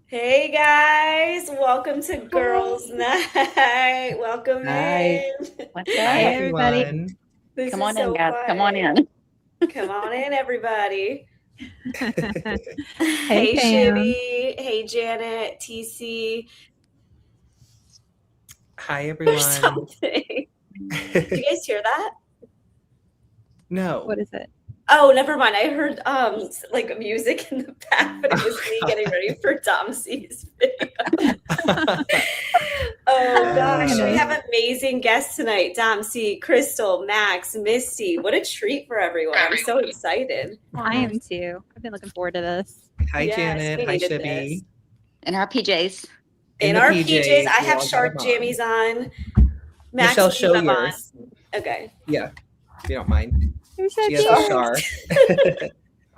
Hey guys, welcome to Girls Night. Welcome Hi. in. What's Hi, up? everybody. This Come is on in, so guys. fun. Come on in. Come on in, everybody. Hey, Hey, Pam. Shibby. Hey, Janet. TC. Hi, Or everyone. something. Did you guys hear that? No. What is it? Oh, never mind. I heard like music in the back, but it was me God. getting ready for Dom C's video. Oh gosh, we have amazing guests tonight. Dom C, Crystal, Max, Misty. What a treat for everyone. I'm so excited. I am too. I've been looking forward to this. Hi, Yes, Janet. we Hi, needed Shibby. this. In our PJs. In the our PJs, I we have all got shark 'em on. jammies on. Max, Michelle, what do you show have on? yours. Okay. Yeah, if you don't mind. You're so She has cute. a shark.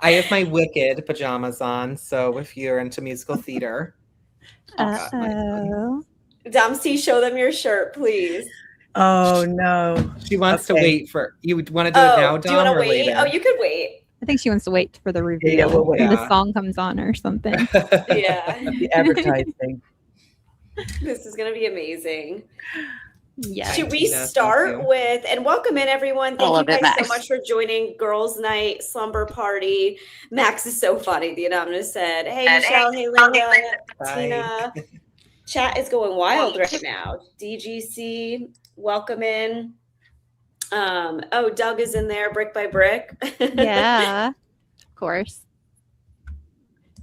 I have my Wicked pajamas on, so if you're into musical theater, got mine on. Dom C, show them your shirt, please. Oh no. She wants to Okay. wait for you. Want to do it now, Dom, do you want to or wait? later? Oh, you could wait. I think she wants to wait for the reveal Yeah, we'll wait. when Yeah. the song comes on or something. Yeah, The advertising. this is gonna be amazing. Yeah. Should we Tina, thank start you. with, and welcome in everyone. I Thank you love it, guys so Max. much for joining Girls Night Slumber Party. Max is so funny. The anonymous said, hey, Michelle, hey, Linda, Bye. Tina. Chat is going wild right now. DGC, welcome in. Oh, Doug is in there, brick by brick. Yeah. Of course.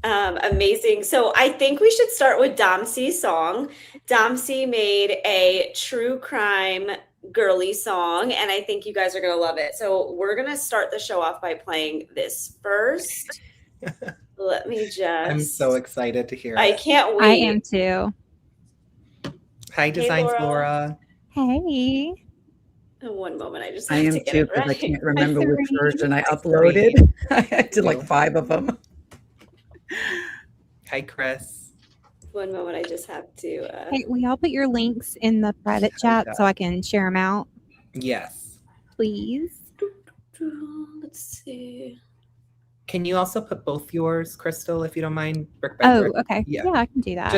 Amazing. So I think we should start with Dom C's song. Dom C made a true crime girly song, and I think you guys are going to love it. So we're going to start the show off by playing this first. Let me just. I'm so excited to hear I it. can't wait. I am too. Hi, Designs Laura. Laura. Hey. One moment. I just I have am to get too it because I right. can't remember which Three. version I uploaded. I did like 5 of them. Hi, Chris. One moment. I just have to. Hey, will y'all put your links in the private chat so I can share them out, Yes. please? Let's see. Can you also put both yours, Crystal, if you don't mind? Brick by Oh, brick. okay. Yeah. Yeah, I can do that.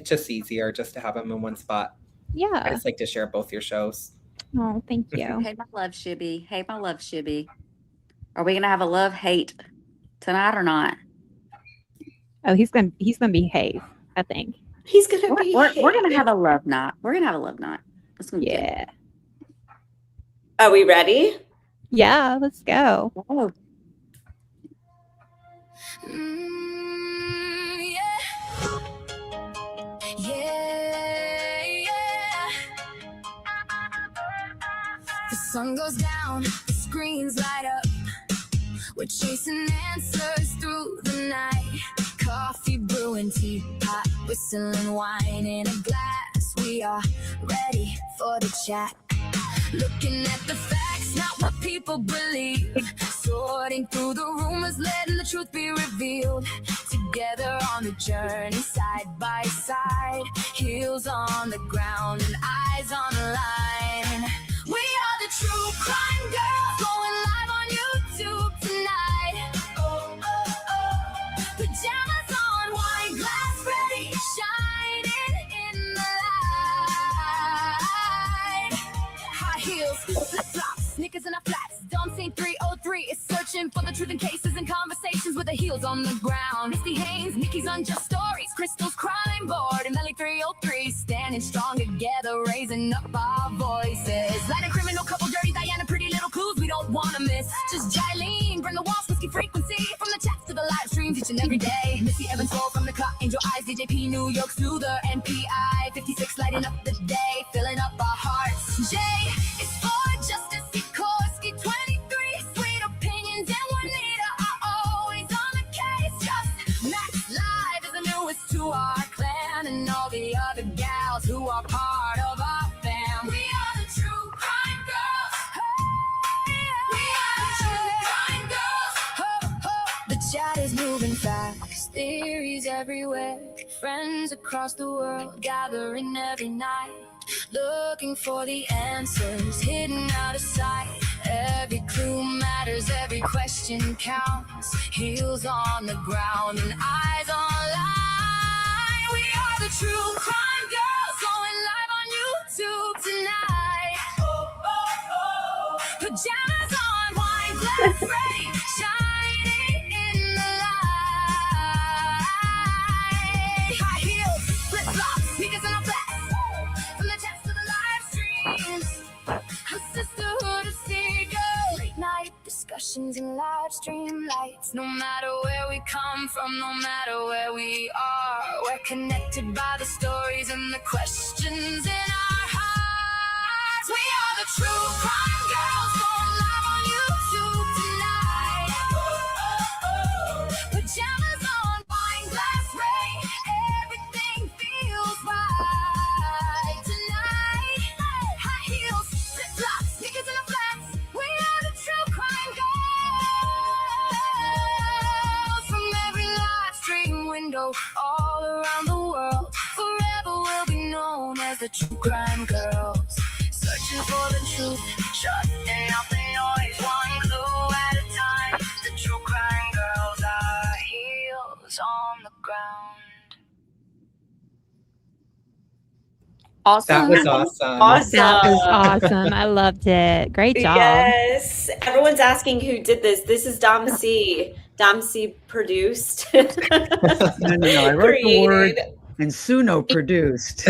Just easier, just to have them in one spot. I Yeah. just like to share both your shows. Oh, thank you. Hey, my love, Shibby. Hey, my love, Shibby. Are we gonna have a love-hate tonight or not? Oh, he's gonna behave, I think. He's gonna be. We're gonna have a love night. We're gonna have a love night. It's gonna be good. Yeah. Are we ready? Yeah, let's go. Oh, The sun goes down, the screens light up. We're chasing answers through the night. Coffee brewing, teapot whistling, wine in a glass. We are ready for the chat. Looking at the facts, not what people believe. Sorting through the rumors, letting the truth be revealed. Together on the journey, side by side. Heels on the ground and eyes on the line. We are the True Crime Girls, going live on YouTube tonight. Oh, oh, oh. Pajamas on, wine glass ready, shining in the light. High heels, flip-flops, sneakers in our flats. Dom Scene 303 is searching for the truth in cases and conversations with the heels on the ground. Misty Haynes, Nikki's Unjust Stories, Crystal's Crime Board, and Melly 303 standing strong together, raising up our voices. Light a criminal, couple dirty, Diana, pretty little clues we don't want to miss. Just Jylene, bring the walls, whiskey frequency, from the chats to the live streams each and every day. Missy Evans, Cole from the cut, Angel Eyes, DJP, New York, Soother, NPI, 56 lighting up the day, filling up our hearts. J is for Justice, Sikorsky, 23, sweet opinions, and Juanita are always on the case. Just Max Live is the newest to our clan, and all the other gals who are part of our fam. We are the True Crime Girls. We are the True Crime Girls. Ho, ho. The chat is moving fast, theories everywhere, friends across the world gathering every night, looking for the answers hidden out of sight. Every clue matters, every question counts. Heels on the ground and eyes online. live stream lights. No matter where we come from, no matter where we are, we're connected by the stories and the questions in our hearts. We are the True Crime Girls, going live on YouTube tonight. Pajamas on, wine glass rain, everything feels right tonight. High heels, flip flops, sneakers in the flats. We are the True Crime Girls. From every live stream window all around the world, forever we'll be known as the True Crime Girls. Searching for the truth, shutting out the noise, one clue at a time. The True Crime Girls are heels on the ground. Awesome. That was awesome. Awesome. That was awesome. I loved it. Great job. Yes. Everyone's asking who did this. This is Dom C. Dom C produced. No. I wrote the word Created. and Suno produced.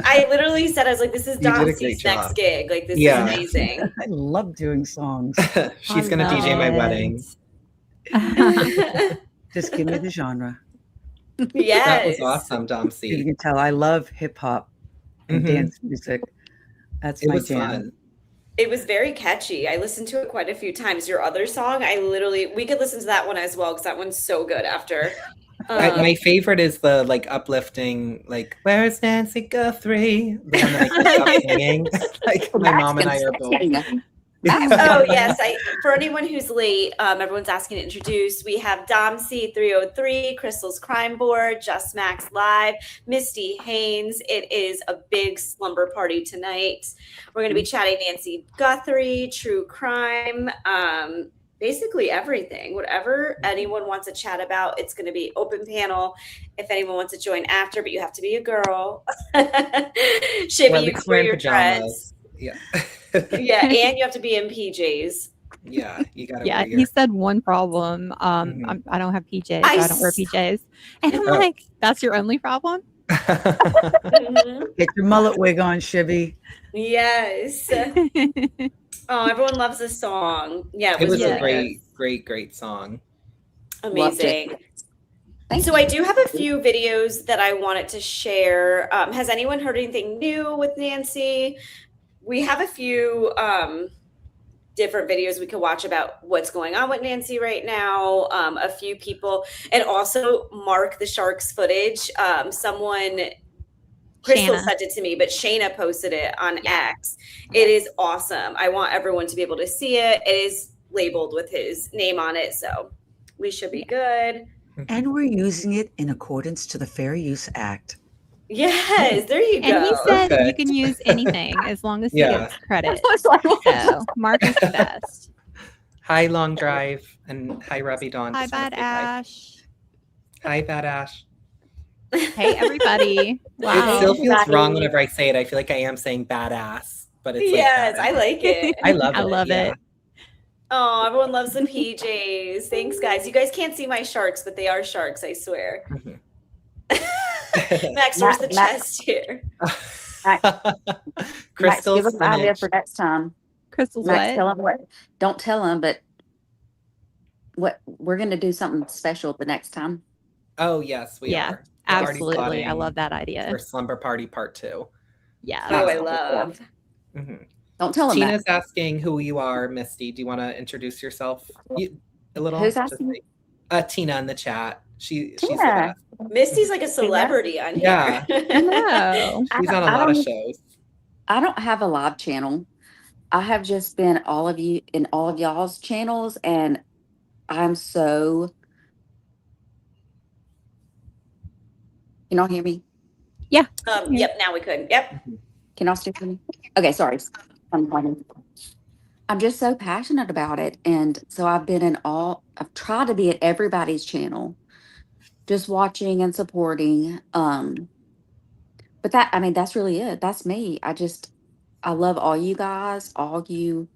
I literally said, I was like, this is You did Dom a great C's next job. gig. Like, this Yeah. is amazing. I love doing songs. She's I gonna DJ my love wedding. it. Just give me the genre. Yes. That was awesome, You Domsey. can tell I love hip hop and Mhm. dance music. That's It my was jam. fun. It was very catchy. I listened to it quite a few times. Your other song, we could listen to that one as well because that one's so good after. My favorite is the like uplifting, like "Where's Nancy Guthrie?" The one that I can't stop singing. Like my mom and I are both. Oh yes, for anyone who's late, everyone's asking to introduce. We have Dom C 303, Crystal's Crime Board, Just Max Live, Misty Haynes. It is a big slumber party tonight. We're going to be chatting Nancy Guthrie, True Crime, basically everything. Whatever anyone wants to chat about, it's going to be open panel. If anyone wants to join after, but you have to be a girl. Or Shibby, at you least wear wearing your dreads. pajamas. Yeah. Yeah, and you have to be in PJs. Yeah, you gotta Yeah, wear he your said one problem. Mhm. I don't have PJs, so I I don't wear s- PJs. And I'm Oh. like, that's your only problem? Mhm. Get your mullet wig on, Shibby. Yes. Oh, everyone loves this song. Yeah, It was really a good. great song. Loved it. Amazing. Thank So I do have a few videos that I wanted to share. Has anyone heard anything new with Nancy? We have a few different videos we could watch about what's going on with Nancy right now. A few people, and also Mark the Sharks footage. Crystal Shayna. sent it to me, but Shayna posted it on X. It is awesome. I want everyone to be able to see it. It is labeled with his name on it, so we should be good. And we're using it in accordance to the Fair Use Act. Yes, there you go. And he said you Perfect. can use anything as long as he Yeah. gets credit. It's like, So Mark is the best. Hi, Long Drive, and hi, Robbie Dawn. Hi, Just wanna Bad say hi. Ash. Hi, Bad Ash. Hey, everybody. It Wow. still feels Everybody. wrong whenever I say it. I feel like I am saying badass, but it's Yes, like I like it. I love it. I love yeah. it. Oh, everyone loves the PJs. Thanks, guys. You guys can't see my sharks, but they are sharks, I swear. Mhm. Max, where's the Max- chest here? Max, Crystal give us an idea spinach. for next time. Crystal's Max, what? tell him what. Don't tell him, but what we're going to do something special the next time. Oh yes, we Yeah, are. We're already Absolutely. I plotting love that idea. for Slumber Party Part 2. Yeah. Oh, I That's love. Mhm. Don't tell him Tina's that. asking who you are, Misty. Do you want to introduce yourself a little? Who's Just asking? like- Tina in the chat. She's the Tina. best. Misty's like a celebrity on Yeah. here. No. She's on a I lot of don't- shows. I don't have a live channel. I have just been all of you in all of y'all's channels, and I'm so. Can y'all hear me? Yep, now we could. Yep. Can y'all still hear me? Okay, sorry. I'm just so passionate about it, and so I've been in all. I've tried to be at everybody's channel, just watching and supporting. But that's really it. That's me. I love all you guys, all you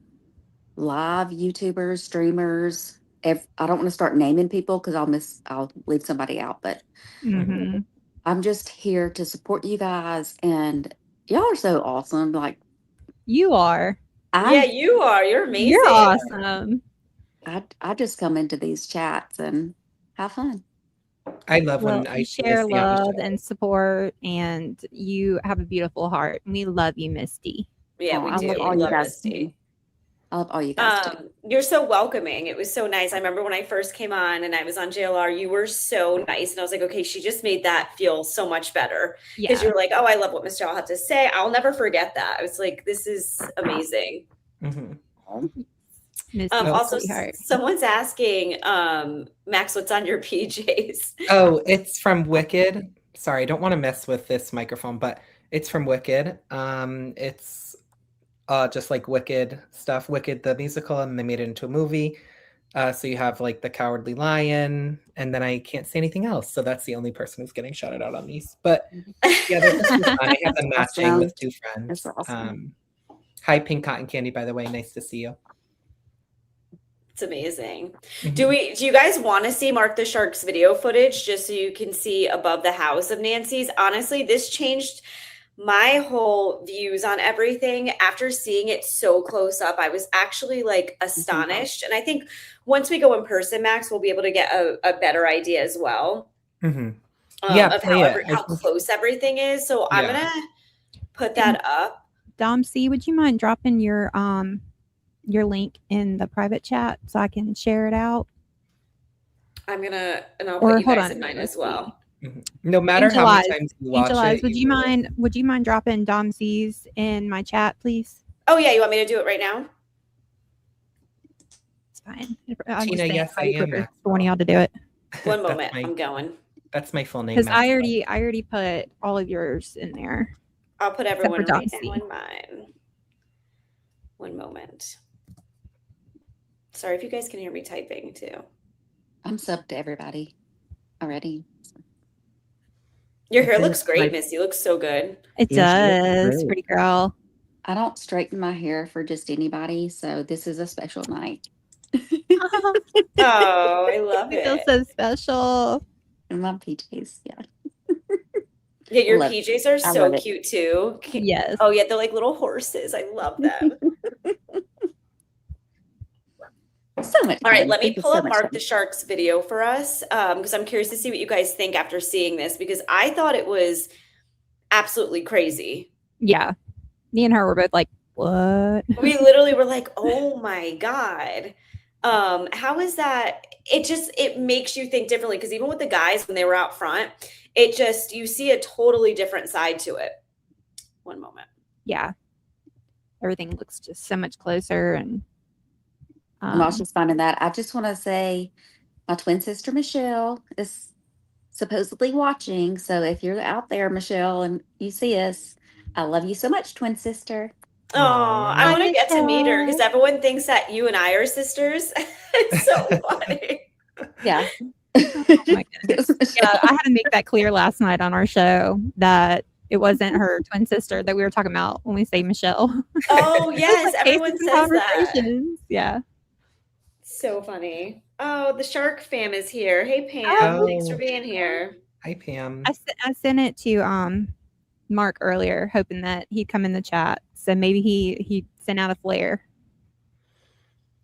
live YouTubers, streamers. I don't want to start naming people because I'll leave somebody out, but Mhm. I'm just here to support you guys, and y'all are so awesome. Like You are. Yeah, you are. You're amazing. You're awesome. I just come into these chats and have fun. I love Well, when I you see share Misty on the love show. and support, and you have a beautiful heart. We love you, Misty. Yeah, Oh, we I do. love We all you love guys Misty. too. I love all you guys too. You're so welcoming. It was so nice. I remember when I first came on and I was on JLR, you were so nice. And I was like, okay, she just made that feel so much better. Because you Yeah. were like, oh, I love what Mr. All had to say. I'll never forget that. I was like, this is amazing. Mhm. Misty's a Also, sweetheart. someone's asking, Max, what's on your PJs? Oh, it's from Wicked. Sorry, I don't want to mess with this microphone, but it's from Wicked. It's just like Wicked stuff, Wicked the musical, and they made it into a movie. So you have like the Cowardly Lion, and then I can't say anything else. So that's the only person who's getting shouted out on these. But yeah, they're just for fun. I have them matching Awesome. with two friends. That's awesome. Hi, Pink Cotton Candy, by the way. Nice to see you. It's amazing. Mhm. Do you guys want to see Mark the Shark's video footage just so you can see above the house of Nancy's? Honestly, this changed my whole views on everything after seeing it so close up. I was actually like astonished. And I think once we go in person, Max, we'll be able to get a better idea as well. Mhm. Yeah, of play it. how close everything is. So I'm Yeah. gonna put that up. Dom C, would you mind dropping your link in the private chat so I can share it out? I'm gonna, and I'll Or put you hold guys on, in mine let's as well. Mhm. No matter how many Angelize, times you watch Angelize, it, would you mind dropping Dom C's in my chat, please? Oh yeah, you want me to do it right now? It's fine. I'm Tina, just yes, I am. for one of y'all to do it. One That's moment, I'm going. That's my full name. Because I Maxwell. already put all of yours in there. I'll put Except everyone for right Dom now C. in mine. One moment. Sorry if you guys can hear me typing too. I'm subbed to everybody already. Your hair Okay, looks great, like- Missy. Looks so good. It Yeah, she looks does, great. pretty girl. I don't straighten my hair for just anybody, so this is a special night. Oh, I love You feel it. so special. In my PJs, yeah. Yeah, your love it. PJs are I so love it. cute too. Yes. Oh yeah, they're like little horses. I love them. So much All right, fun. let me This is pull so up much Mark fun. the Shark's video for us because I'm curious to see what you guys think after seeing this because I thought it was absolutely crazy. Yeah. Me and her were both like, what? We literally were like, oh my God. How is that? It makes you think differently because even with the guys when they were out front, you see a totally different side to it. One moment. Yeah. Everything looks just so much closer. And I'm also just finding that. I just want to say my twin sister Michelle is supposedly watching. So if you're out there, Michelle, and you see us, I love you so much, twin sister. Oh, I Hi, want to get to meet her because Michelle. everyone thinks that you and I are sisters. It's so funny. Yeah. Oh my goodness. Yeah, I had to make that clear last night on our show that it wasn't her twin sister that we were talking about when we say Michelle. Oh yes, everyone Cases and says that. conversations. Yeah. So funny. Oh, the Shark fam is here. Hey Pam, Oh. thanks for being here. Hi, Pam. I sent it to Mark earlier, hoping that he'd come in the chat. So maybe he sent out a flare.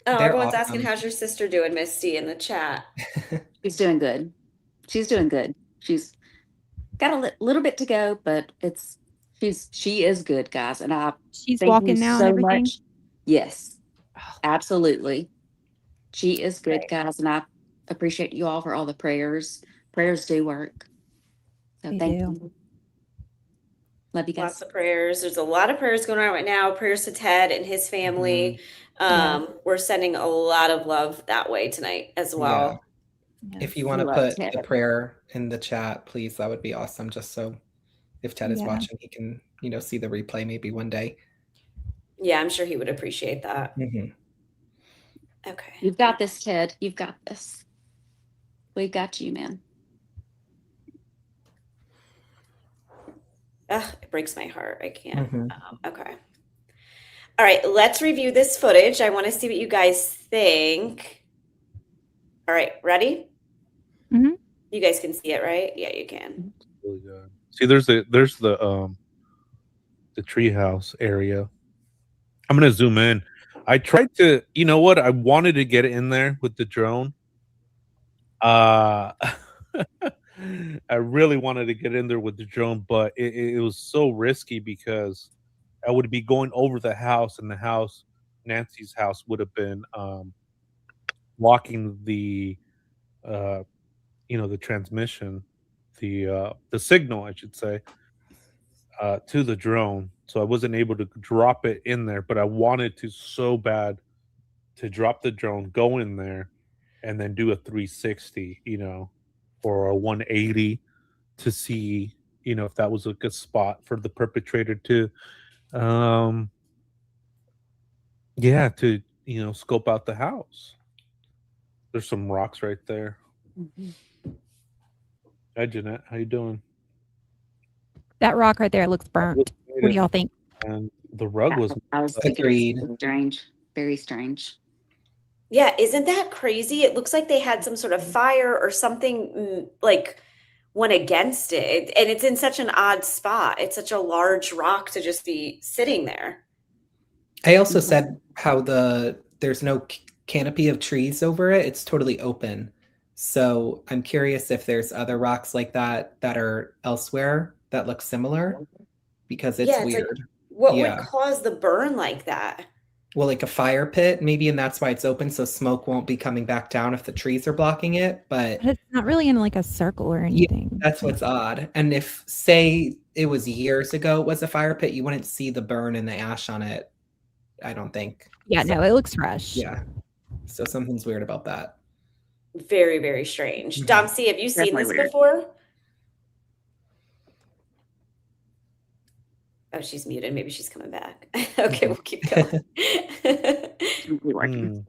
Oh, They're everyone's awesome. asking how's your sister doing, Misty, in the chat. She's doing good. She's doing good. She's got a little bit to go, but she is good, guys. And I She's thank walking you now so and everything. much. Yes, Oh, absolutely. She is good, Right. guys, and I appreciate you all for all the prayers. Prayers do work. So They thank do. you. Love you guys. Lots of prayers. There's a lot of prayers going on right now. Prayers to Ted and his family. Yeah. We're sending a lot of love that way tonight as well. If you yes. want to Love put Ted. the prayer in the chat, please, that would be awesome. Just so if Ted is Yeah. watching, he can, see the replay maybe one day. Yeah, I'm sure he would appreciate that. Mhm. Okay. You've got this, Ted. You've got this. We got you, man. Ugh, it breaks my heart. I can't. Mhm. Okay. All right, let's review this footage. I want to see what you guys think. All right, ready? Mhm. You guys can see it, right? Yeah, you can. Really good. See, there's the treehouse area. I'm gonna zoom in I tried to, you know what? I wanted to get in there with the drone. Uh, I really wanted to get in there with the drone, but it was so risky because I would be going over the house, and the house, Nancy's house, would have been blocking the, uh, the transmission, the signal, I should say, to the drone. So I wasn't able to drop it in there, but I wanted to so bad to drop the drone, go in there, and then do a 360, or a 180 to see, if that was a good spot for the perpetrator to, um, yeah, to, scope out the house. There's some rocks right there. Hi, Jeanette. How you doing? That rock right there looks burnt. What do y'all think? And the rug was I was thinking Agreed. it's strange, very strange. Yeah, isn't that crazy? It looks like they had some sort of fire or something like went against it. And it's in such an odd spot. It's such a large rock to just be sitting there. I also said how there's no canopy of trees over it. It's totally open. So I'm curious if there's other rocks like that are elsewhere that look similar, because it's Yeah, it's like, weird. what Yeah. would cause the burn like that? Well, like a fire pit, maybe, and that's why it's open, so smoke won't be coming back down if the trees are blocking it. But But it's not really in like a circle or anything. that's what's odd. And if, say, it was years ago it was a fire pit, you wouldn't see the burn and the ash on it, I don't think. Yeah, no, it looks fresh. Yeah. So something's weird about that. Very, very strange. Mhm. Domsey, have you seen Definitely this weird. before? Oh, she's muted. Maybe she's coming back. Okay, we'll keep going. Simply working. Hmm.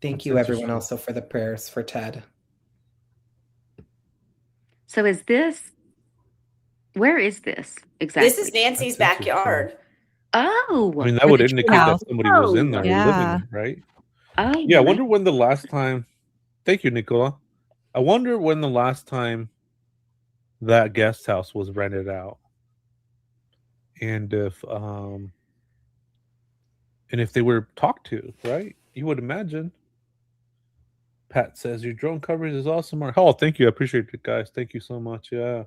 Thank you, everyone, also for the prayers for Ted. So is this? Where is this exactly? This is Nancy's That's interesting. backyard. Oh, I mean, that Or would the indicate treehouse. that somebody was in there Yeah. living, right? oh, Yeah, I my- wonder when the last time. Thank you, Nicola. I wonder when the last time that guest house was rented out, and if they were talked to, right? You would imagine. Pat says your drone coverage is awesome. Oh, thank you. I appreciate it, guys. Thank you so much. Yeah.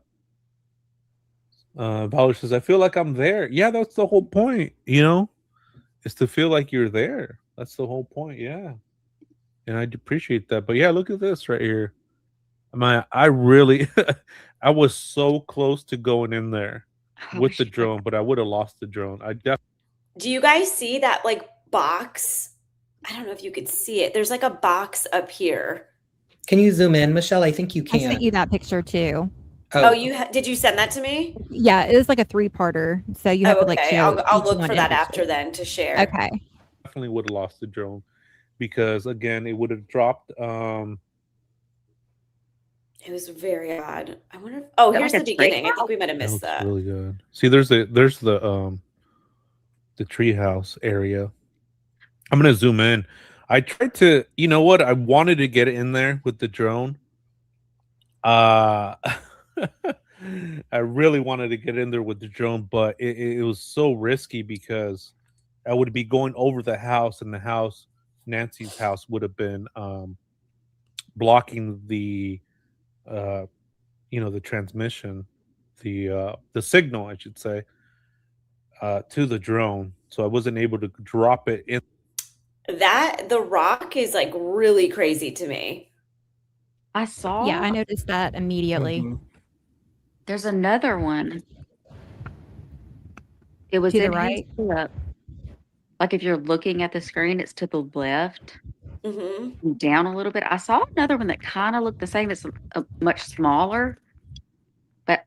Valor says, I feel like I'm there. Yeah, that's the whole point, is to feel like you're there. That's the whole point. Yeah. And I appreciate that. But yeah, look at this right here. I really, I was so close to going in there with the drone, but I would have lost the drone. I definitely. Do you guys see that like box? I don't know if you could see it. There's like a box up here. Can you zoom in, Michelle? I think you I can. sent you that picture too. Oh, did you send that to me? Yeah, it was like a 3-parter. So you have Oh, to like okay. show I'll each look one for that individually. after then to share. Okay. Definitely would have lost the drone because again it would have dropped It was very odd. I wonder if, oh, Is that here's like the a straight beginning. I think we might have that missed looks that. really good. See, there's the treehouse area. I'm gonna zoom in. I tried to, you know what? I wanted to get in there with the drone. I really wanted to get in there with the drone, but it was so risky because I would be going over the house, and the house, Nancy's house, would have been blocking the the transmission, the signal, I should say, to the drone. So I wasn't able to drop it in. The rock is like really crazy to me. I saw. Yeah, I noticed that immediately. Mhm. There's another one. It was To the in his right? clip. Like if you're looking at the screen, it's to the left, Hmm. down a little bit. I saw another one that kind of looked the same. It's much smaller, but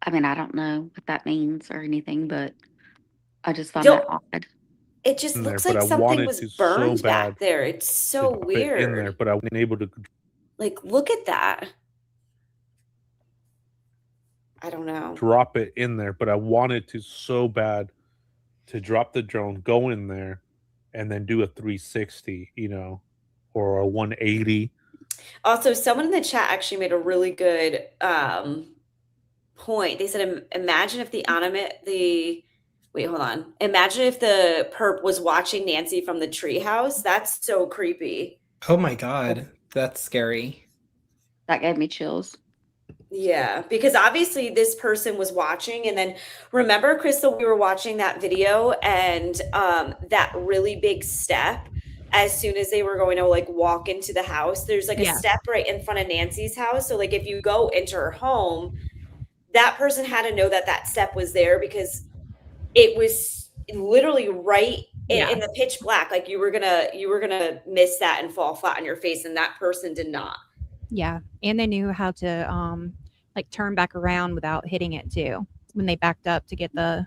I mean, I don't know what that means or anything, but I just found that odd. It just In there, looks but like I something wanted was to so burned bad back there. It's to so drop it in there, weird. but I wasn't able to Like, look at that. I don't know. drop it in there, but I wanted to so bad to drop the drone, go in there, and then do a 360, or a 180. Also, someone in the chat actually made a really good point. They said, imagine if the Wait, hold on. Imagine if the perp was watching Nancy from the treehouse. That's so creepy. Oh my God. That's scary. That gave me chills. Yeah, because obviously this person was watching, and then remember, Crystal, we were watching that video, and that really big step as soon as they were going to like walk into the house, there's like a Yeah. step right in front of Nancy's house. So like if you go into her home, that person had to know that that step was there because it was literally right Yeah. in the pitch black. Like you were gonna miss that and fall flat on your face, and that person did not. Yeah. And they knew how to like turn back around without hitting it too when they backed up to get the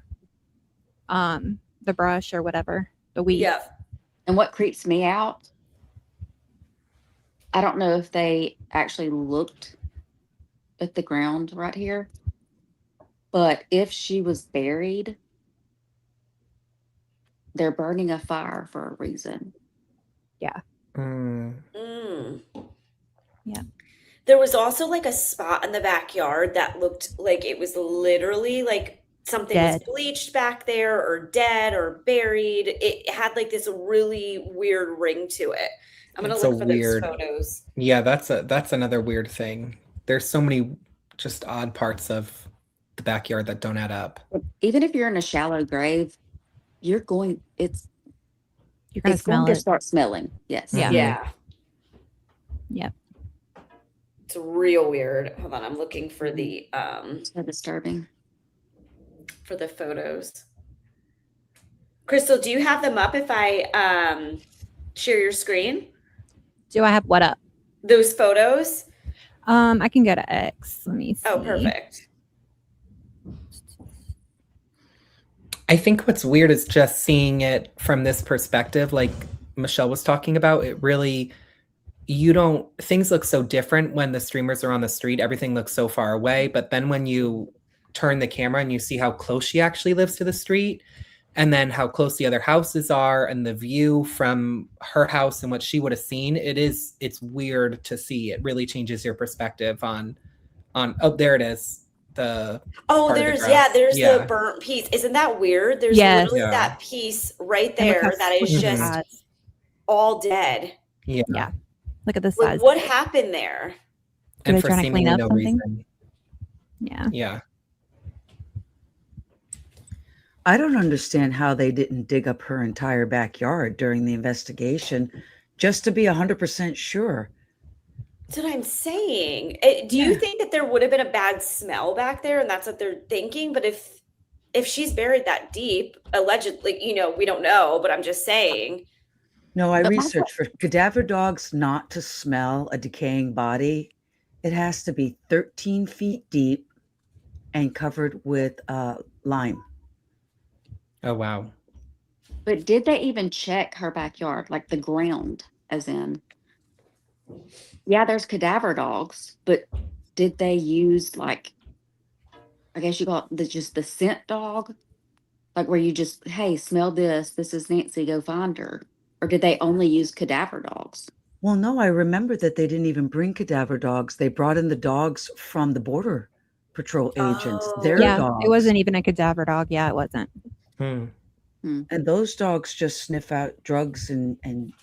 brush or whatever, the weed. Yeah. And what creeps me out, I don't know if they actually looked at the ground right here, but if she was buried, they're burning a fire for a reason. Mm. Yeah. There was also like a spot in the backyard that looked like it was literally like something was Dead. bleached back there or dead or buried. It had like this really weird ring to it. I'm gonna It's look a for weird- those photos. Yeah, that's another weird thing. There's so many just odd parts of the backyard that don't add up. Even if you're in a shallow grave, you're going, it's You're gonna smell going to it. start smelling. Yes. Yeah. Yeah. Yep. It's real weird. Hold on, I'm looking for the So disturbing. photos. Crystal, do you have them up if I share your screen? Do I have what up? Those photos? I can go to X. Let me see. Oh, perfect. I think what's weird is just seeing it from this perspective, like Michelle was talking about. It really, things look so different when the streamers are on the street. Everything looks so far away. But then when you turn the camera and you see how close she actually lives to the street, and then how close the other houses are, and the view from her house and what she would have seen, it's weird to see. It really changes your perspective on oh, there it is. Oh, part of the there's grass. there's Yeah. the burnt piece. Isn't that weird? There's Yes. literally Yeah. that piece right And look there how that is squishy just that is. all dead. Yeah. Yeah. Look at the Like size. what happened there? And they for trying to clean seemingly up no something? reason. Yeah. Yeah. I don't understand how they didn't dig up her entire backyard during the investigation just to be 100% sure. That's what I'm saying. Do you Yeah. think that there would have been a bad smell back there and that's what they're thinking? But if she's buried that deep, allegedly, we don't know, but I'm just saying. No, I But my researched for cadaver dogs not to smell a decaying body. It has to be 13 feet deep and covered with lime. Oh wow. But did they even check her backyard, like the ground, as in? Yeah, there's cadaver dogs, but did they use like, I guess you call it just the scent dog? Like where you just, hey, smell this. This is Nancy, go find her. Or did they only use cadaver dogs? Well, no, I remember that they didn't even bring cadaver dogs. They brought in the dogs from the border patrol agents. Oh. Their Yeah. dogs. It wasn't even a cadaver dog. Yeah, it wasn't. Hmm. And those dogs just sniff out drugs and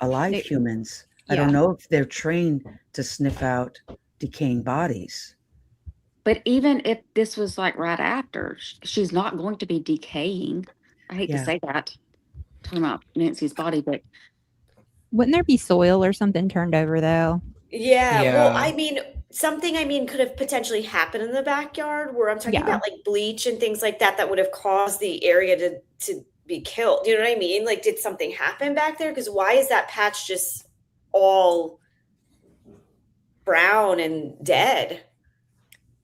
alive They- humans. I don't yeah. know if they're trained to sniff out decaying bodies. But even if this was like right after, she's not going to be decaying. I hate Yeah. to say that, talking about Nancy's body, but Wouldn't there be soil or something turned over though? Yeah. Well, Yeah. I mean, something could have potentially happened in the backyard where I'm talking Yeah. about like bleach and things like that would have caused the area to be killed. You know what I mean? Like, did something happen back there? Because why is that patch just all brown and dead?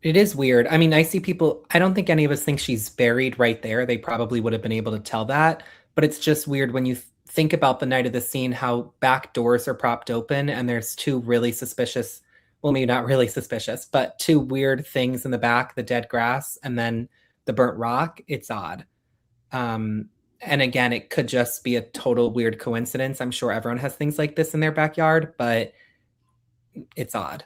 It is weird. I mean, I see people, I don't think any of us think she's buried right there. They probably would have been able to tell that. But it's just weird when you think about the night of the scene, how back doors are propped open and there's two really suspicious, well, maybe not really suspicious, but two weird things in the back, the dead grass and then the burnt rock. It's odd. And again, it could just be a total weird coincidence. I'm sure everyone has things like this in their backyard, but it's odd.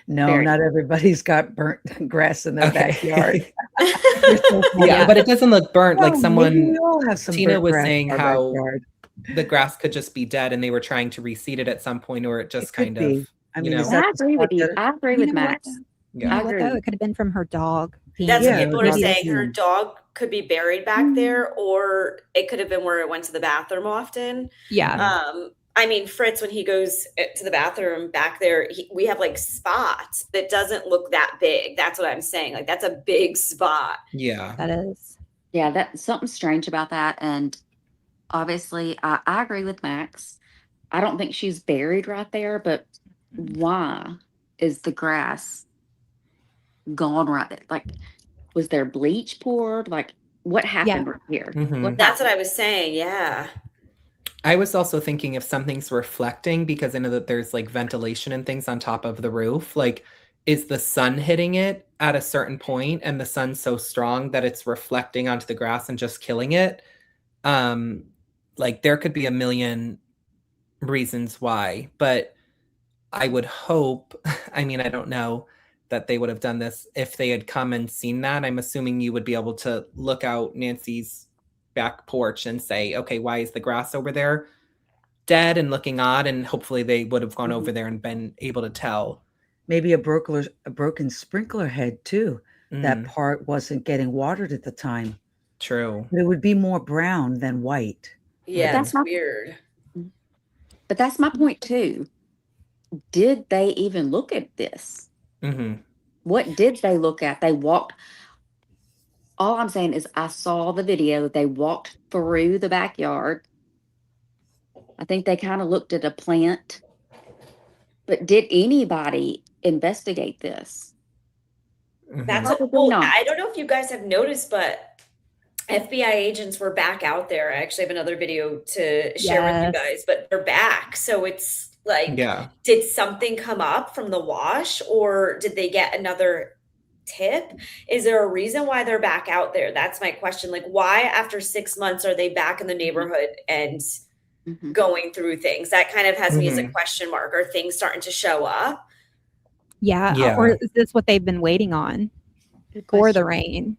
No, Very. not everybody's got burnt grass in their Okay. backyard. You're so funny. Yeah, but it doesn't look burnt. Like Well, maybe someone, we all have some Tina burnt was grass saying in our how backyard. the grass could just be dead and they were trying to reseed it at some point, or it It just could kind be. of, I you mean, is know, I that the agree with spot you. that? I agree You with know what? Max. You yeah. know what though? agree. It could have been from her dog. That's Yeah, what people her are dog saying. Her too. dog could be buried back there, or it could have been where it went to the bathroom often. Yeah. I mean, Fritz, when he goes to the bathroom back there, we have like spots that doesn't look that big. That's what I'm saying. Like that's a big spot. Yeah. That is. Yeah, that's something strange about that. And obviously, I agree with Max. I don't think she's buried right there, but why is the grass gone right there? Like, was there bleach poured? Like, what happened right here? Mhm. What That's what happened? I was saying. Yeah. I was also thinking if something's reflecting, because I know that there's like ventilation and things on top of the roof, like is the sun hitting it at a certain point and the sun's so strong that it's reflecting onto the grass and just killing it? Like there could be a million reasons why, but I would hope, I mean, I don't know that they would have done this if they had come and seen that. I'm assuming you would be able to look out Nancy's back porch and say, okay, why is the grass over there dead and looking odd? And hopefully they would have gone over there and been able to tell. Maybe a broken sprinkler head too. That Mm, part wasn't getting watered at the time. true. But it would be more brown than white. Yeah. that's It's my- weird. But that's my point too. Did they even look at this? Hmm. What did they look at? They walked. All I'm saying is, I saw the video. They walked through the backyard. I think they kind of looked at a plant. But did anybody investigate this? That's Probably well, not. I don't know if you guys have noticed, but FBI agents were back out there. I actually have another video to share with you Yes. guys, but they're back. So it's like, Yeah. did something come up from the wash, or did they get another tip? Is there a reason why they're back out there? That's my question. Like, why after 6 months are they back in the neighborhood and Mhm. going through things? That kind of has me as a Mhm. question mark. Are things starting to show up? Yeah. Yeah. Or is this what they've been waiting on Good for the question. rain?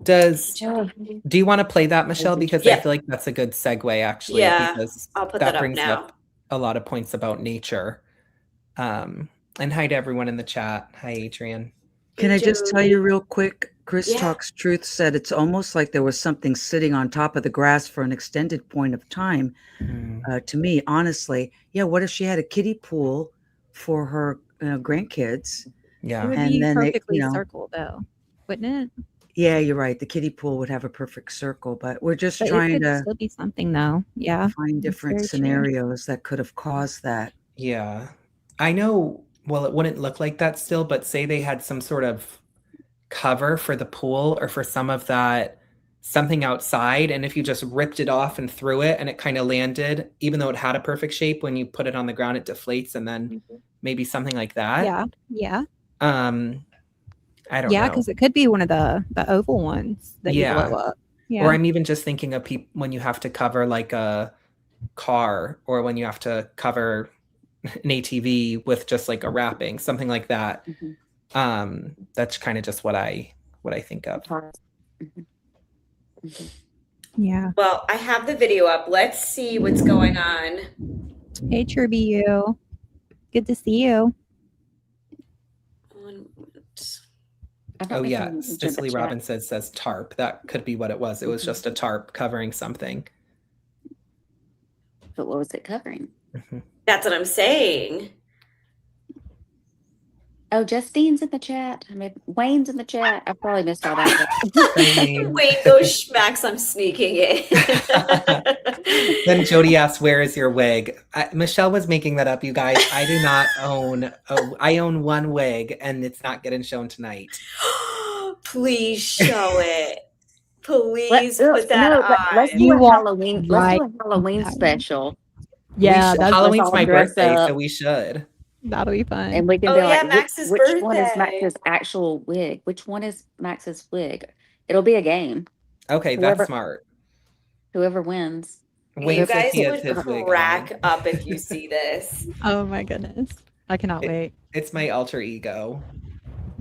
Do you want to play that, Michelle? Because I Yeah. feel like that's a good segue actually, Yeah, because I'll put that that up brings now. up a lot of points about nature. And hi to everyone in the chat. Hi, Adrian. Can I just tell you real quick? Chris Yeah. Talks Truth said it's almost like there was something sitting on top of the grass for an extended point of time. Mm, To me, honestly, yeah. What if she had a kiddie pool for her grandkids? It yeah. would And be then they, perfectly you know, circled though, wouldn't it? yeah, you're right. The kiddie pool would have a perfect circle, but we're just But it trying could to still be something though. Yeah. find that's different very true. scenarios that could have caused that. Yeah. I know, well, it wouldn't look like that still, but say they had some sort of cover for the pool or for some of that something outside, and if you just ripped it off and threw it and it kind of landed, even though it had a perfect shape, when you put it on the ground, it deflates, and then maybe something like that. Yeah. Yeah. I don't Yeah. know. Because it could be one of the oval ones that you Yeah. blow up. Yeah. Or I'm even just thinking of when you have to cover like a car, or when you have to cover an ATV with just like a wrapping, something like that. Mhm. That's kind of just what I think of. Mhm. Mhm. Yeah. Well, I have the video up. Let's see what's going on. Hey, Truby, you. Good to see you. One moment. I don't Oh think yeah, I'm into the Cicely chat. Robinson says tarp. That could be what it was. It was just a tarp covering something. But what was it covering? That's what I'm saying. Oh, Justine's in the chat. I mean, Wayne's in the chat. I probably missed all that. Wait, go schmacks. I'm sneaking it. Then Jody asks, "Where is your wig?" Michelle was making that up, you guys. I do not own. I own one wig, and it's not getting shown tonight. Please show it. Please put that no, on. let's do You a want Halloween. right Let's do a Halloween time. special, Yeah. should. That's, Halloween's all my dress birthday, up. so we should. that'll be fun. and we can Oh, be yeah, like, Max's which one is birthday. Max's actual wig? Which one is Max's wig? It'll be a game. Okay, Whoever- that's smart. Whoever wins. Wayne You says guys he has would his wig crack on. up if you see this. Oh my goodness. I cannot wait. It's my alter ego.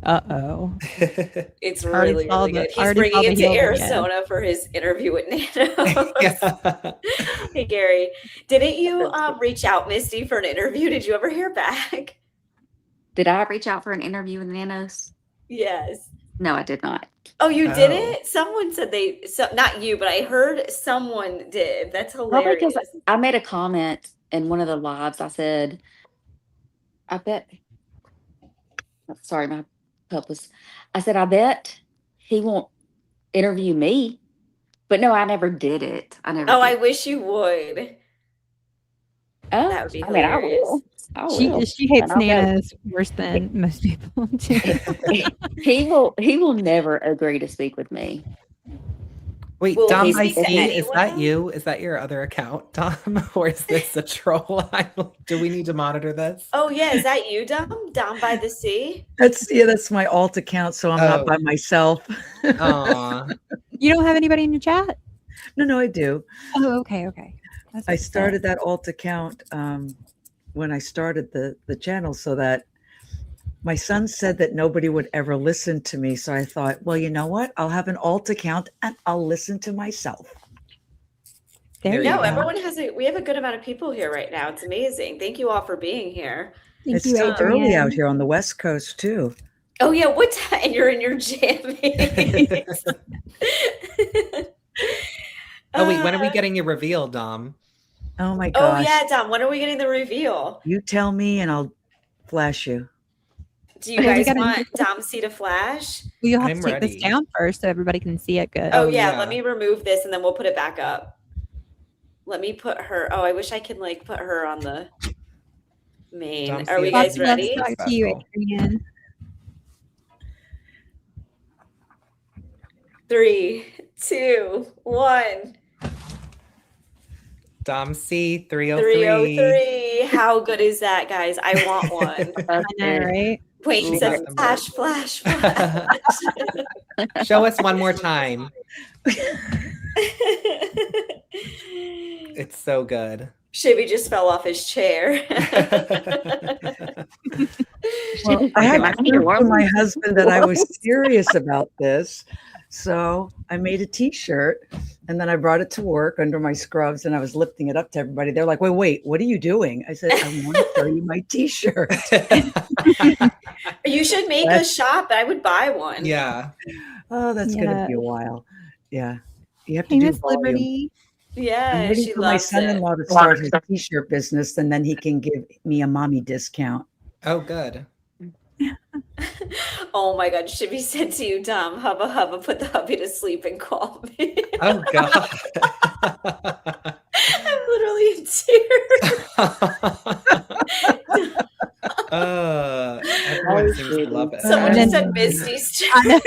Uh-oh. It's Already really, saw really the- good. He's already saw bringing it the to heel again. Arizona for his interview with Nano. Yeah. Hey, Gary, didn't you reach out, Misty, for an interview? Did you ever hear back? Did I reach out for an interview with Nanos? Yes. No, I did not. Oh, you Oh. didn't? Someone said not you, but I heard someone did. That's Probably hilarious. because I made a comment in one of the lives. I said, I bet, sorry, my pup was, I said, I bet he won't interview me. But no, I never did it. I never Oh, I did. wish you would. Oh, That would be I mean, I hilarious. will. I She will. hates And I'll bet Nanas worse than most people do. he will never agree to speak with me. Wait, Will Dom, he I speak to see. Is that anyone? you? Is that your other account, Dom? Or is this a troll? Do we need to monitor this? Oh, yeah. Is that you, Dom? Down by the sea? That's my alt account, so I'm not Oh. by myself. Aw. You don't have anybody in your chat? No, I do. Oh, okay. That's I what it started said. that alt account when I started the channel, so that my son said that nobody would ever listen to me. So I thought, well, you know what? I'll have an alt account and I'll listen to myself. There There you you No, go. everyone we have a good amount of people here right now. It's amazing. Thank you all for being here. Thank It's you, still early Adrienne. out here on the West Coast too. Oh, yeah. What time? And you're in your jammies. Oh wait, when are we getting your reveal, Dom? Oh my Oh, gosh. yeah, Dom. When are we getting the reveal? You tell me and I'll flash you. Do you Well, we guys gotta- want Dom C to flash? Well, you'll have I'm to take ready. this down first so everybody can see it good. Oh, Oh, yeah. yeah. Let me remove this and then we'll put it back up. Let me put her. Oh, I wish I could put her on the main. Dom Are C we is guys the Lots of ready? love back to you, Special. Adrienne. 3, 2, 1. Dom C 303. 303. How good is that, guys? I want one. I know, right? Wait, She it says got them flash, flash, flash. Show us one more time. It's so good. Shibby just fell off his chair. Well, I had to prove to my husband that I was serious about this. So I made a t-shirt and then I brought it to work under my scrubs and I was lifting it up to everybody. They're like, wait, what are you doing? I said, I want to show you my t-shirt. You should make a shop. I would buy one. Yeah. Oh, that's going to be a while. Yeah. You have to Hey, do Miss volume. Liberty. Yeah, I'm waiting she for my loves it. son-in-law to start his t-shirt business and then he can give me a mommy discount. Oh, good. Oh my God, Shibby said to you, Dom, hubba hubba, put the hubby to sleep and call me. Oh, God. I'm literally in tears. Everyone seems to love it. Someone just said Misty's turn.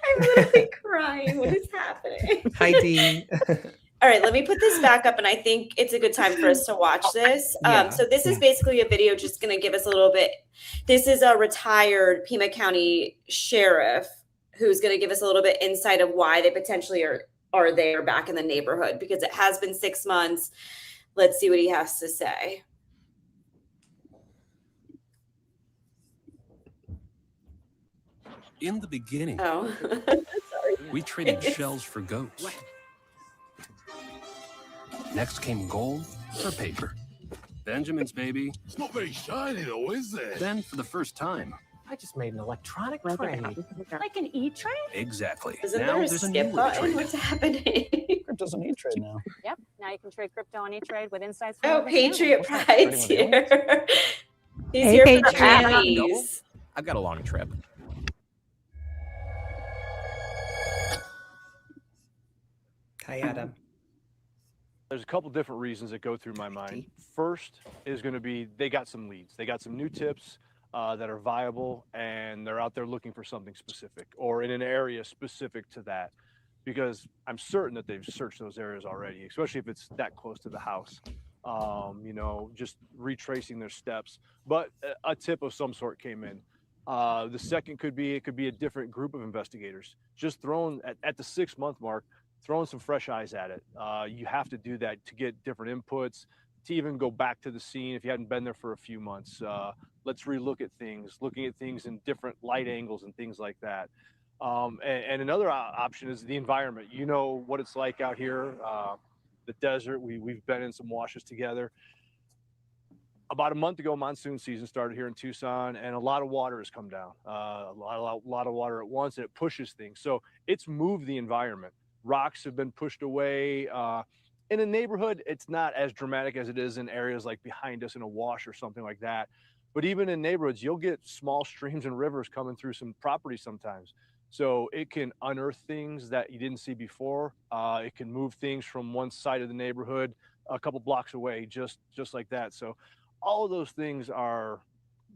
I'm literally crying. What is happening? Hi, Dee. All right, let me put this back up, and I think it's a good time for us to watch this. Yeah. So this is basically a video just going to give us a little bit. This is a retired Pima County sheriff who's going to give us a little bit insight of why they potentially are there back in the neighborhood, because it has been 6 months. Let's see what he has to say. In the beginning, Oh, we traded shells for goats. Next came gold for paper. Benjamin's baby. It's not very shiny though, is it? Then, for the first time, I just made an electronic tray. Like an E-tray? exactly. isn't now there a there's a skip new button? trade. What's happening? Crypto's an E-trade now. Yep. Now you can trade crypto on E-trade with insights. Oh, from every Patriot channel. Pride's here. He's Hey, here for the Patriot. trannies. I've got a long trip. Hi, Adam. There's a couple different reasons that go through my mind. First is going to be they got some leads. They got some new tips that are viable, and they're out there looking for something specific or in an area specific to that, because I'm certain that they've searched those areas already, especially if it's that close to the house. Just retracing their steps. But a tip of some sort came in. The second could be a different group of investigators. Just thrown at the 6 month mark, throwing some fresh eyes at it. You have to do that to get different inputs, to even go back to the scene if you hadn't been there for a few months. Let's relook at things, looking at things in different light angles and things like that. And another option is the environment. You know what it's like out here, the desert. We've been in some washes together. About a month ago, monsoon season started here in Tucson, and a lot of water has come down. A lot of water at once, and it pushes things. So it's moved the environment. Rocks have been pushed away. In a neighborhood, it's not as dramatic as it is in areas like behind us in a wash or something like that. But even in neighborhoods, you'll get small streams and rivers coming through some property sometimes. So it can unearth things that you didn't see before. It can move things from one side of the neighborhood a couple blocks away, just like that. So all of those things are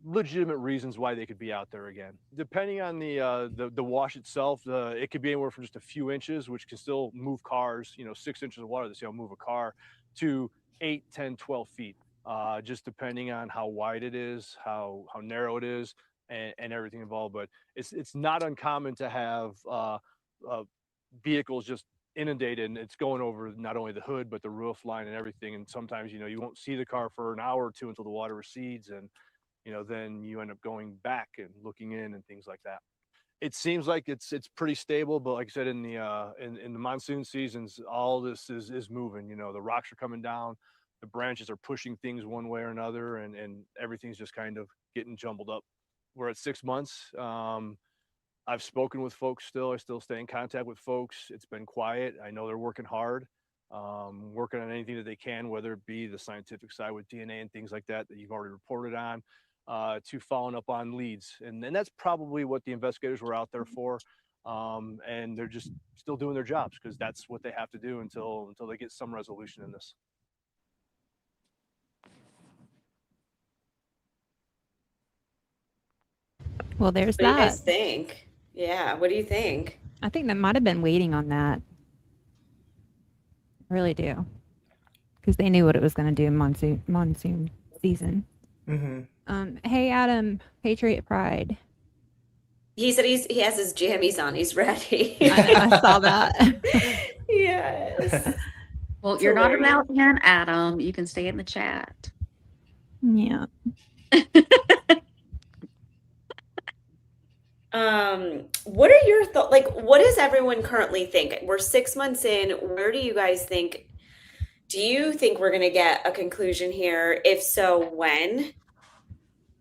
legitimate reasons why they could be out there again. Depending on the wash itself, it could be anywhere from just a few inches, which can still move cars, 6 inches of water that's move a car, to 8, 10, 12 feet, just depending on how wide it is, how narrow it is, and everything involved. But it's not uncommon to have vehicles just inundated, and it's going over not only the hood but the roof line and everything. And sometimes you won't see the car for an hour or two until the water recedes, and then you end up going back and looking in and things like that. It seems like it's pretty stable, but like I said, in the monsoon seasons, all this is moving. The rocks are coming down, the branches are pushing things one way or another, and everything's just kind of getting jumbled up. We're at 6 months. I've spoken with folks still. I still stay in contact with folks. It's been quiet. I know they're working hard, working on anything that they can, whether it be the scientific side with DNA and things like that you've already reported on, to following up on leads. And that's probably what the investigators were out there for. And they're just still doing their jobs because that's what they have to do until they get some resolution in this. Well, there's What do you that. guys think? Yeah, what do you think? I think that might have been waiting on that. I really do. Because they knew what it was going to do in monsoon season. Mm-hmm. Hey, Adam, Patriot Pride. He said he has his jammies on. He's ready. I saw that. Yes. Well, you're not allowed in, Adam. You can stay in the chat. Yeah. What are your thoughts? Like, what does everyone currently think? We're 6 months in. Where do you guys think? Do you think we're going to get a conclusion here? If so, when?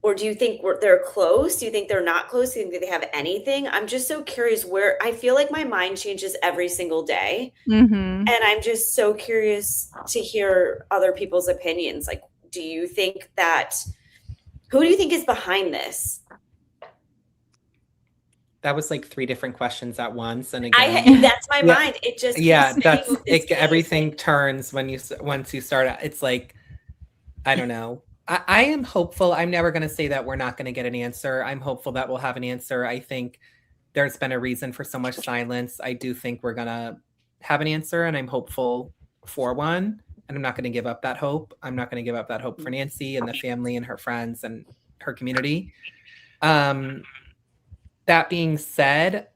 Or do you think they're close? Do you think they're not close? Do you think they have anything? I'm just so curious where I feel like my mind changes every single day. Mm-hmm. And I'm just so curious to hear other people's opinions. Like, do you think who do you think is behind this? That was like 3 different questions at once, and again, that's my mind. It just that's it. Everything turns once you start. It's like, I don't know. I am hopeful. I'm never going to say that we're not going to get an answer. I'm hopeful that we'll have an answer. I think there's been a reason for so much silence. I do think we're going to have an answer, and I'm hopeful for one. And I'm not going to give up that hope. I'm not going to give up that hope for Nancy and the family and her friends and her community. That being said,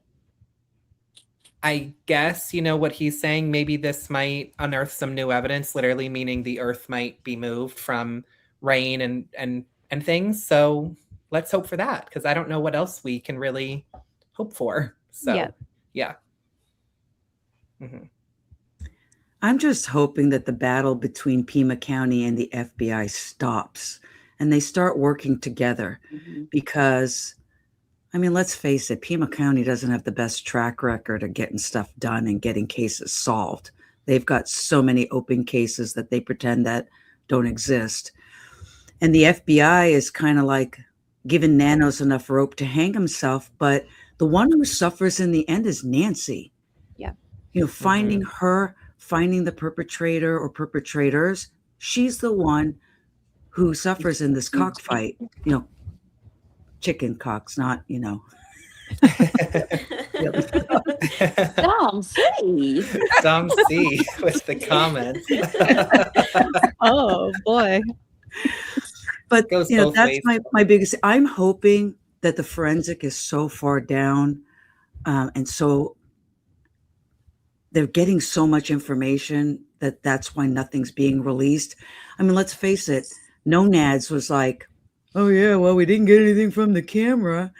I guess, what he's saying, maybe this might unearth some new evidence, literally meaning the earth might be moved from rain and things. So let's hope for that, because I don't know what else we can really hope for. So, yeah. Mm-hmm. I'm just hoping that the battle between Pima County and the FBI stops and they start working together, because let's face it, Pima County doesn't have the best track record of getting stuff done and getting cases solved. They've got so many open cases that they pretend that don't exist. And the FBI is kind of like giving Nanos enough rope to hang himself, but the one who suffers in the end is Nancy. Yeah. Finding the perpetrator or perpetrators, she's the one who suffers in this cockfight. Chicken cocks, not, Dom C. Dom C with the comments. Oh, boy. But, that's my biggest, I'm hoping that the forensic is so far down, and so they're getting so much information that that's why nothing's being released. I mean, let's face it, No Nads was like, oh yeah, well, we didn't get anything from the camera.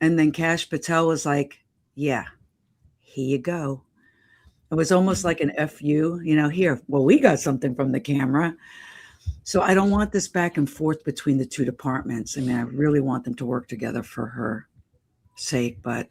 And then Kash Patel was like, yeah, here you go. It was almost like an FU, here, well, we got something from the camera. So I don't want this back and forth between the two departments. I mean, I really want them to work together for her sake. But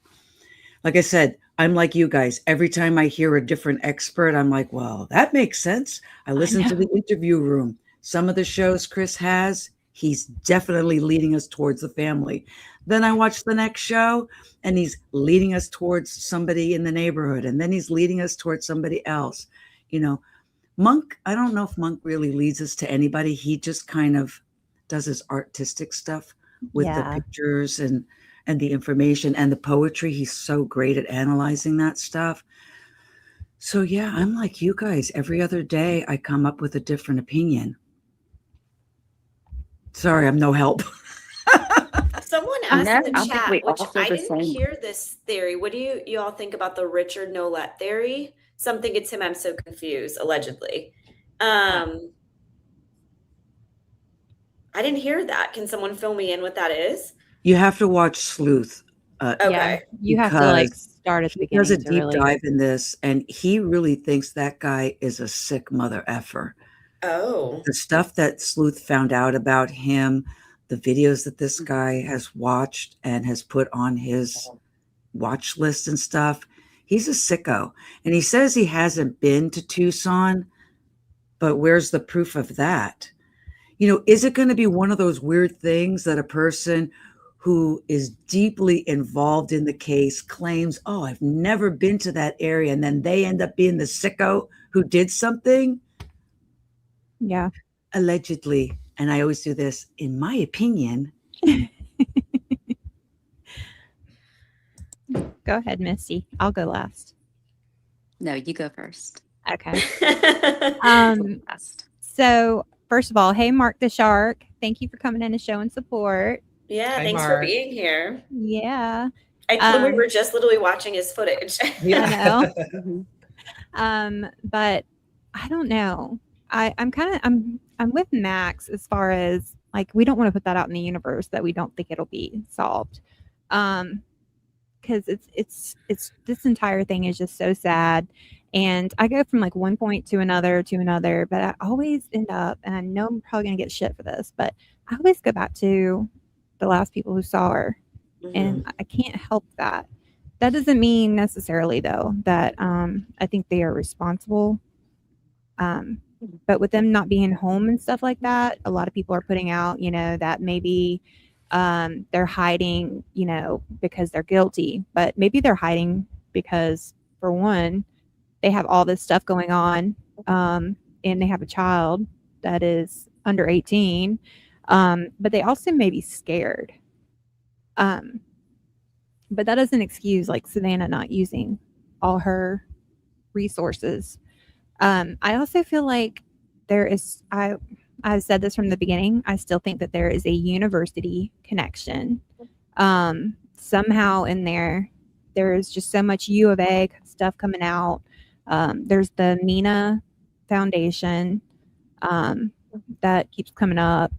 like I said, I'm like you guys. Every time I hear a different expert, I'm like, well, that makes sense. I listen to the interview room. Some of the shows Chris has, he's definitely leading us towards the family. Then I watch the next show and he's leading us towards somebody in the neighborhood. And then he's leading us towards somebody else. Monk, I don't know if Monk really leads us to anybody. He just kind of does his artistic stuff with the pictures and the information and the poetry. He's so great at analyzing that stuff. So yeah, I'm like you guys. Every other day I come up with a different opinion. Sorry, I'm no help. Someone asked in the I think chat, we which all feel I the didn't same. hear this theory. What do you all think about the Richard Nolette theory? Something gets him, I'm so confused, allegedly. I didn't hear that. Can someone fill me in what that is? You have to watch Sleuth. Okay. You have to like start at the He beginning. does a to deep really... dive in this, and he really thinks that guy is a sick mother effer. Oh. The stuff that Sleuth found out about him, the videos that this guy has watched and has put on his watch list and stuff, he's a sicko. And he says he hasn't been to Tucson, but where's the proof of that? Is it going to be one of those weird things that a person who is deeply involved in the case claims, oh, I've never been to that area, and then they end up being the sicko who did something? Yeah. Allegedly. And I always do this, in my opinion. Go ahead, Misty. I'll go last. No, you go first. Okay. So first of all, hey, Mark the Shark. Thank you for coming in to show and support. Yeah, Hi, thanks Mark. for being here. Yeah. I told him we were just literally watching his footage. I know. But I don't know. I'm with Max as far as like we don't want to put that out in the universe that we don't think it'll be solved. Because it's this entire thing is just so sad. And I go from like one point to another, but I always end up, and I know I'm probably gonna get shit for this, but I always go back to the last people who saw her. And I can't help that. That doesn't mean necessarily though that I think they are responsible. But with them not being home and stuff like that, a lot of people are putting out, that maybe they're hiding, because they're guilty, but maybe they're hiding because, for one, they have all this stuff going on, and they have a child that is under 18, but they also may be scared. But that doesn't excuse like Savannah not using all her resources. I also feel like there is, I've said this from the beginning, I still think that there is a university connection. Somehow in there is just so much U of A stuff coming out. There's the Nina Foundation that keeps coming up.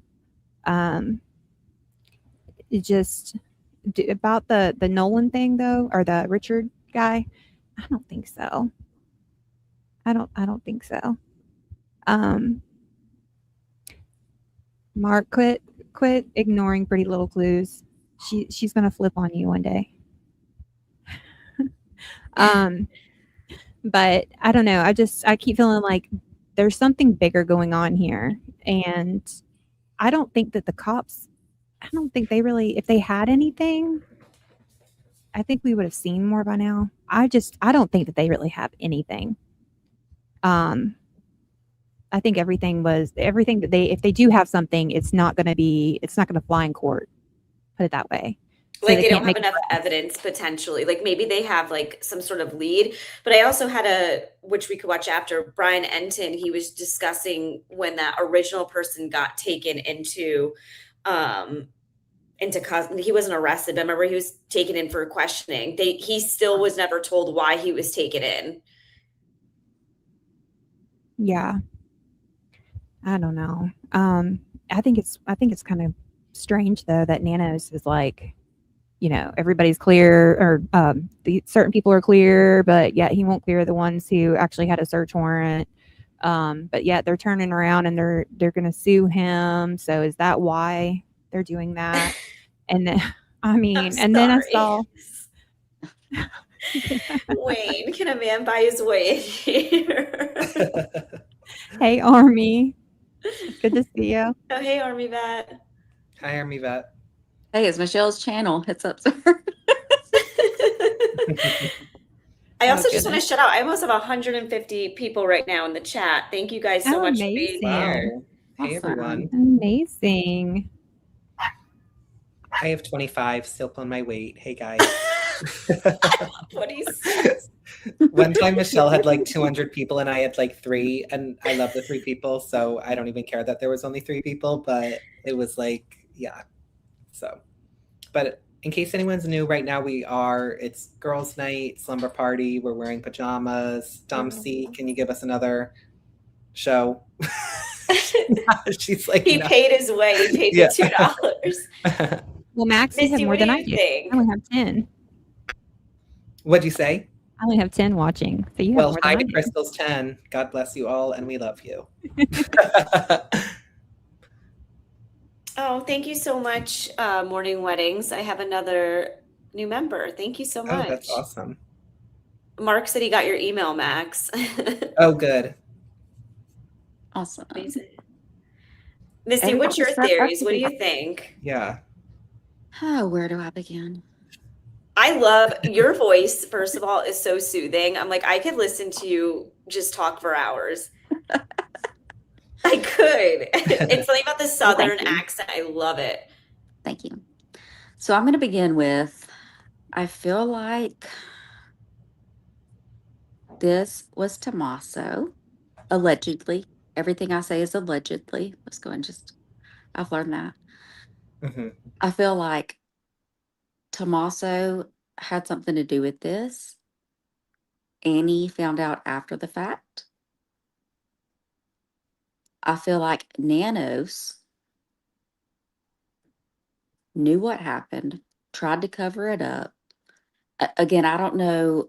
It just about the Nolan thing though, or the Richard guy. I don't think so. I don't think so. Mark, quit ignoring Pretty Little Clues. She's gonna flip on you one day. But I don't know. I keep feeling like there's something bigger going on here, and I don't think that the cops. I don't think they really. If they had anything, I think we would have seen more by now. I don't think that they really have anything. I think everything that if they do have something, it's not going to fly in court. Put it that way. So Like they don't have enough evidence potentially. Like maybe they have like some sort of lead. But I also had which we could watch after, Brian Enton, he was discussing when that original person got taken into he wasn't arrested, but I remember he was taken in for questioning. He still was never told why he was taken in. Yeah. I don't know. I think it's kind of strange though that Nanos is like, everybody's clear, or the certain people are clear, but yet he won't clear the ones who actually had a search warrant. But yet they're turning around and they're going to sue him. So is that why they're doing that? And then, then I saw. Wayne, can a man buy his way in here? Hey, Army. Good to see you. Oh, hey, Army Vet. Hi, Army Vet. Hey, it's Michelle's channel. It's up. I also just want to shout out, I almost have 150 people right now in the chat. Thank you guys so much for being here. Hey, everyone. Amazing. I have 25, still pulling my weight. Hey, guys. What he says. One time Michelle had like 200 people and I had like 3, and I love the 3 people, so I don't even care that there was only 3 people, but it was like, yeah. So, but in case anyone's new, right now it's girls' night, slumber party, we're wearing pajamas. Dom C, can you give us another show? She's like, he paid his way. He paid the $2. Well, Max, you have more than I do. I only have 10. What'd you say? I only have 10 watching. So you have more than hi I to do. Crystal's 10. God bless you all, and we love you. Oh, thank you so much, Morning Weddings. I have another new member. Thank you so much. Oh, that's awesome. Mark said he got your email, Max. Oh, good. Awesome. Amazing. Misty, what's your theories? What do you think? Yeah. Oh, where do I begin? I love your voice, first of all, is so soothing. I'm like, I could listen to you just talk for hours. I could. It's something about the Southern accent. I love it. Thank you. So I'm going to begin with, I feel like this was Tommaso, allegedly. Everything I say is allegedly. Let's go and I've learned that. Mm-hmm. I feel like Tommaso had something to do with this. Annie found out after the fact. I feel like Nanos knew what happened, tried to cover it up. Again, I don't know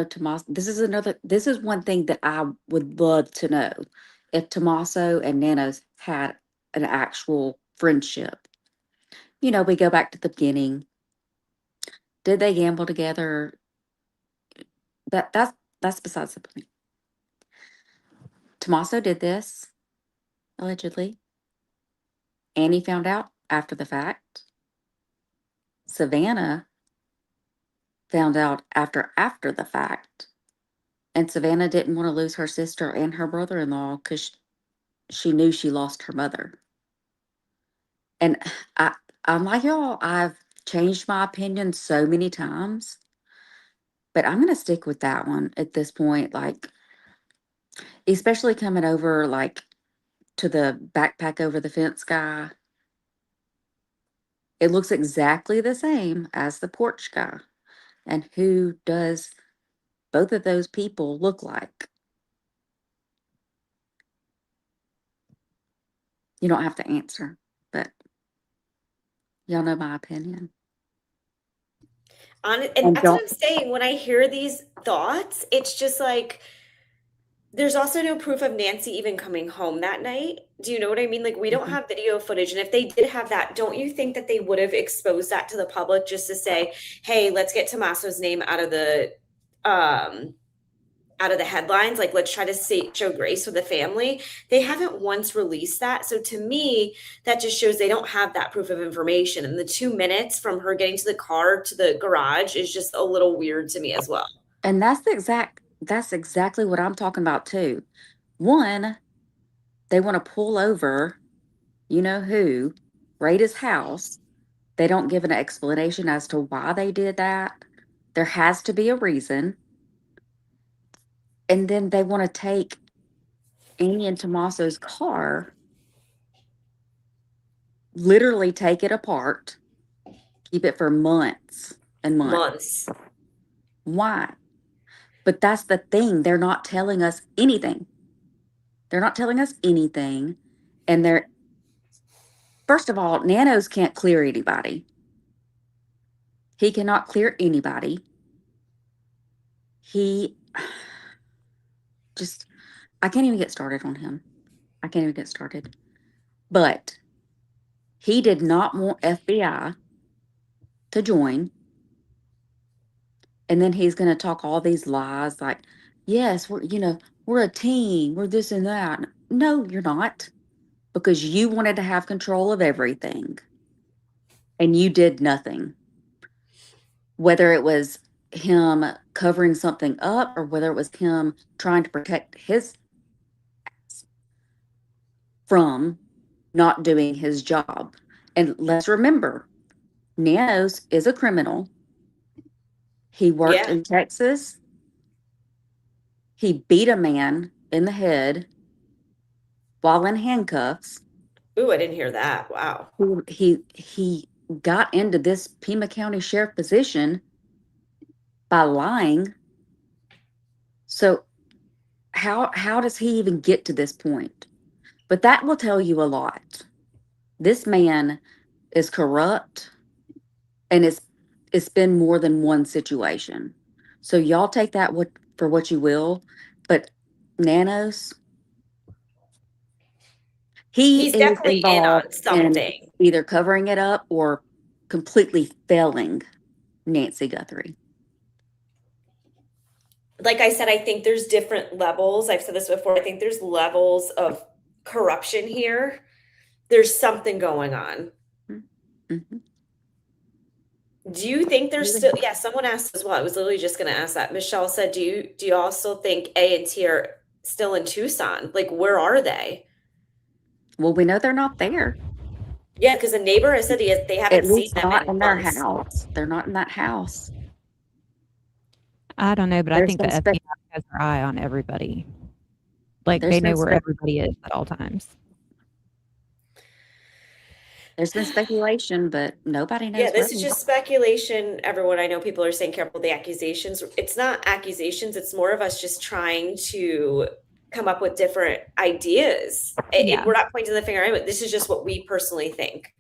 Tommaso. This is one thing that I would love to know, if Tommaso and Nanos had an actual friendship. We go back to the beginning. Did they gamble together? That's besides the point. Tommaso did this, allegedly. Annie found out after the fact. Savannah found out after the fact. And Savannah didn't want to lose her sister and her brother-in-law because she knew she lost her mother. And I'm like y'all, I've changed my opinion so many times, but I'm going to stick with that one at this point. Like, especially coming over like to the backpack over the fence guy. It looks exactly the same as the porch guy. And who does both of those people look like? You don't have to answer, but y'all know my opinion. And that's what I'm saying. When I hear these thoughts, it's just like, there's also no proof of Nancy even coming home that night. Do you know what I mean? Like, we don't have video footage. And if they did have that, don't you think that they would have exposed that to the public just to say, hey, let's get Tommaso's name out of the headlines? Like, let's try to show grace with the family. They haven't once released that. So to me, that just shows they don't have that proof of information. And the 2 minutes from her getting to the car to the garage is just a little weird to me as well. And that's exactly what I'm talking about too. One, they want to pull over, who, raid his house. They don't give an explanation as to why they did that. There has to be a reason. And then they want to take Annie and Tommaso's car, literally take it apart, keep it for months and months. Why? But that's the thing. They're not telling us anything. They're not telling us anything. And they're, first of all, Nanos can't clear anybody. He cannot clear anybody. He just, I can't even get started on him. I can't even get started. But he did not want FBI to join. And then he's going to talk all these lies like, yes, we're a team, we're this and that. No, you're not, because you wanted to have control of everything and you did nothing. Whether it was him covering something up or whether it was him trying to protect his from not doing his job. And let's remember, Nanos is a criminal. He worked in Texas. He beat a man in the head while in handcuffs. Ooh, I didn't hear that. Wow. He got into this Pima County Sheriff position by lying. So how does he even get to this point? But that will tell you a lot. This man is corrupt, and it's been more than one situation. So y'all take that for what you will. But Nanos, he's definitely in on something. in either covering it up or completely failing Nancy Guthrie. Like I said, I think there's different levels. I've said this before. I think there's levels of corruption here. There's something going on. Mm-hmm. Do you think there's still, someone asked as well. I was literally just going to ask that. Michelle said, do you also think A and T are still in Tucson? Like, where are they? Well, we know they're not there. Yeah, because a neighbor has said they haven't seen them not in their months. house. They're not in that house. I don't know, but I think the FBI has their eye on everybody. Like, they know where everybody is at all times. There's been speculation, but nobody knows. Yeah, this is just speculation. Everyone, I know people are saying careful with the accusations. It's not accusations. It's more of us just trying to come up with different ideas. We're not pointing the finger at it. This is just what we personally think.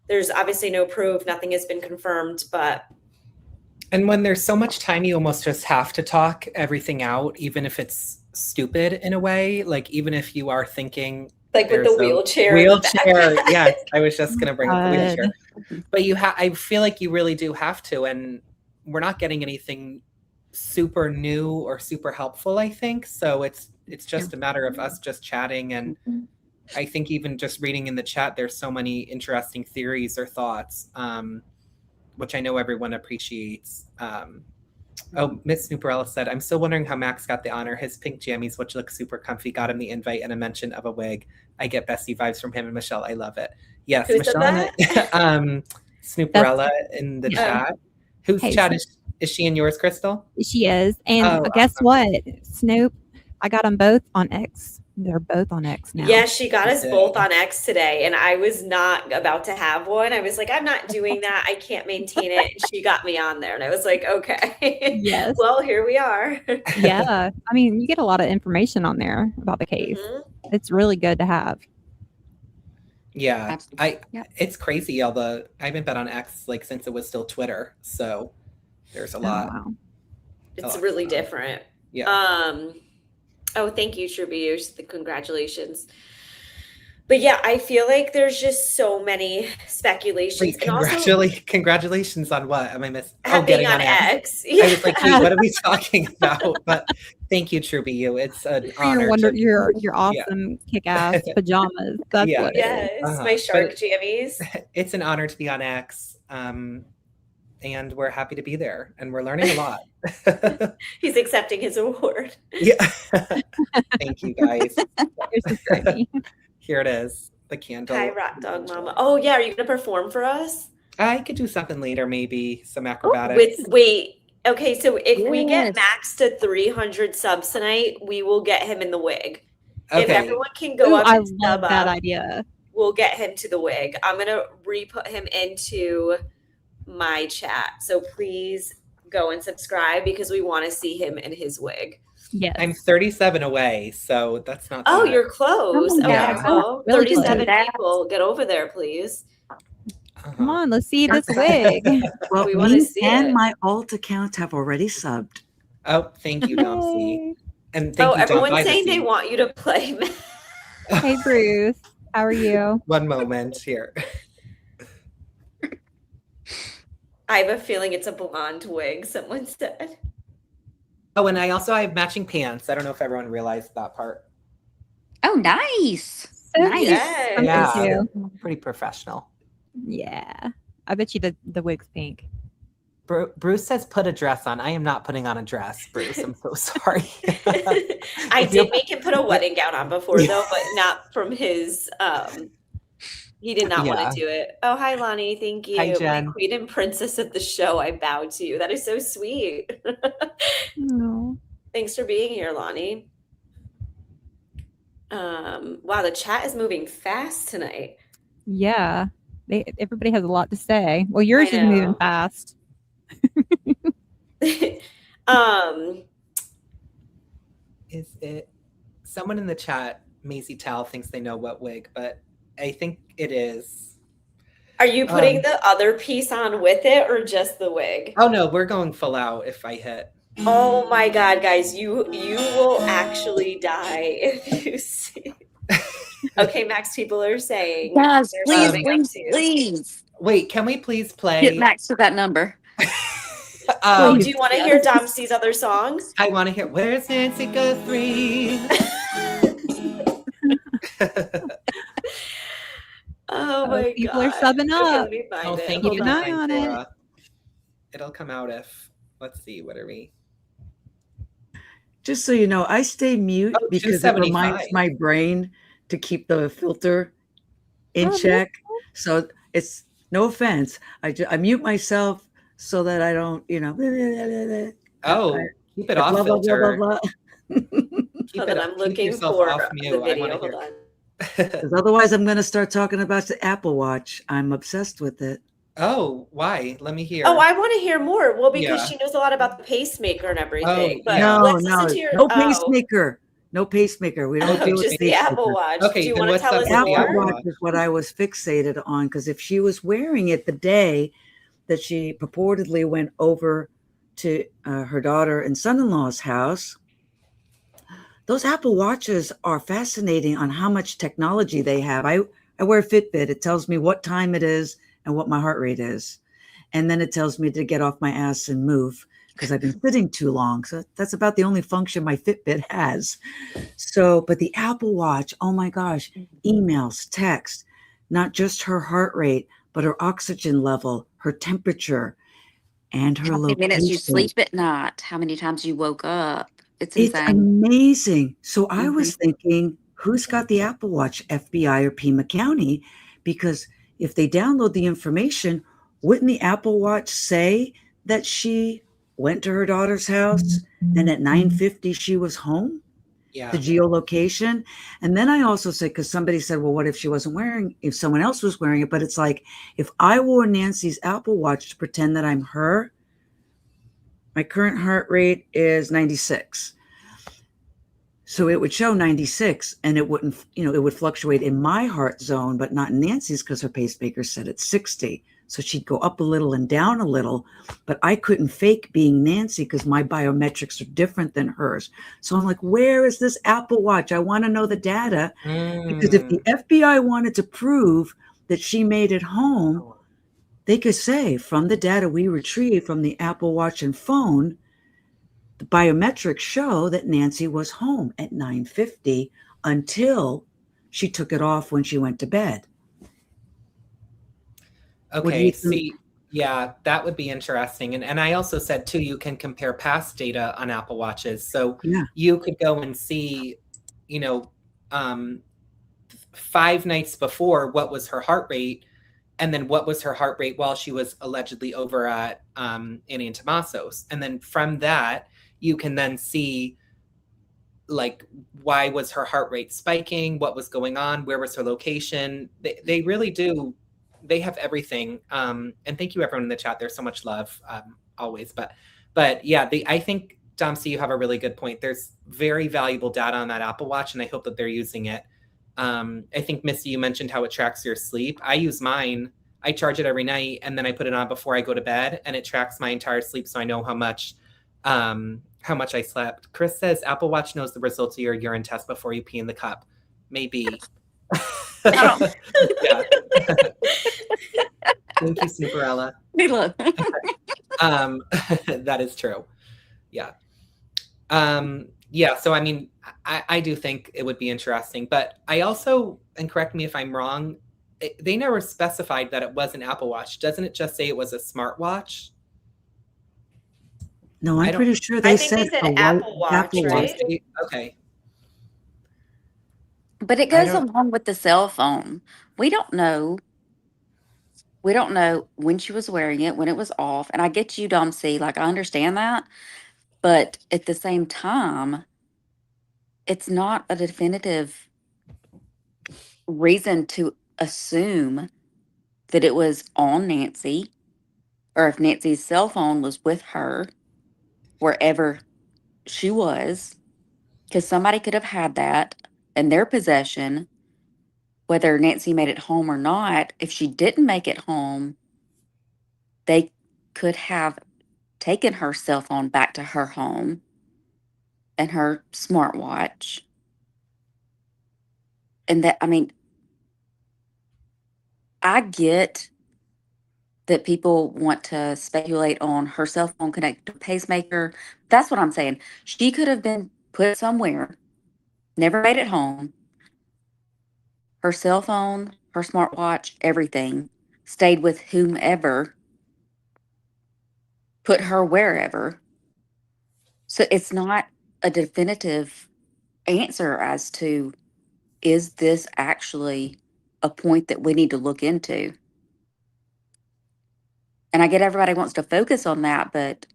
There's obviously no proof. Nothing has been confirmed, but. And when there's so much time, you almost just have to talk everything out, even if it's stupid in a way. Like, even if you are thinking, like with the wheelchair. Yes, I was just going to bring up the wheelchair. But I feel like you really do have to. And we're not getting anything super new or super helpful, I think. So it's just a matter of us just chatting. And I think even just reading in the chat, there's so many interesting theories or thoughts, which I know everyone appreciates. Miss Snooperella said, I'm still wondering how Max got the honor. His pink jammies, which look super comfy, got him the invite and a mention of a wig. I get Bessie vibes from him and Michelle. I love it. Yes, who Michelle. Snooperella in the chat. Whose chat is she in yours, Crystal? She is. And guess what? Snoop, I got them both on X. They're both on X now. Yeah, she got us both on X today, and I was not about to have one. I was like, I'm not doing that. I can't maintain it. And she got me on there, and I was like, okay. Yes. Well, here we are. Yeah. I mean, you get a lot of information on there about the case. Mm-hmm. It's really good to have. Yeah. It's crazy. I haven't been on X like since it was still Twitter. So there's a lot. Wow. It's really different. Yeah. Oh, thank you, True. Congratulations. But yeah, I feel like there's just so many speculations. Wait, congratulations on what? Am I missing? Getting on X. Yeah. I was like, hey, what are we talking about? But thank you, True. It's an honor. Your awesome kick-ass pajamas. That's what it is. My shark jammies. It's an honor to be on X. And we're happy to be there, and we're learning a lot. He's accepting his award. Yeah. Thank you, guys. Here it is, the candle. Hi, Rock Dog Mama. Oh, yeah. Are you going to perform for us? I could do something later, maybe some acrobatics. Okay, so if we get Max to 300 subs tonight, we will get him in the wig. Okay. If everyone can go up and sub up, that idea. We'll get him to the wig. I'm going to re-put him into my chat. So please go and subscribe because we want to see him in his wig. Yes. I'm 37 away, so that's not Oh, that. you're close. Oh, Okay, yeah. well, Really 37 close. people, get over there, please. Come on, let's see this wig. Well, We wanna me see and it. my alt account have already subbed. Oh, thank you, Domsy. Yay. And thank Oh, you, Dom everyone's saying they Privacy. want you to play. Hey, Bruce. How are you? One moment here. I have a feeling it's a blonde wig, someone said. Oh, and I have matching pants. I don't know if everyone realized that part. Oh, nice. So Nice. cute. Yes. I'm Yeah. too. Pretty professional. Yeah. I bet you the wig's pink. Bruce says put a dress on. I am not putting on a dress, Bruce. I'm so sorry. I did make him put a wedding gown on before though, but not from his he did not want Yeah. to do it. Oh, hi Lonnie, thank you. Hi, Jen. My queen and princess of the show, I bow to you. That is so sweet. No. Thanks for being here, Lonnie. Wow, the chat is moving fast tonight. Yeah. Everybody has a lot to say. Well, yours I is moving know. fast. Is it someone in the chat, Maisie Tal, thinks they know what wig, but I think it is. Are you putting the other piece on with it or just the wig? Oh no, we're going full out if I hit. Oh my god, guys, you will actually die if you see. Okay, Max, people are saying. Yes, they're please, subbing up please, to you. please. Wait, can we please play? Hit Max with that number. Oh, do you want to hear Dom C's other songs? I want to hear Where's Nancy Guthrie? Oh my people god. are subbing Okay, up. let me find Oh, it. thank Hold you. Keep an on. eye on it. Laura. It'll come out if, let's see, what are we? Just so you know, I stay mute Oh, because it 275. reminds my brain to keep the filter in Oh, check. So it's no offense. I mute myself so that I don't, Oh, keep it off blah, blah, blah, filter. blah, blah. Keep Hold it on, up. I'm Keep looking yourself for off the mute. I video. wanna Hold hear. on. Because otherwise I'm going to start talking about the Apple Watch. I'm obsessed with it. Oh, why? Let me hear. Oh, I want to hear more. Well, because Yeah. she knows a lot about the pacemaker and everything. Oh, But yeah. let's listen to your No pacemaker. No pacemaker. We don't Oh, deal with just the pacemaker. Apple Watch. Okay, Do you then want to what's tell up us with the more? Apple Watch? Watch is what I was fixated on, because if she was wearing it the day that she purportedly went over to her daughter and son-in-law's house, those Apple Watches are fascinating on how much technology they have. I wear a Fitbit. It tells me what time it is and what my heart rate is. And then it tells me to get off my ass and move because I've been sitting too long. So that's about the only function my Fitbit has. So, but the Apple Watch, oh my gosh, emails, text, not just her heart rate, but her oxygen level, her temperature, and her How many location. minutes you sleep at night? How many times you woke up? It's It's insane. amazing. So I was thinking, who's got the Apple Watch, FBI or Pima County? Because if they download the information, wouldn't the Apple Watch say that she went to her daughter's house and at 9:50 she was home? Yeah. The geolocation. And then I also said, because somebody said, well, what if she wasn't wearing, if someone else was wearing it? But it's like, if I wore Nancy's Apple Watch to pretend that I'm her, my current heart rate is 96. So it would show 96 and it wouldn't, it would fluctuate in my heart zone, but not in Nancy's because her pacemaker said it's 60. So she'd go up a little and down a little, but I couldn't fake being Nancy because my biometrics are different than hers. So I'm like, where is this Apple Watch? I want to know the data because if the FBI wanted to prove that she made it home, they could say from the data we retrieved from the Apple Watch and phone, the biometrics show that Nancy was home at 9:50 until she took it off when she went to bed. Okay, see, yeah, that would be interesting. And I also said, too, you can compare past data on Apple Watches. So you could go and see, 5 nights before, what was her heart rate, and then what was her heart rate while she was allegedly over at Annie and Tommaso's. And then from that, you can then see, like, why was her heart rate spiking? What was going on? Where was her location? They really do. They have everything. And thank you, everyone in the chat. There's so much love always. But yeah, I think Dom, so you have a really good point. There's very valuable data on that Apple Watch, and I hope that they're using it. I think, Missy, you mentioned how it tracks your sleep. I use mine. I charge it every night, and then I put it on before I go to bed, and it tracks my entire sleep, so I know how much I slept. Chris says Apple Watch knows the results of your urine test before you pee in the cup. Maybe. Yeah. Thank you, Snooperella. That is true. Yeah. Yeah. So, I mean, I do think it would be interesting, but I also, and correct me if I'm wrong, they never specified that it was an Apple Watch. Doesn't it just say it was a smartwatch? No, I'm pretty sure they said Apple Watch, right? Okay. But it goes along with the cell phone. We don't know. We don't know when she was wearing it, when it was off. And I get you, Dom C. Like, I understand that. But at the same time, it's not a definitive reason to assume that it was on Nancy, or if Nancy's cell phone was with her wherever she was, because somebody could have had that in their possession, whether Nancy made it home or not. If she didn't make it home, they could have taken her cell phone back to her home and her smartwatch. And that, I mean, I get that people want to speculate on her cell phone connected to a pacemaker. That's what I'm saying. She could have been put somewhere, never made it home. Her cell phone, her smartwatch, everything stayed with whomever put her wherever. So it's not a definitive answer as to, is this actually a point that we need to look into? And I get everybody wants to focus on that, but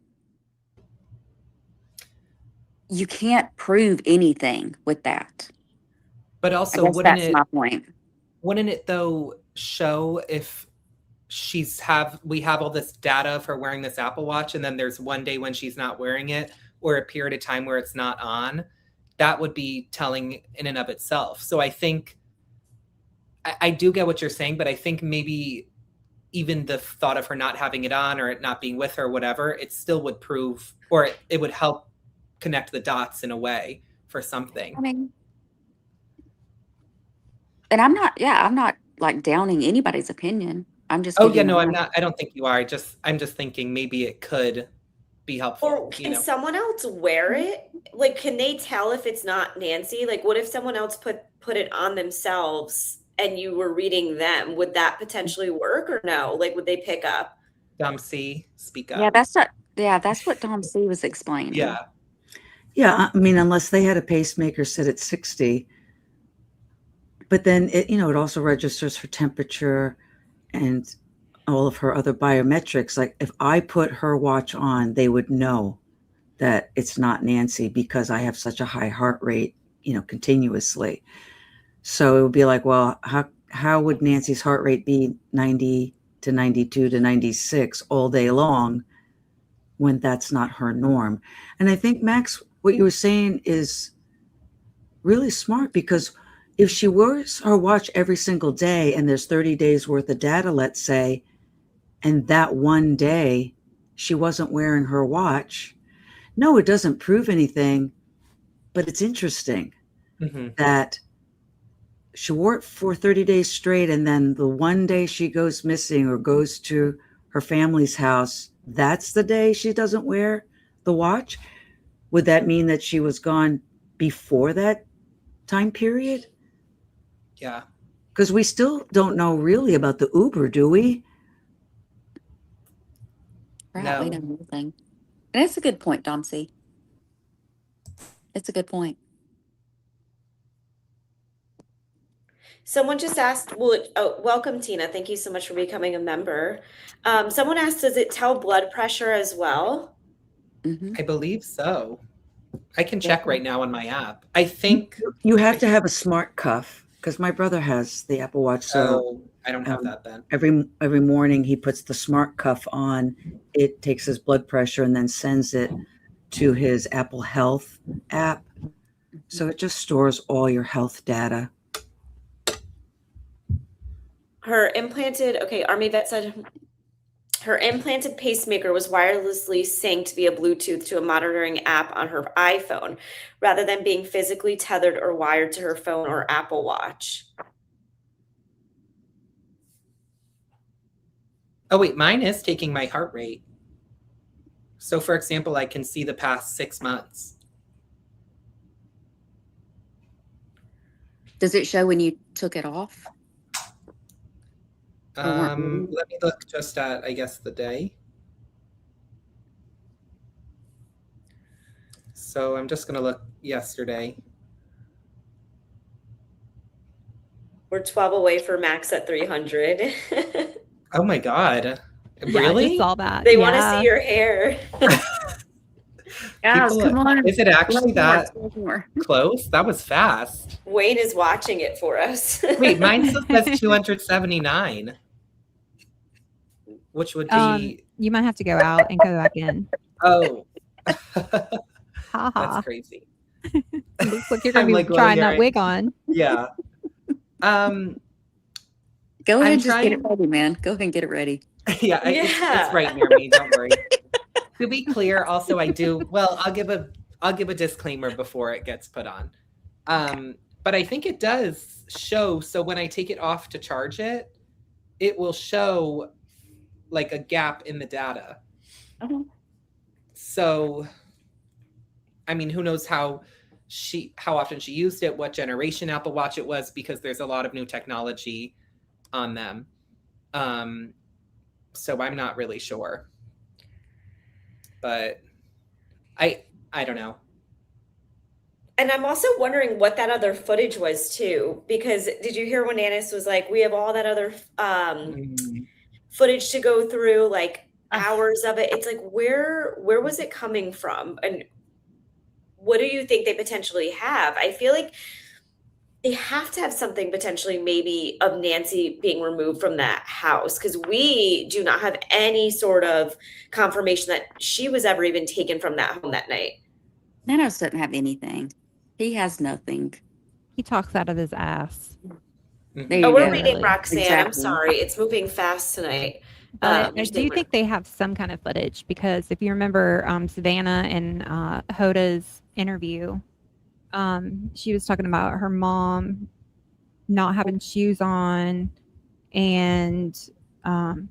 you can't prove anything with that. But also, that's my point. Wouldn't it though show if we have all this data of her wearing this Apple Watch, and then there's one day when she's not wearing it, or a period of time where it's not on? That would be telling in and of itself. So I think I do get what you're saying, but I think maybe even the thought of her not having it on or it not being with her, whatever, it still would prove, or it would help connect the dots in a way for something. I mean, and I'm not like downing anybody's opinion. I'm just. Oh yeah, no, I'm not. I don't think you are. I'm just thinking maybe it could be helpful. Or can someone else wear it? Like, can they tell if it's not Nancy? Like, what if someone else put it on themselves and you were reading them? Would that potentially work or no? Like, would they pick up? Dom C, speak up. Yeah, that's what Dom C was explaining. Yeah. Yeah, I mean, unless they had a pacemaker set at 60, but then it also registers her temperature and all of her other biometrics. Like if I put her watch on, they would know that it's not Nancy because I have such a high heart rate, continuously. So it would be like, well, how would Nancy's heart rate be 90 to 92 to 96 all day long when that's not her norm? And I think, Max, what you were saying is really smart, because if she wears her watch every single day and there's 30 days worth of data, let's say, and that one day she wasn't wearing her watch, no, it doesn't prove anything, but it's interesting that she wore it for 30 days straight, and then the one day she goes missing or goes to her family's house, that's the day she doesn't wear the watch. Would that mean that she was gone before that time period? Yeah. Because we still don't know really about the Uber, do we? Right, No. we know nothing. And it's a good point, Dom C. It's a good point. Someone just asked, welcome, Tina. Thank you so much for becoming a member. Someone asked, does it tell blood pressure as well? I believe so. I can check right now on my app. I think you have to have a smart cuff, because my brother has the Apple Watch. So I don't have that then. Every morning he puts the smart cuff on. It takes his blood pressure and then sends it to his Apple Health app. So it just stores all your health data. Her implanted, okay, Army Vet said her implanted pacemaker was wirelessly synced via Bluetooth to a monitoring app on her iPhone, rather than being physically tethered or wired to her phone or Apple Watch. Oh wait, mine is taking my heart rate. So for example, I can see the past 6 months. Does it show when you took it off? Let me look just at, I guess, the day. So I'm just gonna look yesterday. We're 12 away for max at 300. Oh my God. Yeah, I Really? just saw that. They want to see your hair. Guys, come on. Is it actually that more? close? That was fast. Wayne is watching it for us. Wait, mine still says 279, which would be. You might have to go out and go back in. Oh, Ha ha. that's crazy. Looks like you're gonna I'm, be like, trying that wearing- wig on. Yeah. Go ahead I'm and just get trying- it ready, man. Go ahead and get it ready. Yeah, Yeah. it's right near me. Don't worry. To be clear, also I do. Well, I'll give a disclaimer before it gets put on. But I think it does show. So when I take it off to charge it, it will show like a gap in the data. So, I mean, who knows how often she used it, what generation Apple Watch it was, because there's a lot of new technology on them. So I'm not really sure. But I don't know. And I'm also wondering what that other footage was too, because did you hear when Anis was like, we have all that other footage to go through, like hours of it. It's like, where was it coming from? And what do you think they potentially have? I feel like they have to have something potentially maybe of Nancy being removed from that house, because we do not have any sort of confirmation that she was ever even taken from that home that night. Nanos doesn't have anything. He has nothing. He talks out of his ass. There you Oh, we're go. reading Roxanne. I'm Exactly. sorry. It's moving fast tonight. But I you're do saying- think they have some kind of footage, because if you remember Savannah and Hoda's interview, she was talking about her mom not having shoes on, and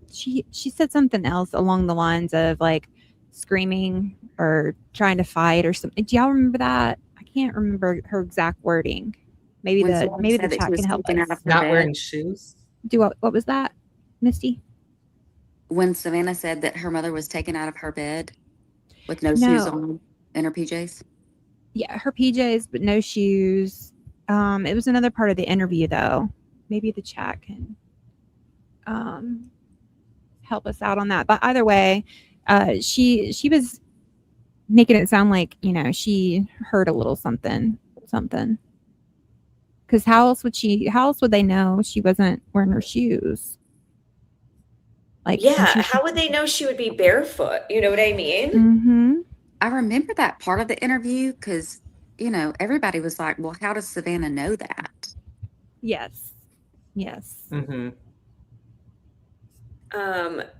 she said something else along the lines of like screaming or trying to fight or something. Do y'all remember that? I can't remember her exact wording. Maybe When someone the said that chat she was can help taken us. out of her Not bed. wearing shoes. What was that, Misty? When Savannah said that her mother was taken out of her bed with no shoes No. on in her PJs. Yeah, her PJs, but no shoes. It was another part of the interview, though. Maybe the chat can help us out on that. But either way, she was making it sound like, she heard a little something. Because how else would they know she wasn't wearing her shoes? Like, Yeah, how would they know she would be barefoot? You know what I mean? I remember that part of the interview because, everybody was like, well, how does Savannah know that? Yes. Mm-hmm.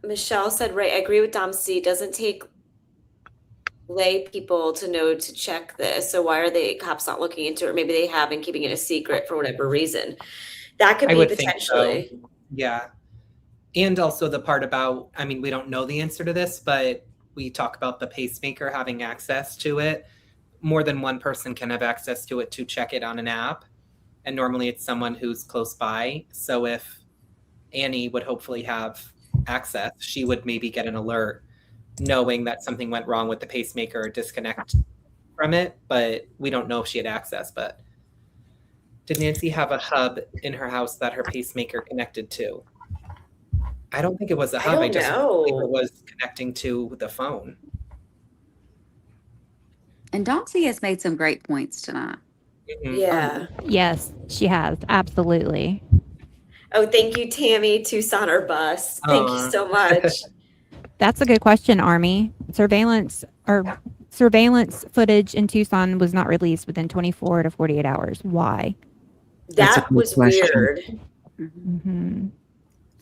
Michelle said, right, I agree with Dom C. It doesn't take lay people to know to check this. So why are the cops not looking into it? Or maybe they have and keeping it a secret for whatever reason. That could I be would think potentially. so. Yeah. And also the part about, I mean, we don't know the answer to this, but we talk about the pacemaker having access to it. More than one person can have access to it to check it on an app. And normally it's someone who's close by. So if Annie would hopefully have access, she would maybe get an alert knowing that something went wrong with the pacemaker or disconnect from it. But we don't know if she had access. But did Nancy have a hub in her house that her pacemaker connected to? I don't think it was a hub. I just believe it was connecting to the phone. And Doxy has made some great points tonight. Mm-hmm. Yeah. Yes, she has. Absolutely. Oh, thank you, Tammy. Tucson or bus. Thank you so much. That's a good question, Army. Surveillance or surveillance footage in Tucson was not released within 24 to 48 hours. Why? That's a That good was question.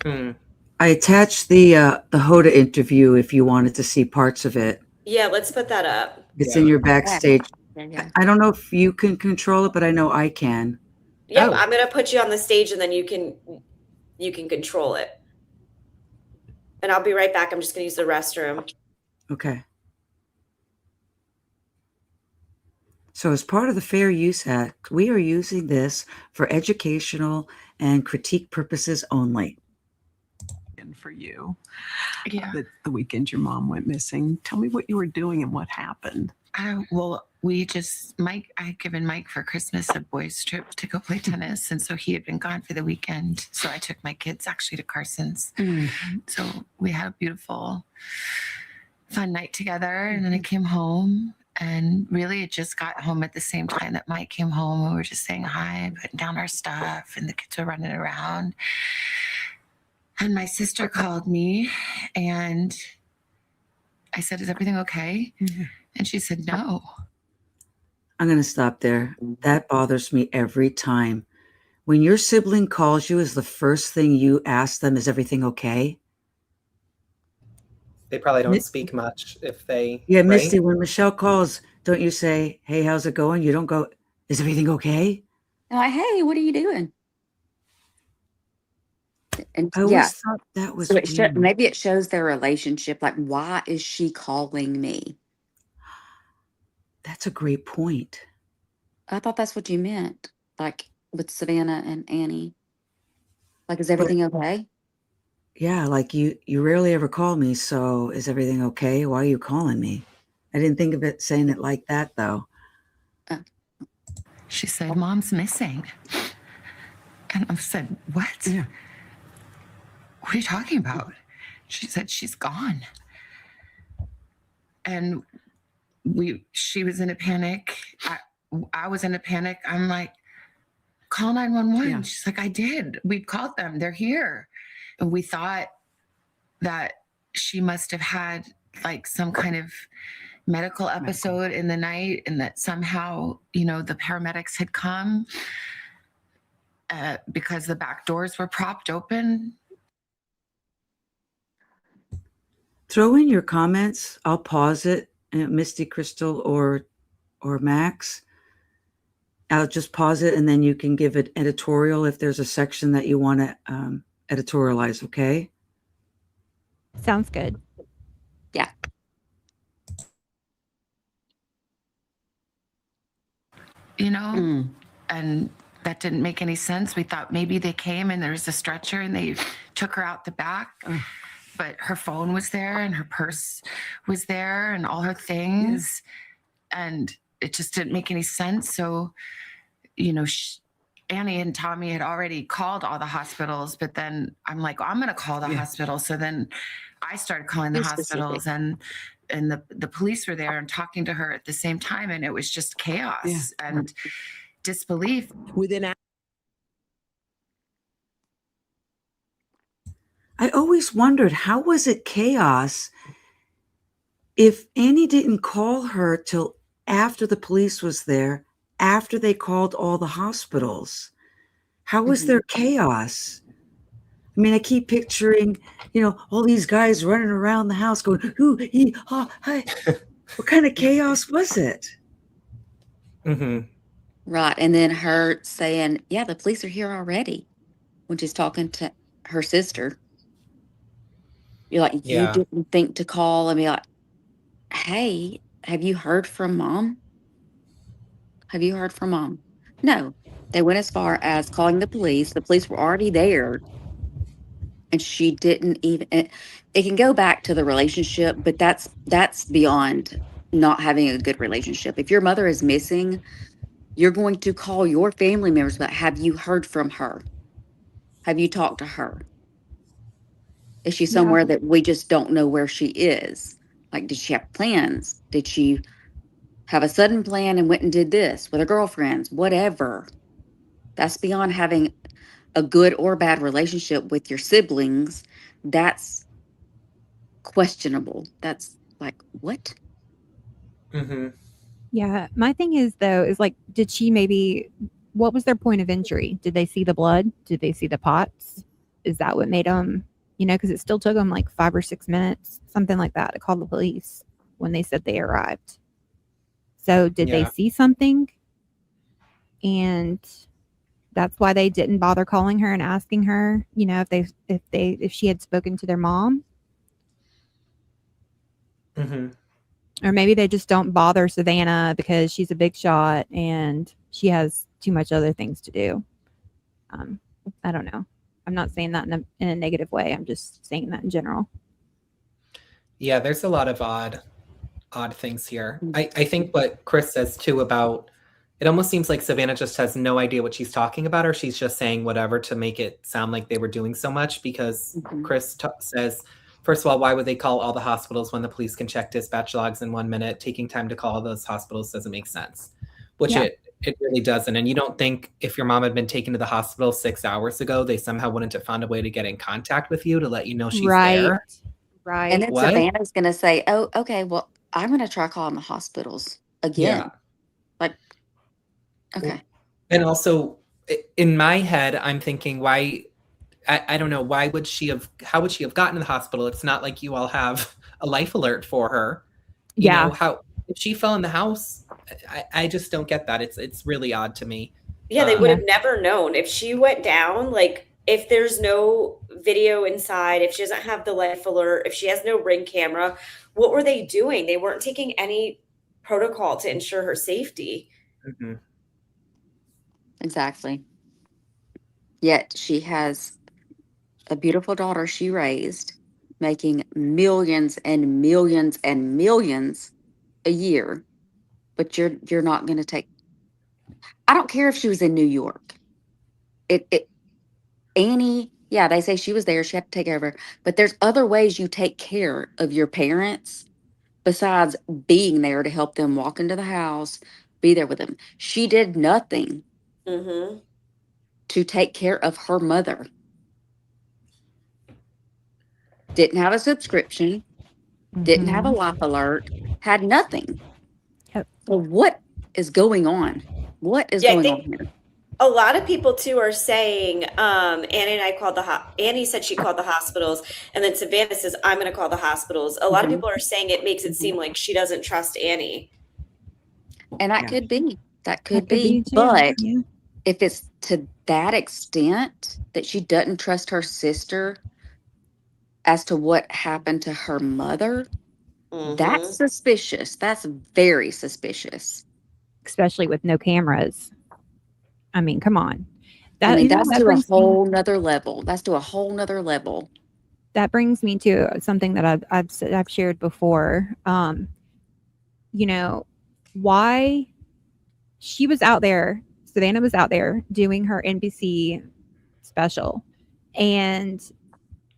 weird. I attached the Hoda interview if you wanted to see parts of it. Yeah, let's put that up. It's in your backstage. Yeah. I don't know if you can control it, but I know I can. Yep, Oh. I'm gonna put you on the stage and then you can control it. And I'll be right back. I'm just gonna use the restroom. Okay. So as part of the Fair Use Act, we are using this for educational and critique purposes only. And for you, the weekend your mom went missing. Tell me what you were doing and what happened. Well, I had given Mike for Christmas a boys' trip to go play tennis. And so he had been gone for the weekend. So I took my kids actually to Carson's. So we had a beautiful, fun night together. And then I came home. And really, it just got home at the same time that Mike came home. We were just saying hi, putting down our stuff, and the kids were running around. And my sister called me, and I said, "Is everything okay?" And she said, "No." I'm going to stop there. That bothers me every time. When your sibling calls you, is the first thing you ask them, is everything okay? They probably don't speak much if they. Yeah, right? Misty, when Michelle calls, don't you say, "Hey, how's it going?" You don't go, "Is everything okay?" I'm like, hey, what are you doing? And I always thought that was so weird. maybe it shows their relationship. Like, why is she calling me? That's a great point. I thought that's what you meant, like with Savannah and Annie. Like, is everything okay? Yeah, like you rarely ever call me, so is everything okay? Why are you calling me? I didn't think of it saying it like that, though. She said, "Mom's missing." And I said, "What? Yeah. What are you talking about?" She said, "She's gone." And she was in a panic. I was in a panic. I'm like, "Call 911." Yeah. She's like, "I did. We called them. They're here." And we thought that she must have had like some kind of medical episode in the night, and that somehow, the paramedics had come because the back doors were propped open. Throw in your comments. I'll pause it, Misty, Crystal, or Max. I'll just pause it, and then you can give it editorial if there's a section that you want to editorialize, okay? Sounds good. Yeah. And that didn't make any sense. We thought maybe they came and there was a stretcher and they took her out the back. But her phone was there and her purse was there and all her things. And it just didn't make any sense. So, Annie and Tommy had already called all the hospitals, but then I'm like, I'm going to call the hospital. So then I started calling the hospitals, and the police were there and talking to her at the same time. And it was just chaos and disbelief. I always wondered, how was it chaos if Annie didn't call her till after the police was there, after they called all the hospitals? How was there chaos? I mean, I keep picturing, all these guys running around the house going, "Ooh, he, oh, hi." What kind of chaos was it? Right. And then her saying, yeah, the police are here already, when she's talking to her sister. You're like, you didn't think to call and be like, "Hey, have you heard from Mom? Have you heard from Mom?" No. They went as far as calling the police. The police were already there. And she didn't even, it can go back to the relationship, but that's beyond not having a good relationship. If your mother is missing, you're going to call your family members, but have you heard from her? Have you talked to her? Is she somewhere that we just don't know where she is? Like, did she have plans? Did she have a sudden plan and went and did this with her girlfriends? Whatever. That's beyond having a good or bad relationship with your siblings. That's questionable. That's like, what? Mm-hmm. Yeah. My thing is, though, is like, what was their point of injury? Did they see the blood? Did they see the pots? Is that what made them, because it still took them like 5 or 6 minutes, something like that, to call the police when they said they arrived. So did they see something? And that's why they didn't bother calling her and asking her, if she had spoken to their mom. Mm-hmm. Or maybe they just don't bother Savannah because she's a big shot and she has too much other things to do. I don't know. I'm not saying that in a negative way. I'm just saying that in general. Yeah, there's a lot of odd things here. I think what Chris says too about it almost seems like Savannah just has no idea what she's talking about, or she's just saying whatever to make it sound like they were doing so much, because Chris says, first of all, why would they call all the hospitals when the police can check dispatch logs in 1 minute? Taking time to call those hospitals doesn't make sense, which it really doesn't. And you don't think if your mom had been taken to the hospital 6 hours ago, they somehow wouldn't have found a way to get in contact with you to let you know she's there? Right. And then Savannah's going to say, oh, okay, well, I'm going to try calling the hospitals again. Yeah. Like, okay. And also in my head, I'm thinking, why, I don't know, how would she have gotten to the hospital? It's not like you all have a life alert for her. You know, if she fell in the house, I just don't get that. It's really odd to me. Yeah, they would have never known if she went down, like if there's no video inside, if she doesn't have the life alert, if she has no Ring camera, what were they doing? They weren't taking any protocol to ensure her safety. Mm-hmm. Exactly. Yet she has a beautiful daughter she raised, making millions and millions and millions a year. But you're not going to take. I don't care if she was in New York. Annie, yeah, they say she was there. She had to take care of her. But there's other ways you take care of your parents besides being there to help them walk into the house, be there with them. She did nothing to take care of her mother. Didn't have a subscription, didn't have a life alert, had nothing. Yep. So what is going on? What is going on here? A lot of people too are saying, Annie and I called Annie said she called the hospitals, and then Savannah says, I'm going to call the hospitals. A lot of people are saying it makes it seem like she doesn't trust Annie. And that could be. That could be. But if it's to that extent that she doesn't trust her sister as to what happened to her mother, that's suspicious. That's very suspicious. Especially with no cameras. I mean, come on. That's to a whole nother level. That's to a whole nother level. That brings me to something that I've shared before. Why she was out there, Savannah was out there doing her NBC special, and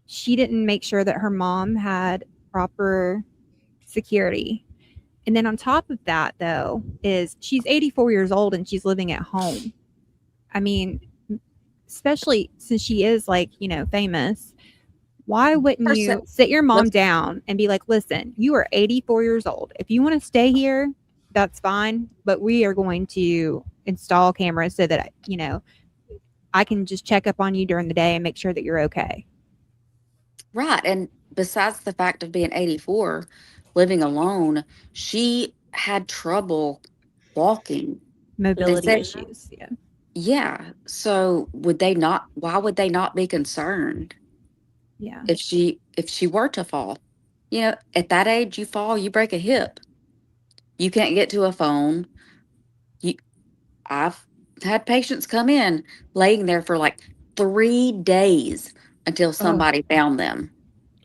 she didn't make sure that her mom had proper security. And then on top of that, though, is she's 84 years old and she's living at home. I mean, especially since she is famous, why wouldn't you sit your mom down and be like, listen, you are 84 years old. If you want to stay here, that's fine. But we are going to install cameras so that, I can just check up on you during the day and make sure that you're okay. Right. And besides the fact of being 84, living alone, she had trouble walking. Mobility issues. Yeah. Yeah. So why would they not be concerned? Yeah. If she were to fall, at that age, you fall, you break a hip. You can't get to a phone. I've had patients come in laying there for like 3 days until somebody found them.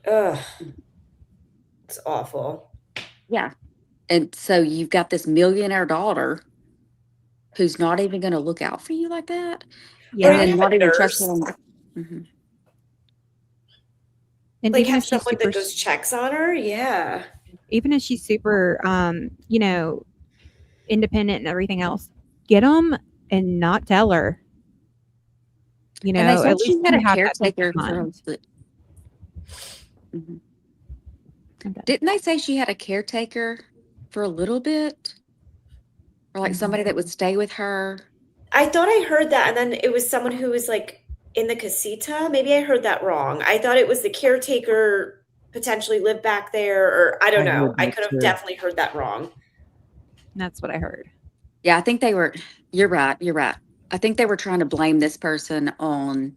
Ugh. It's awful. Yeah. And so you've got this millionaire daughter who's not even going to look out for you like that. Yeah. And not even trust them. And like even have if she's someone that goes checks on her. Yeah. Even if she's super, independent and everything else, get them and not tell her. And they said at least she had a you have caretaker. Didn't they say she had a caretaker for a little bit, or like somebody that would stay with her. I thought I heard that, and then it was someone who was like in the casita. Maybe I heard that wrong. I thought it was the caretaker potentially lived back there, or I don't know. I could have definitely heard that wrong. That's what I heard. Yeah, I think they were. You're right. You're right. I think they were trying to blame this person on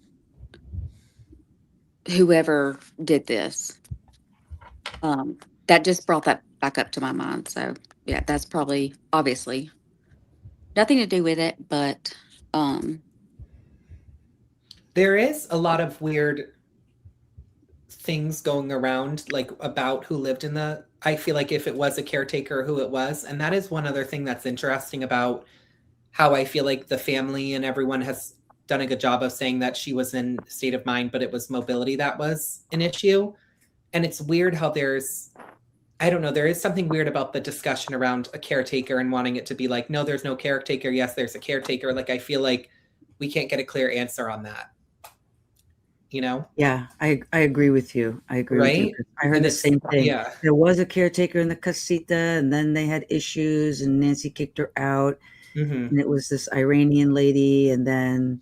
whoever did this. That just brought that back up to my mind. So yeah, that's probably obviously nothing to do with it, but there is a lot of weird things going around, like about who lived in the, I feel like if it was a caretaker, who it was. And that is one other thing that's interesting about how I feel like the family and everyone has done a good job of saying that she was in state of mind, but it was mobility that was an issue. And it's weird how there's, I don't know, there is something weird about the discussion around a caretaker and wanting it to be like, no, there's no caretaker. Yes, there's a caretaker. Like, I feel like we can't get a clear answer on that. You know? Yeah, I agree with you. I agree with you. I heard the same thing. Yeah. There was a caretaker in the casita, and then they had issues, and Nancy kicked her out. And it was this Iranian lady, and then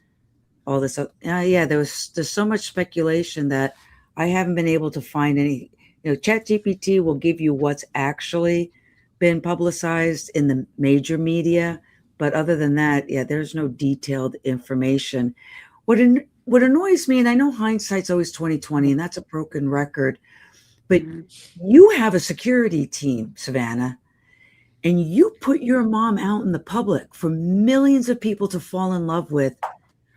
all this. Yeah, there's so much speculation that I haven't been able to find any. You know, ChatGPT will give you what's actually been publicized in the major media, but other than that, yeah, there's no detailed information. What annoys me, and I know hindsight's always 20/20, and that's a broken record, but you have a security team, Savannah, and you put your mom out in the public for millions of people to fall in love with,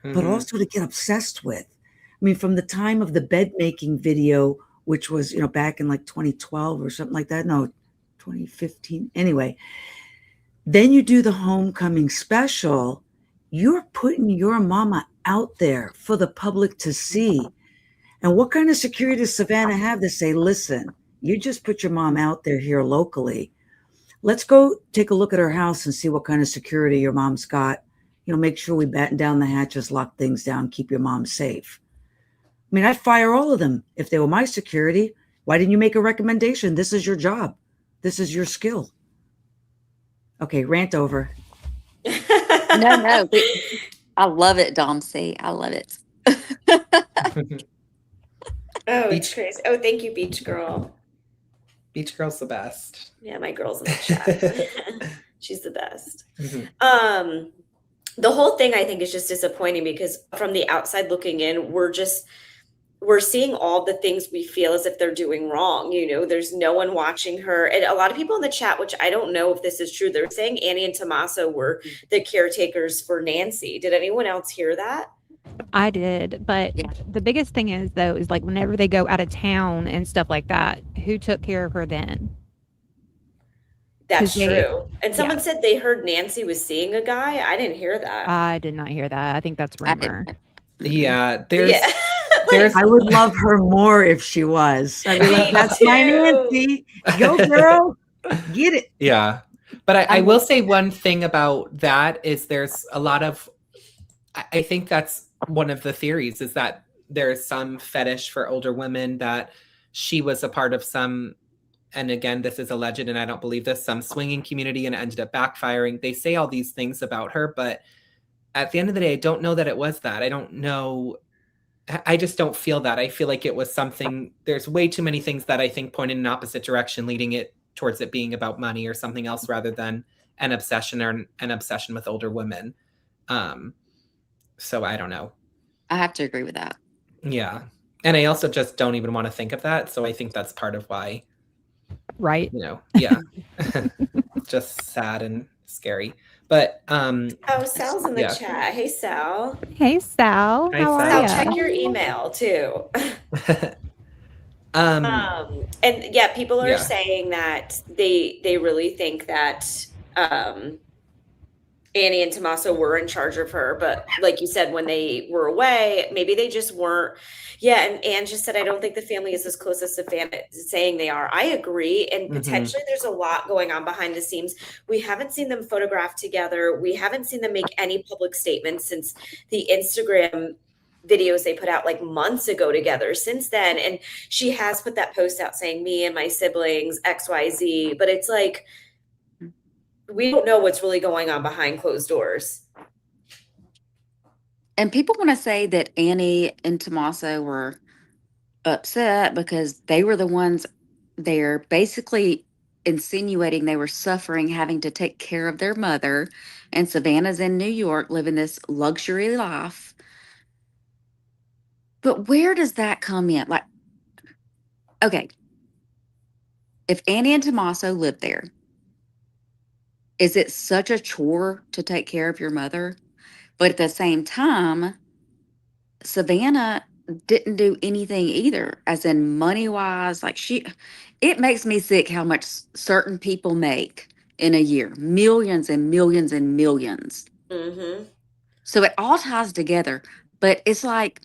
but also to get obsessed with. I mean, from the time of the bed making video, which was, back in like 2012 or something like that. No, 2015. Anyway, then you do the homecoming special. You're putting your mama out there for the public to see. And what kind of security does Savannah have to say, listen, you just put your mom out there here locally. Let's go take a look at her house and see what kind of security your mom's got. Make sure we batten down the hatches, lock things down, keep your mom safe. I mean, I'd fire all of them if they were my security. Why didn't you make a recommendation? This is your job. This is your skill. Okay, rant over. No. I love it, Dom C. I love it. Oh, it's crazy. Oh, thank you, Beach Girl. Beach Girl's the best. Yeah, my girl's in the chat. She's the best. The whole thing, I think, is just disappointing because from the outside looking in, we're seeing all the things we feel as if they're doing wrong. There's no one watching her. And a lot of people in the chat, which I don't know if this is true, they're saying Annie and Tommaso were the caretakers for Nancy. Did anyone else hear that? I did. But the biggest thing is, though, is like whenever they go out of town and stuff like that, who took care of her then? That's true. And someone said they heard Nancy was seeing a guy. I didn't hear that. I did not hear that. I think that's rumor. Yeah, I would love her more if she was. I mean, that's my Nancy. Go, girl. Get it. Yeah. But I will say one thing about that is there's a lot of, I think that's one of the theories is that there's some fetish for older women, that she was a part of some, and again, this is alleged and I don't believe this, some swinging community, and it ended up backfiring. They say all these things about her, but at the end of the day, I don't know that it was that. I don't know. I just don't feel that. I feel like it was something, there's way too many things that I think point in an opposite direction, leading it towards it being about money or something else rather than an obsession or an obsession with older women. So I don't know. I have to agree with that. Yeah. And I also just don't even want to think of that. So I think that's part of why. Right. Yeah. Just sad and scary. But Sal's in the chat. Hey, Sal. Hey, Sal. Hi, How Sal. are you? Check your email too. And yeah, people are saying that they really think that Annie and Tommaso were in charge of her, but like you said, when they were away, maybe they just weren't. Yeah, and Anne just said, I don't think the family is as close as Savannah is saying they are. I agree, and potentially there's a lot going on behind the scenes. We haven't seen them photograph together. We haven't seen them make any public statements since the Instagram videos they put out like months ago together. Since then, and she has put that post out saying me and my siblings XYZ, but it's like, we don't know what's really going on behind closed doors. And people want to say that Annie and Tommaso were upset because they were the ones there basically insinuating they were suffering having to take care of their mother, and Savannah's in New York living this luxury life. But where does that come in? Like, okay, if Annie and Tommaso lived there, is it such a chore to take care of your mother? But at the same time, Savannah didn't do anything either, as in money wise. Like, it makes me sick how much certain people make in a year, millions and millions and millions. Mm-hmm. So it all ties together, but it's like,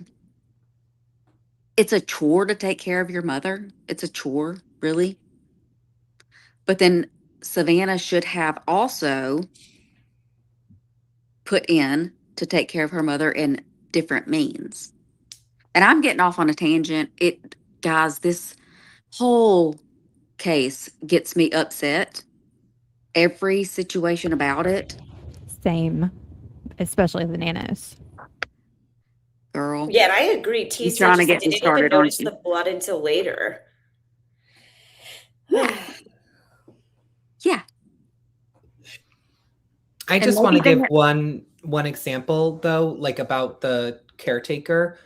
it's a chore to take care of your mother. It's a chore, really. But then Savannah should have also put in to take care of her mother in different means. And I'm getting off on a tangent. Guys, this whole case gets me upset. Every situation about it. Same, especially the nanos. Girl. Yeah, and I agree. T You're trying to get me didn't started, even notice aren't you? the blood until later. Yeah. I just want to give one example though, like about the caretaker.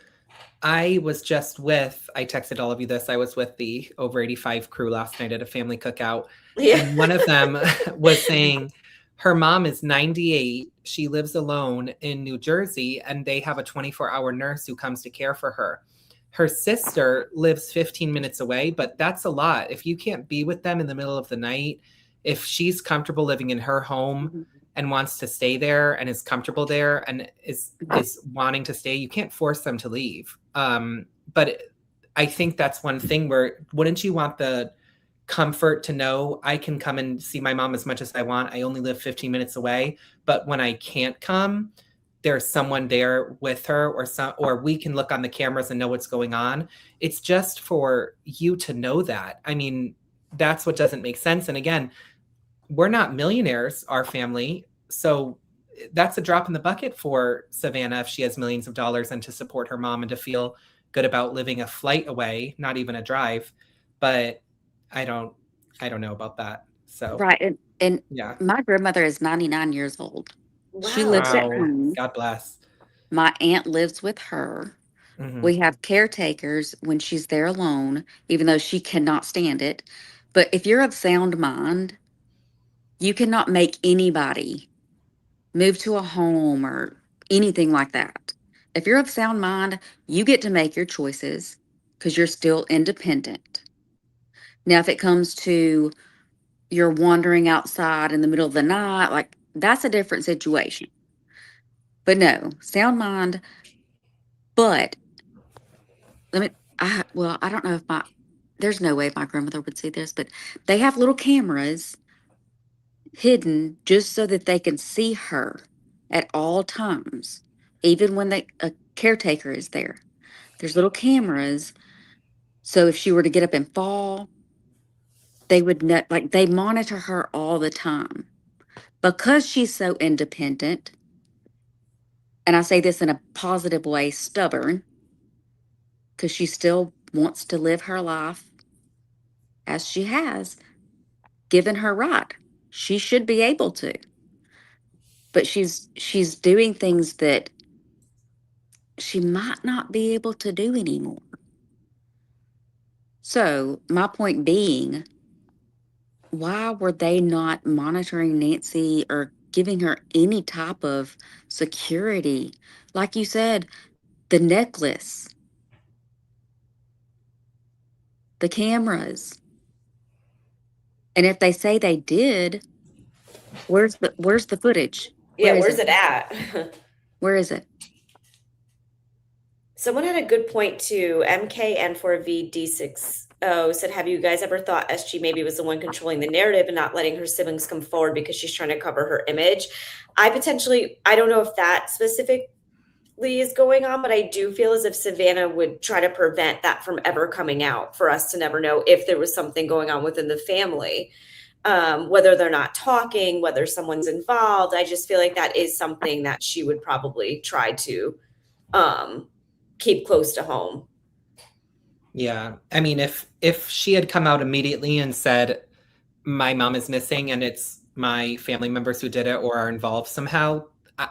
I texted all of you this. I was with the over 85 crew last night at a family cookout. Yeah. And one of them was saying her mom is 98. She lives alone in New Jersey, and they have a 24-hour nurse who comes to care for her. Her sister lives 15 minutes away, but that's a lot. If you can't be with them in the middle of the night, if she's comfortable living in her home and wants to stay there and is comfortable there and is wanting to stay, you can't force them to leave. But I think that's one thing where, wouldn't you want the comfort to know I can come and see my mom as much as I want? I only live 15 minutes away, but when I can't come, there's someone there with her, or we can look on the cameras and know what's going on. It's just for you to know that. I mean, that's what doesn't make sense. And again, we're not millionaires, our family. So that's a drop in the bucket for Savannah if she has millions of dollars and to support her mom and to feel good about living a flight away, not even a drive. But I don't know about that. So right. And yeah, my grandmother is 99 years old. Wow. She lives at home. God bless. My aunt lives with her. Mm-hmm. We have caretakers when she's there alone, even though she cannot stand it. But if you're of sound mind, you cannot make anybody move to a home or anything like that. If you're of sound mind, you get to make your choices because you're still independent. Now, if it comes to you're wandering outside in the middle of the night, like, that's a different situation. But no, sound mind. But I don't know if there's no way my grandmother would see this, but they have little cameras hidden just so that they can see her at all times, even when a caretaker is there. There's little cameras, so if she were to get up and fall, they would know. Like, they monitor her all the time because she's so independent. And I say this in a positive way, stubborn, because she still wants to live her life as she has, given her right. She should be able to. But she's doing things that she might not be able to do anymore. So my point being, why were they not monitoring Nancy or giving her any type of security? Like you said, the necklace, the cameras. And if they say they did, where's the footage? Yeah, where's it at? Where is it? Someone had a good point too. MKN4VD60 said, have you guys ever thought SG maybe was the one controlling the narrative and not letting her siblings come forward because she's trying to cover her image? I don't know if that specifically is going on, but I do feel as if Savannah would try to prevent that from ever coming out, for us to never know if there was something going on within the family. whether they're not talking, whether someone's involved. I just feel like that is something that she would probably try to keep close to home. Yeah. I mean, if she had come out immediately and said, my mom is missing and it's my family members who did it or are involved somehow,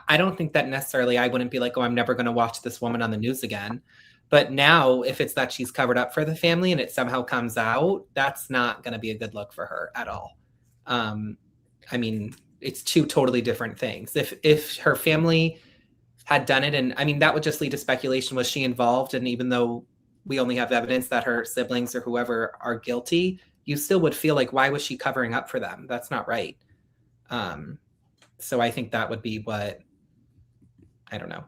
I don't think that necessarily I wouldn't be like, oh, I'm never going to watch this woman on the news again. But now if it's that she's covered up for the family and it somehow comes out, that's not going to be a good look for her at all. I mean, it's two totally different things. If her family had done it, and I mean, that would just lead to speculation. Was she involved? And even though we only have evidence that her siblings or whoever are guilty, you still would feel like, why was she covering up for them? That's not right. So I think that would be what, I don't know.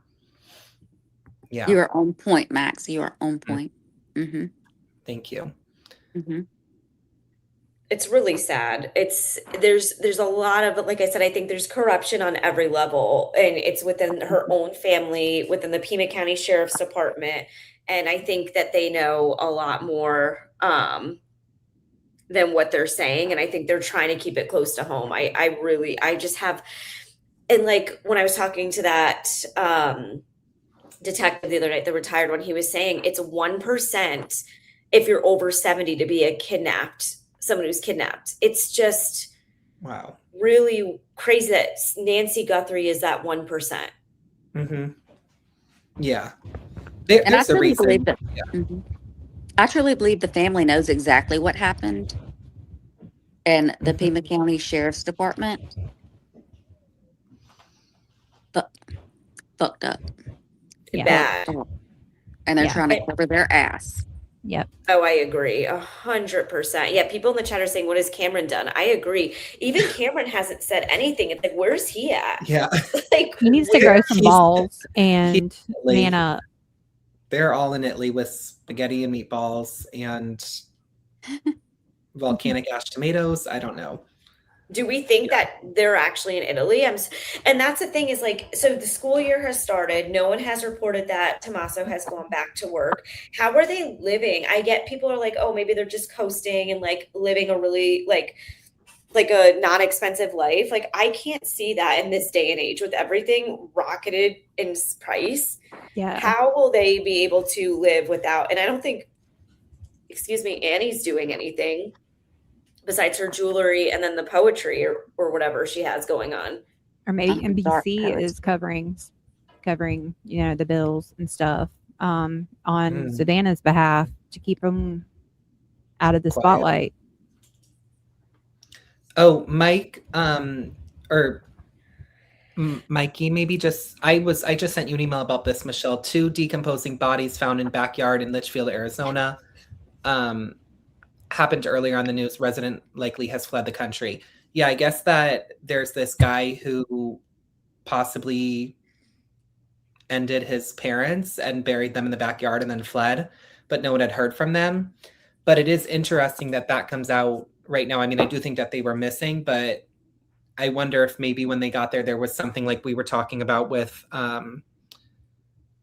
Yeah. You are on point, Max. You are on point. Mm-hmm. Thank you. Mm-hmm. It's really sad. There's a lot of, like I said, I think there's corruption on every level, and it's within her own family, within the Pima County Sheriff's Department. And I think that they know a lot more than what they're saying. And I think they're trying to keep it close to home. I just have, and like when I was talking to that detective the other night, the retired one, he was saying it's 1% if you're over 70 to be someone who's kidnapped. It's just wow, really crazy that Nancy Guthrie is that 1%. Mm-hmm. Yeah. And There's a reason. Believe that, I truly believe the family knows exactly what happened. And the Pima County Sheriff's Department fucked up. Yeah. Bad. And they're trying to cover their ass. Yep. Oh, I agree 100%. Yeah, people in the chat are saying, what has Cameron done? I agree. Even Cameron hasn't said anything. It's like, where's he at? Yeah. Like, he needs to grow some balls and man up. They're all in Italy with spaghetti and meatballs and volcanic ash tomatoes. I don't know. Do we think that they're actually in Italy? And that's the thing is like, so the school year has started. No one has reported that Tommaso has gone back to work. How are they living? I get people are like, oh, maybe they're just coasting and like living a really like a non-expensive life. Like I can't see that in this day and age with everything rocketed in price. Yeah. How will they be able to live without? And I don't think, Annie's doing anything besides her jewelry and then the poetry or whatever she has going on. Or maybe NBC is covering, the bills and stuff on Savannah's behalf to keep them out of the spotlight. Oh, Mike, or Mikey, maybe I just sent you an email about this, Michelle. 2 decomposing bodies found in backyard in Litchfield, Arizona. Happened earlier on the news. Resident likely has fled the country. Yeah, I guess that there's this guy who possibly ended his parents and buried them in the backyard and then fled, but no one had heard from them. But it is interesting that comes out right now. I mean, I do think that they were missing, but I wonder if maybe when they got there was something like we were talking about with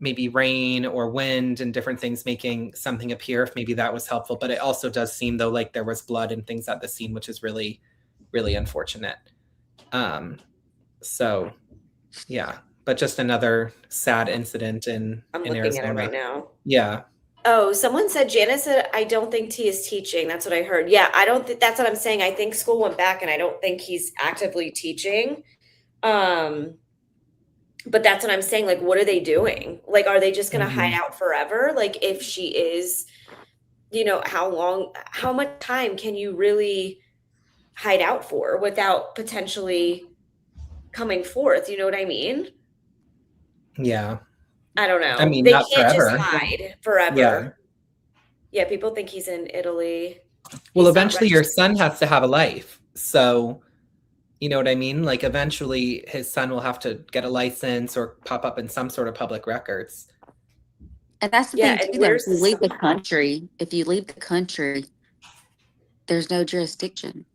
maybe rain or wind and different things making something appear, if maybe that was helpful. But it also does seem though like there was blood and things at the scene, which is really, really unfortunate. So yeah, but just another sad incident in looking Arizona. at it right now. Yeah. Oh, someone said, Janice said, I don't think T is teaching. That's what I heard. Yeah, I don't think that's what I'm saying. I think school went back and I don't think he's actively teaching. But that's what I'm saying. Like, what are they doing? Like, are they just going to hide out forever? Like, if she is, how much time can you really hide out for without potentially coming forth? You know what I mean? Yeah. I don't know. I mean, they not can't forever. just hide forever. Yeah, people think he's in Italy. Well, eventually your son has to have a life. So, you know what I mean? Like eventually his son will have to get a license or pop up in some sort of public records. And that's the thing too, though. If you leave the country, there's no jurisdiction.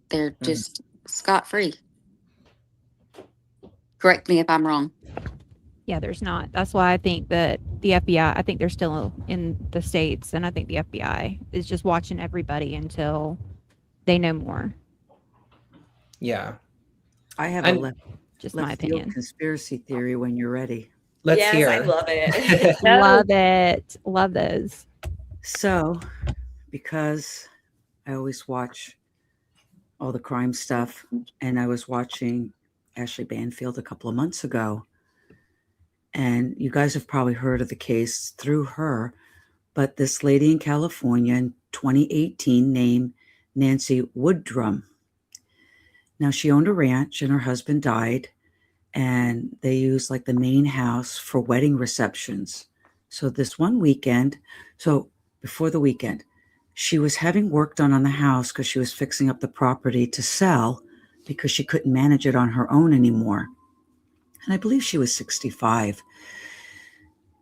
They're just scot-free. Correct me if I'm wrong. Yeah, there's not. That's why I think that the FBI, I think they're still in the States, and I think the FBI is just watching everybody until they know more. Yeah. I have And- a left, Just left my field opinion. conspiracy theory when you're ready. Let's Yes, hear. I love it. Love it. Love those. So, because I always watch all the crime stuff, and I was watching Ashley Banfield a couple of months ago, and you guys have probably heard of the case through her, but this lady in California in 2018 named Nancy Woodrum. Now, she owned a ranch and her husband died, and they used like the main house for wedding receptions. So this one weekend, before the weekend, she was having work done on the house because she was fixing up the property to sell because she couldn't manage it on her own anymore. And I believe she was 65.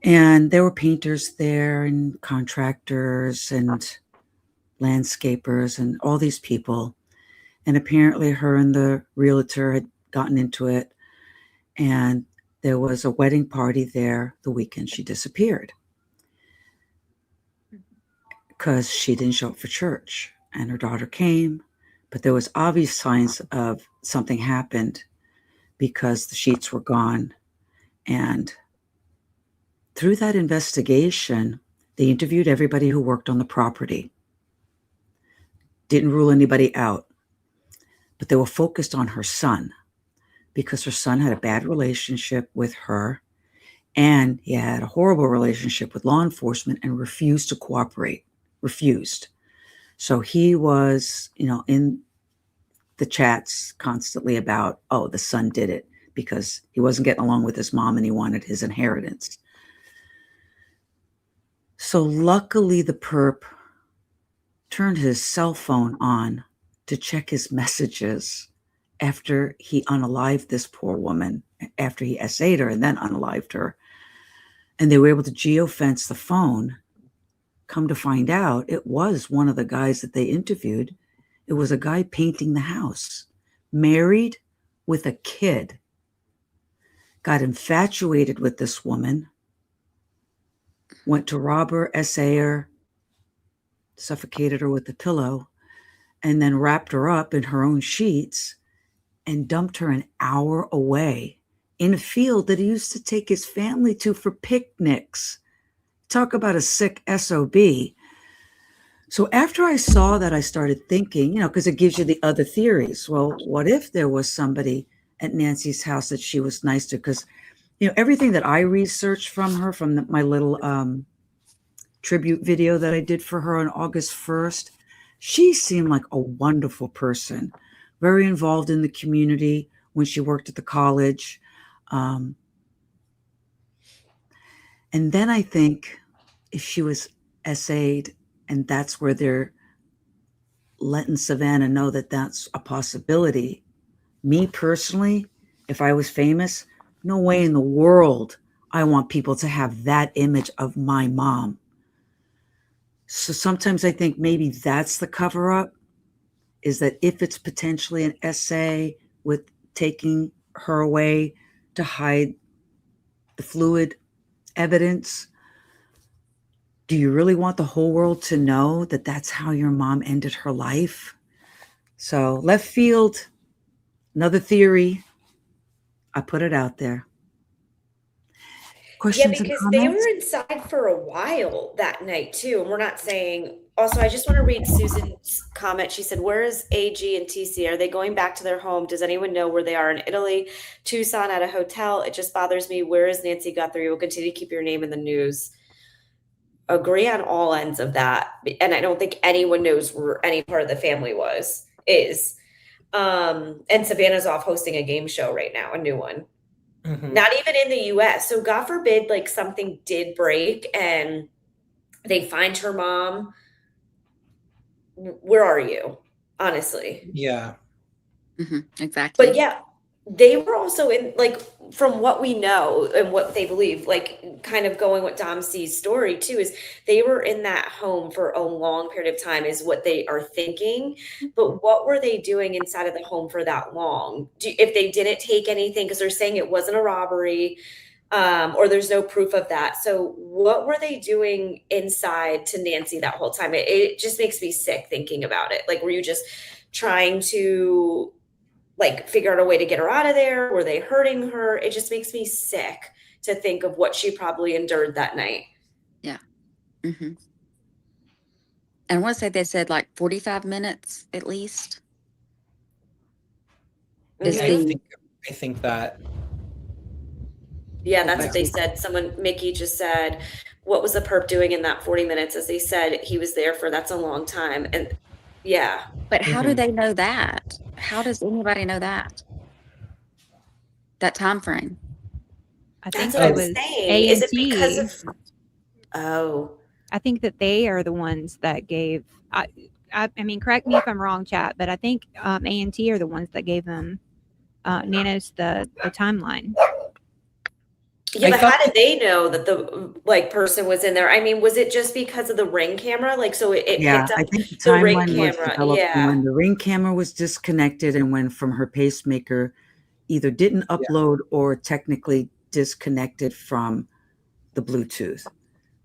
And there were painters there and contractors and landscapers and all these people. And apparently her and the realtor had gotten into it. And there was a wedding party there the weekend she disappeared because she didn't show up for church. And her daughter came, but there was obvious signs of something happened because the sheets were gone. And through that investigation, they interviewed everybody who worked on the property. Didn't rule anybody out, but they were focused on her son because her son had a bad relationship with her and he had a horrible relationship with law enforcement and refused to cooperate. Refused. So he was, in the chats constantly about, oh, the son did it because he wasn't getting along with his mom and he wanted his inheritance. So luckily the perp turned his cell phone on to check his messages after he unalived this poor woman, after he essayed her and then unalived her. And they were able to geofence the phone. Come to find out, it was one of the guys that they interviewed. It was a guy painting the house, married with a kid, got infatuated with this woman, went to rob her, essay her, suffocated her with a pillow, and then wrapped her up in her own sheets and dumped her an hour away in a field that he used to take his family to for picnics. Talk about a sick SOB. So after I saw that, I started thinking, because it gives you the other theories. Well, what if there was somebody at Nancy's house that she was nice to? Because, everything that I researched from her, from my little tribute video that I did for her on August 1st, she seemed like a wonderful person, very involved in the community when she worked at the college. And then I think if she was essayed and that's where they're letting Savannah know that that's a possibility, me personally, if I was famous, no way in the world I want people to have that image of my mom. So sometimes I think maybe that's the cover up, is that if it's potentially an essay with taking her away to hide the fluid evidence, do you really want the whole world to know that that's how your mom ended her life? So left field, another theory. I put it out there. Questions and because comments? they were inside for a while that night too. And we're not saying, also, I just want to read Susan's comment. She said, where is AG and TC? Are they going back to their home? Does anyone know where they are in Italy? Tucson at a hotel? It just bothers me. Where is Nancy Guthrie? We'll continue to keep your name in the news. Agree on all ends of that. And I don't think anyone knows where any part of the family is. And Savannah's off hosting a game show right now, a new one. Mhm. Not even in the US. So God forbid, like something did break and they find her mom. Where are you? Honestly. Yeah. Exactly. But yeah, they were also in, like, from what we know and what they believe, like kind of going with Dom C's story too, is they were in that home for a long period of time is what they are thinking. But what were they doing inside of the home for that long? If they didn't take anything, because they're saying it wasn't a robbery, or there's no proof of that. So what were they doing inside to Nancy that whole time? It just makes me sick thinking about it. Like, were you just trying to like figure out a way to get her out of there? Were they hurting her? It just makes me sick to think of what she probably endured that night. Yeah. Mm-hmm. And I want to say they said like 45 minutes at least. Mhm. I think that. Yeah, that's what they said. Mickey just said, what was the perp doing in that 40 minutes? As they said, he was there for, that's a long time. And yeah. But how do they know that? How does anybody know that? That time frame? I think That's what it I'm was saying. Is it A&T. because of, oh. I think that they are the ones that gave, I mean, correct me if I'm wrong, chat, but I think A&T are the ones that gave them, Nanos the timeline. Yeah, but how did they know that the like person was in there? I mean, was it just because of the Ring camera? Like, so it picked up I think the the Ring timeline was camera. developed Yeah. when the Ring camera was disconnected and when from her pacemaker either didn't upload or technically disconnected from the Bluetooth.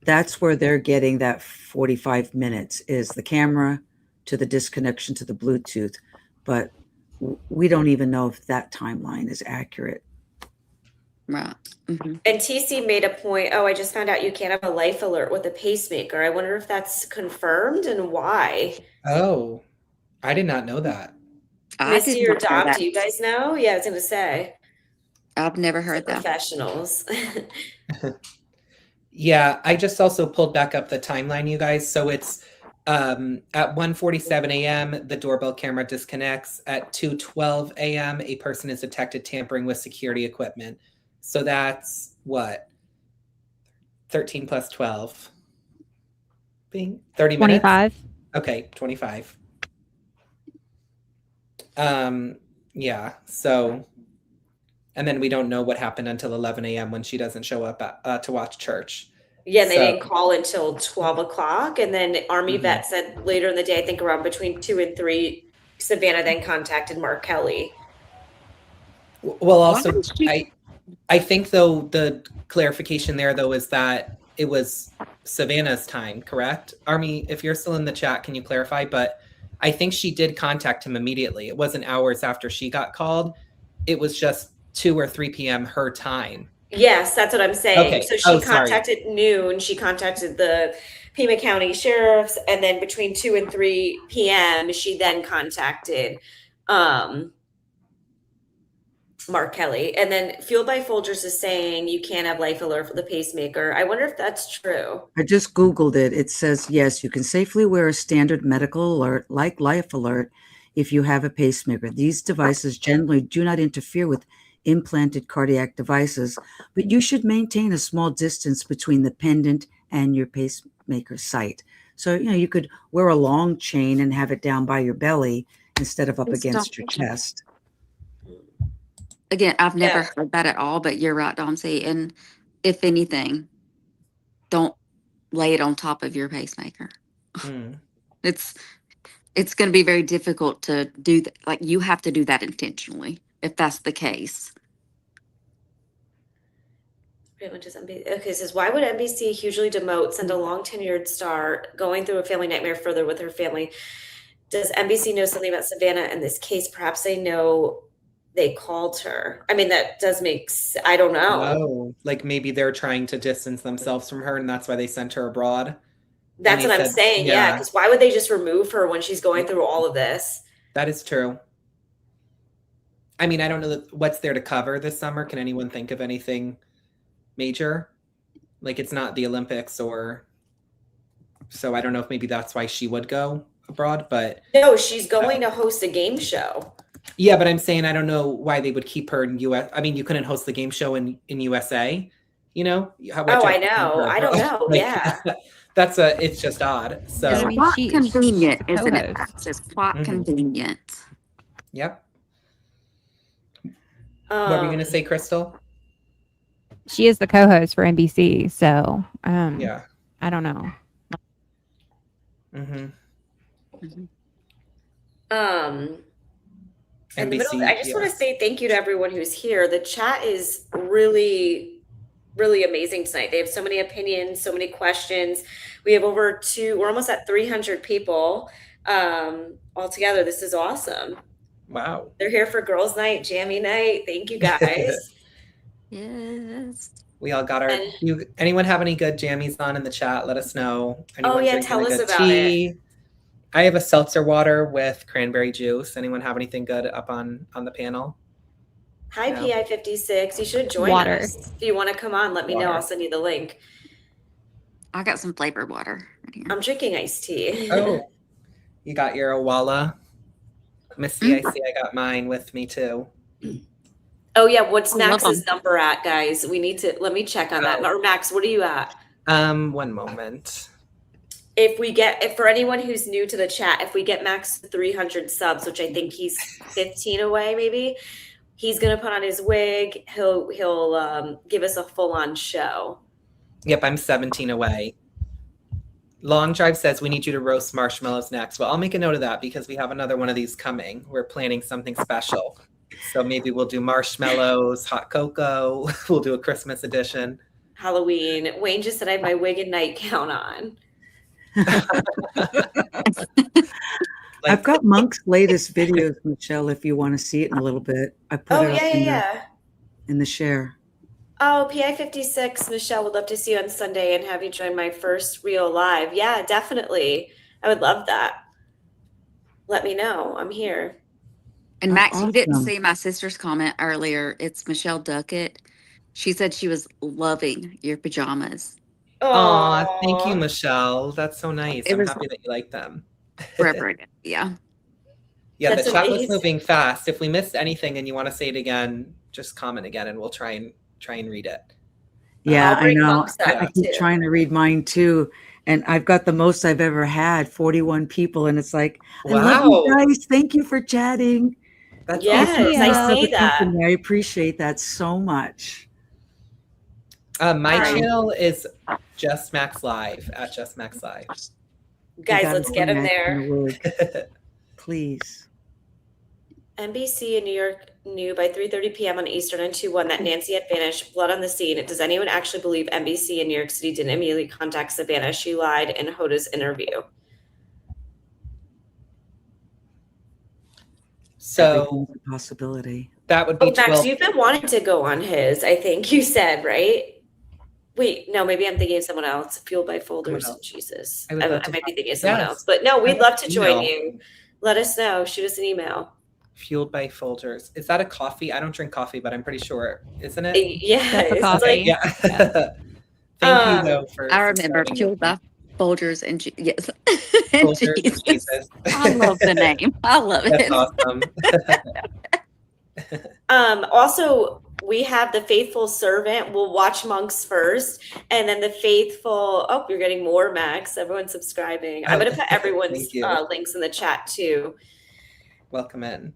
That's where they're getting that 45 minutes is the camera to the disconnection to the Bluetooth. But we don't even know if that timeline is accurate. Right. Mm-hmm. And TC made a point. Oh, I just found out you can't have a life alert with a pacemaker. I wonder if that's confirmed and why. Oh, I did not know that. Misty or Dom, do you guys know? Yeah, I was going to say. I've never heard that. Professionals. Yeah, I just also pulled back up the timeline, you guys. So it's at 1:47 a.m., the doorbell camera disconnects. At 2:12 a.m., a person is detected tampering with security equipment. So that's what? 13 plus 12. Bing. 30 minutes? 25. Okay, 25. Yeah, so, and then we don't know what happened until 11 a.m. when she doesn't show up to watch church. Yeah, and they didn't call until 12 o'clock. And then Army Vet said later in the day, I think around between 2 and 3, Savannah then contacted Mark Kelly. Well, also, I think, though, the clarification there, though, is that it was Savannah's time, correct? Army, if you're still in the chat, can you clarify? But I think she did contact him immediately. It wasn't hours after she got called. It was just 2 or 3 p.m. her time. Yes, that's what I'm saying. Okay. So she contacted noon. She contacted the Pima County sheriffs, and then between 2 and 3 p.m., she then contacted Mark Kelly. And then Fueled by Folgers is saying you can't have life alert for the pacemaker. I wonder if that's true. I just Googled it. It says, yes, you can safely wear a standard medical alert like life alert if you have a pacemaker. These devices generally do not interfere with implanted cardiac devices, but you should maintain a small distance between the pendant and your pacemaker site. So, you could wear a long chain and have it down by your belly instead of up against your chest. Again, I've never heard that at all, but you're right, Domsey. And if anything, don't lay it on top of your pacemaker. It's going to be very difficult to do that. Like, you have to do that intentionally if that's the case. Okay, it says, why would NBC hugely demote, send a long tenured star going through a family nightmare further with her family? Does NBC know something about Savannah in this case? Perhaps they know they called her. I mean, that does make, I don't know. Oh, like maybe they're trying to distance themselves from her and that's why they sent her abroad. That's what I'm saying. Yeah. Because why would they just remove her when she's going through all of this? That is true. I mean, I don't know what's there to cover this summer. Can anyone think of anything major? Like, it's not the Olympics or, so I don't know if maybe that's why she would go abroad, but. No, she's going to host a game show. Yeah, but I'm saying I don't know why they would keep her in US. I mean, you couldn't host the game show in USA, I know. I don't know. Like, yeah. It's just odd. So it's quite convenient, isn't it? It's quite convenient. Yep. What were you going to say, Crystal? She is the co-host for NBC, so yeah. I don't know. NBC, I just want to say thank you to everyone who's here. The chat is really, really amazing tonight. They have so many opinions, so many questions. We have we're almost at 300 people all together. This is awesome. Wow. They're here for girls' night, jammy night. Thank you guys. Yes. We all got our. Anyone have any good jammies on in the chat? Let us know. Anyone yeah, drinking tell a us good about tea? I have a seltzer water with cranberry juice. Anyone have anything good up on the panel? Hi, No. PI56. You should join Water. us. If you want to come on, let me know. Water. I'll send you the link. I got some flavored water right here. I'm drinking iced tea. Oh, you got your Awala. Misty, I see I got mine with me too. Oh yeah, what's I love Max's them. number at, guys? We need to let me check on that. Or Max, what are you at? One moment. If for anyone who's new to the chat, if we get Max 300 subs, which I think he's 15 away, maybe he's gonna put on his wig. He'll give us a full on show. Yep, I'm 17 away. Long Drive says we need you to roast marshmallows next. Well, I'll make a note of that because we have another one of these coming. We're planning something special. So maybe we'll do marshmallows, hot cocoa. We'll do a Christmas edition. Halloween. Wayne just said I have my wig and nightgown on. I've got Monk's latest videos, Michelle, if you want to see it in a little bit. I put it up in the share. Oh, PI56, Michelle, would love to see you on Sunday and have you join my first real live. Yeah, definitely. I would love that. Let me know. I'm here. And Max, Awesome. you didn't see my sister's comment earlier. It's Michelle Duckett. She said she was loving your pajamas. Aw, thank you, Michelle. That's so nice. It I'm was- happy that you like them. Reverend. Yeah. Yeah, That's the chat was amazing. moving fast. If we missed anything and you want to say it again, just comment again and we'll try and read it. Yeah, I'll I bring know. Monk's up I keep too. trying to read mine too. And I've got the most I've ever had, 41 people. And it's like, I love you Wow. guys. Thank you for chatting. That's Yes, awesome. I For see the that. company. I appreciate that so much. My Right. channel is Just Max Live at Just Max Live. Guys, gotta let's bring get him Max there. in the wig, please. NBC in New York knew by 3:30 p.m. on Eastern and 2/1 that Nancy had vanished. Blood on the scene. Does anyone actually believe NBC in New York City didn't immediately contact Savannah? She lied in Hoda's interview. So Everything's a possibility. that would be Oh, Max, 12. you've been wanting to go on his, I think you said, right? Wait, no, maybe I'm thinking of someone else. Fueled by folders. Someone else. Jesus. I I, would love I to might be talk- thinking of someone Yes. else. But no, we'd I'd love to join email. you. Let us know. Shoot us an email. Fueled by Folgers. Is that a coffee? I don't drink coffee, but I'm pretty sure, isn't it? Yeah, That's a it's coffee. like Yeah. Thank you though for I remember subscribing. Fueled by Folgers and yes. Folgers and Jesus. Jesus. I love the name. I love That's it. awesome. Also, we have the faithful servant. We'll watch Monks first, and then the faithful. Oh, you're getting more, Max. Everyone's subscribing. I'm going to put everyone's Thank you. links in the chat too. Welcome in.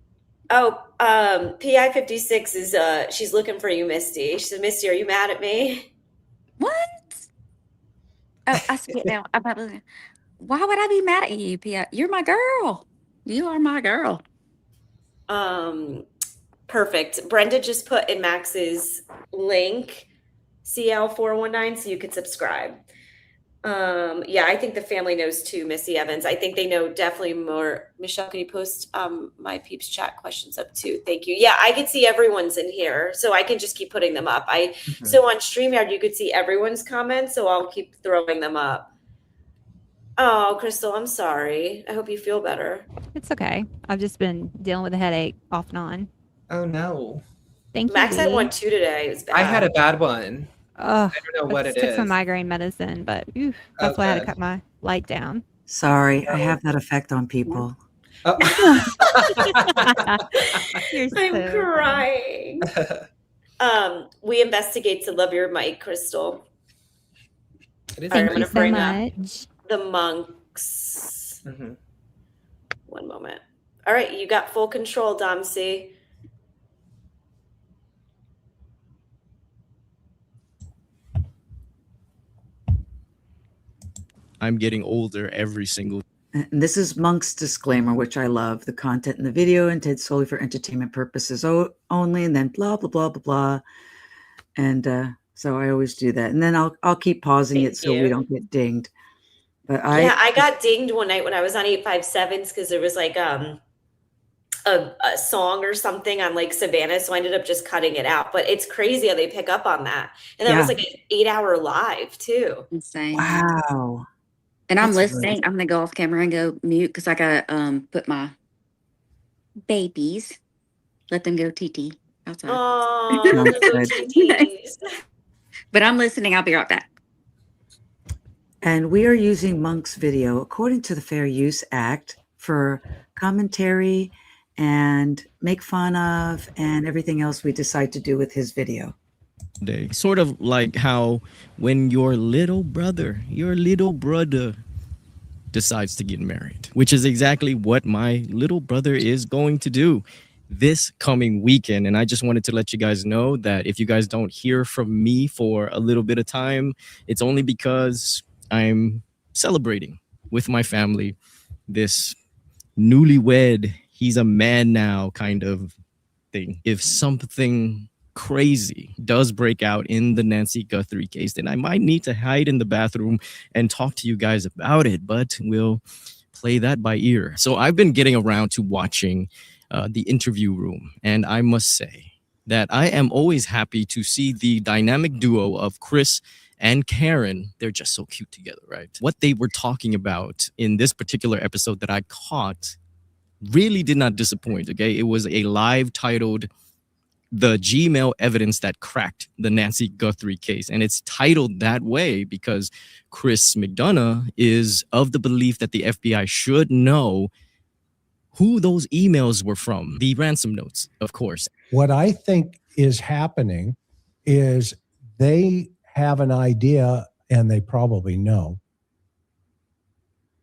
Oh, PI56 is she's looking for you, Misty. She said, Misty, are you mad at me? What? Oh, I see it now. Why would I be mad at you, Pia? You're my girl. You are my girl. Perfect. Brenda just put in Max's link, CL419, so you could subscribe. Yeah, I think the family knows too, Missy Evans. I think they know definitely more. Michelle, can you post my peeps chat questions up too? Thank you. Yeah, I could see everyone's in here, so I can just keep putting them up. So on StreamYard, you could see everyone's comments, so I'll keep throwing them up. Oh, Crystal, I'm sorry. I hope you feel better. It's okay. I've just been dealing with a headache off and on. Oh no. Thank you. Max had Dee. one too today. It was bad. I had a bad one. Ugh, I don't know what it took some is. migraine medicine, but that's why I had to good. cut my light down. Sorry, I have that effect on people. Oh. You're I'm so crying. We investigate to love your mic, Crystal. It is All right, Thank I'm you gonna so bring up much. the monks. Mhm. One moment. All right, you got full control, Domsey. I'm getting older every single. And this is Monk's disclaimer, which I love. The content in the video intended solely for entertainment purposes only, and then blah blah blah blah blah. And so I always do that, and then I'll keep pausing Thank it so you. we don't get dinged. But Yeah, I got dinged one night when I was on 857s because there was like a song or something on like Savannah, so I ended up just cutting it out. But it's crazy how they pick up on that. And that was like an 8-hour live too. Insane. Wow. And I'm That's listening. I'm gonna go off camera and go mute because I gotta put my babies, let them go TT outside. But I'm listening. I'll be right back. And we are using Monk's video according to the Fair Use Act for commentary and make fun of and everything else we decide to do with his video. Day. Sort of like how when your little brother decides to get married, which is exactly what my little brother is going to do this coming weekend. And I just wanted to let you guys know that if you guys don't hear from me for a little bit of time, it's only because I'm celebrating with my family this newlywed, he's a man now kind of thing. If something crazy does break out in the Nancy Guthrie case, then I might need to hide in the bathroom and talk to you guys about it, but we'll play that by ear. So I've been getting around to watching the interview room, and I must say that I am always happy to see the dynamic duo of Chris and Karen. They're just so cute together, right? What they were talking about in this particular episode that I caught really did not disappoint, okay? It was a live titled The Gmail Evidence That Cracked the Nancy Guthrie Case. And it's titled that way because Chris McDonough is of the belief that the FBI should know who those emails were from. The ransom notes, of course. What I think is happening is they have an idea and they probably know,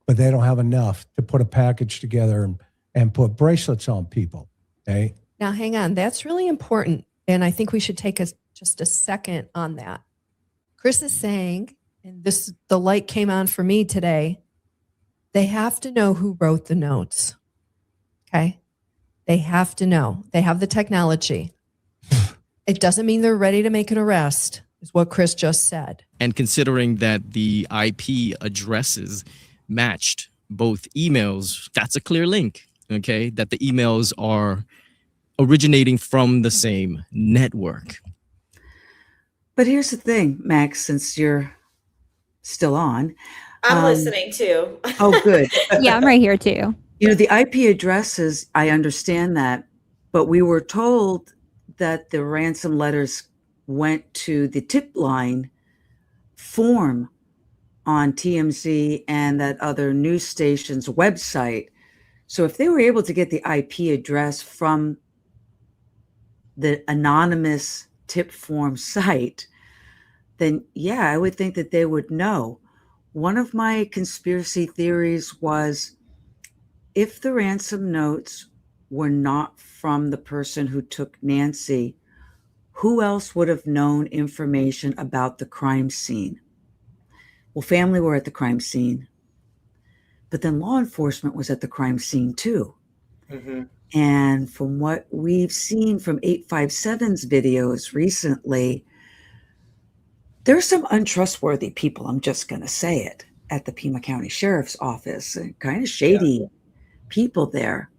but they don't have enough to put a package together and put bracelets on people. Okay. Now, hang on. That's really important. And I think we should take just a second on that. Chris is saying, and the light came on for me today, they have to know who wrote the notes. Okay. They have to know. They have the technology. It doesn't mean they're ready to make an arrest, is what Chris just said. And considering that the IP addresses matched both emails, that's a clear link, okay? That the emails are originating from the same network. But here's the thing, Max, since you're still on. I'm listening too. Oh, good. Yeah, I'm right here too. You know, the IP addresses, I understand that, but we were told that the ransom letters went to the tip line form on TMZ and that other news station's website. So if they were able to get the IP address from the anonymous tip form site, then yeah, I would think that they would know. One of my conspiracy theories was if the ransom notes were not from the person who took Nancy, who else would have known information about the crime scene? Well, family were at the crime scene, but then law enforcement was at the crime scene too. Mm-hmm. And from what we've seen from 857's videos recently, there's some untrustworthy people, I'm just going to say it, at the Pima County Sheriff's Office, kind of shady people there.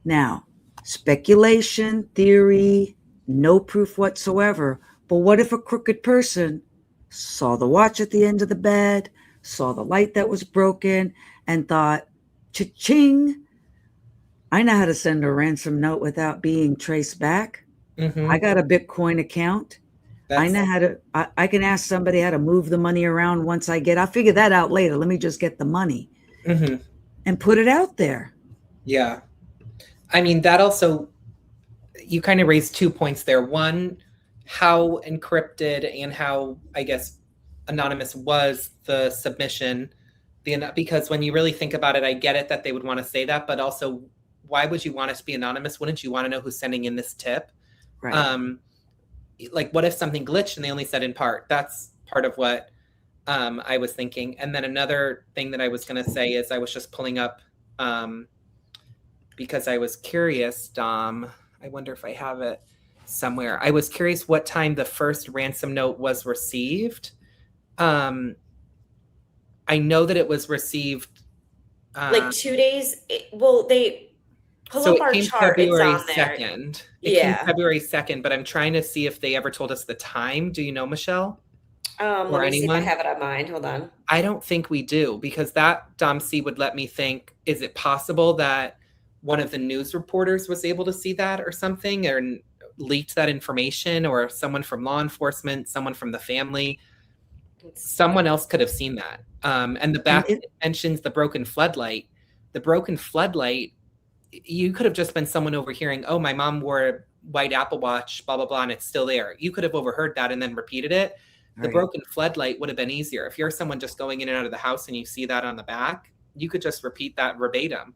Now, speculation, theory, no proof whatsoever. But what if a crooked person saw the watch at the end of the bed, saw the light that was broken, and thought, cha-ching, I know how to send a ransom note without being traced back. Mm-hmm. I got a Bitcoin account. I know how to, I can ask somebody how to move the money around once I'll figure that out later. Let me just get the money and put it out there. Yeah. I mean, that also, you kind of raised 2 points there. One, how encrypted and how, I guess, anonymous was the submission. Because when you really think about it, I get it that they would want to say that, but also, why would you want it to be anonymous? Wouldn't you want to know who's sending in this tip? Right. Like, what if something glitched and they only said in part? That's part of what I was thinking. And then another thing that I was going to say is I was just pulling up, because I was curious, Dom, I wonder if I have it somewhere. I was curious what time the first ransom note was received. I know that it was received. Like 2 days. Well, they Pull So up it our came chart. It's February on there. 2nd. It came Yeah. February 2nd, but I'm trying to see if they ever told us the time. Do you know, Michelle? Let Or me see if I anyone? have it on mine. Hold on. I don't think we do, because that Dom C would let me think, is it possible that one of the news reporters was able to see that or something, or leaked that information, or someone from law enforcement, someone from the family? Someone else could have seen that. And the back mentions the broken floodlight. The broken floodlight, you could have just been someone overhearing, oh, my mom wore a white Apple Watch, blah, blah, blah, and it's still there. You could have overheard that and then repeated it. The broken floodlight would have been easier. If you're someone just going in and out of the house and you see that on the back, you could just repeat that verbatim.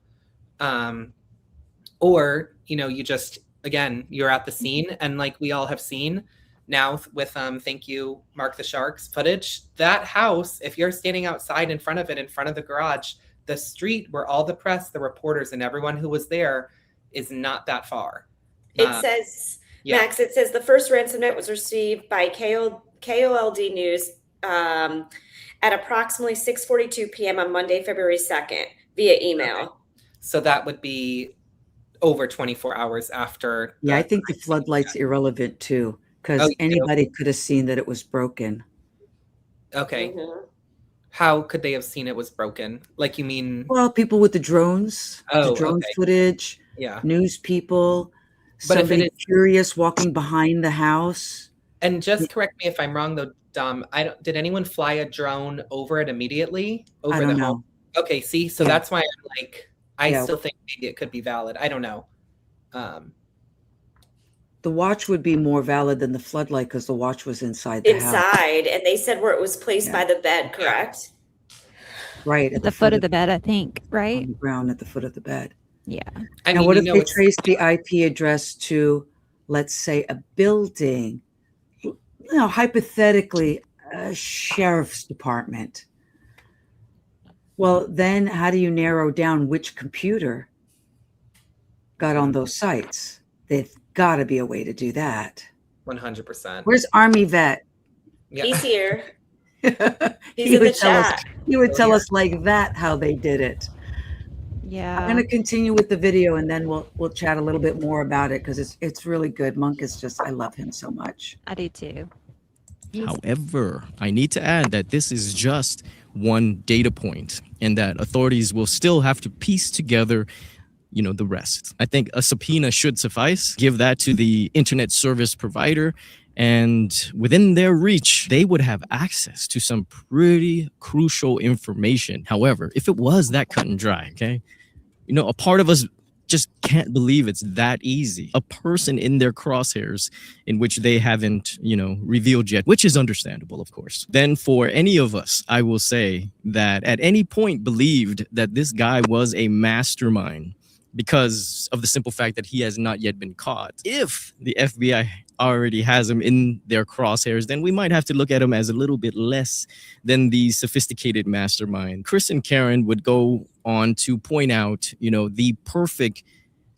Or, you just, again, you're at the scene, and like we all have seen now with, thank you, Mark the Sharks footage, that house, if you're standing outside in front of it, in front of the garage, the street where all the press, the reporters, and everyone who was there is not that far. It says, Max, it says the first ransom note was received by KOLD News at approximately 6:42 p.m. on Monday, February 2nd via email. Okay. So that would be over 24 hours after. Yeah, I think the floodlight's irrelevant too, because anybody could have seen that it was broken. Okay. How could they have seen it was broken? Like, you mean? Well, people with the drones, footage, news people, but somebody if it is curious walking behind the house. And just correct me if I'm wrong, though, Dom. Did anyone fly a drone over it immediately? Over I don't the know. home? Okay, see, so that's why I'm like, I still think maybe it could be valid. I don't know. The watch would be more valid than the floodlight because the watch was inside the house. And they said where it was placed by the bed, correct? Right. At the foot of the bed, I think, right? On the ground at the foot of the bed. Yeah. Now, what if they trace the IP address to, let's say, a building, hypothetically, a sheriff's department? Well, then how do you narrow down which computer got on those sites? They've got to be a way to do that. 100%. Where's Army Vet? Yeah. He's here. He's in the chat. He would tell us like that how they did it. Yeah. I'm going to continue with the video, and then we'll chat a little bit more about it because it's really good. Monk is just, I love him so much. I do too. However, I need to add that this is just one data point, and that authorities will still have to piece together the rest. I think a subpoena should suffice. Give that to the internet service provider, and within their reach, they would have access to some pretty crucial information. However, if it was that cut and dry, okay, a part of us just can't believe it's that easy. A person in their crosshairs in which they haven't, revealed yet, which is understandable, of course. Then for any of us, I will say that at any point believed that this guy was a mastermind because of the simple fact that he has not yet been caught. If the FBI already has him in their crosshairs, then we might have to look at him as a little bit less than the sophisticated mastermind. Chris and Karen would go on to point out, the perfect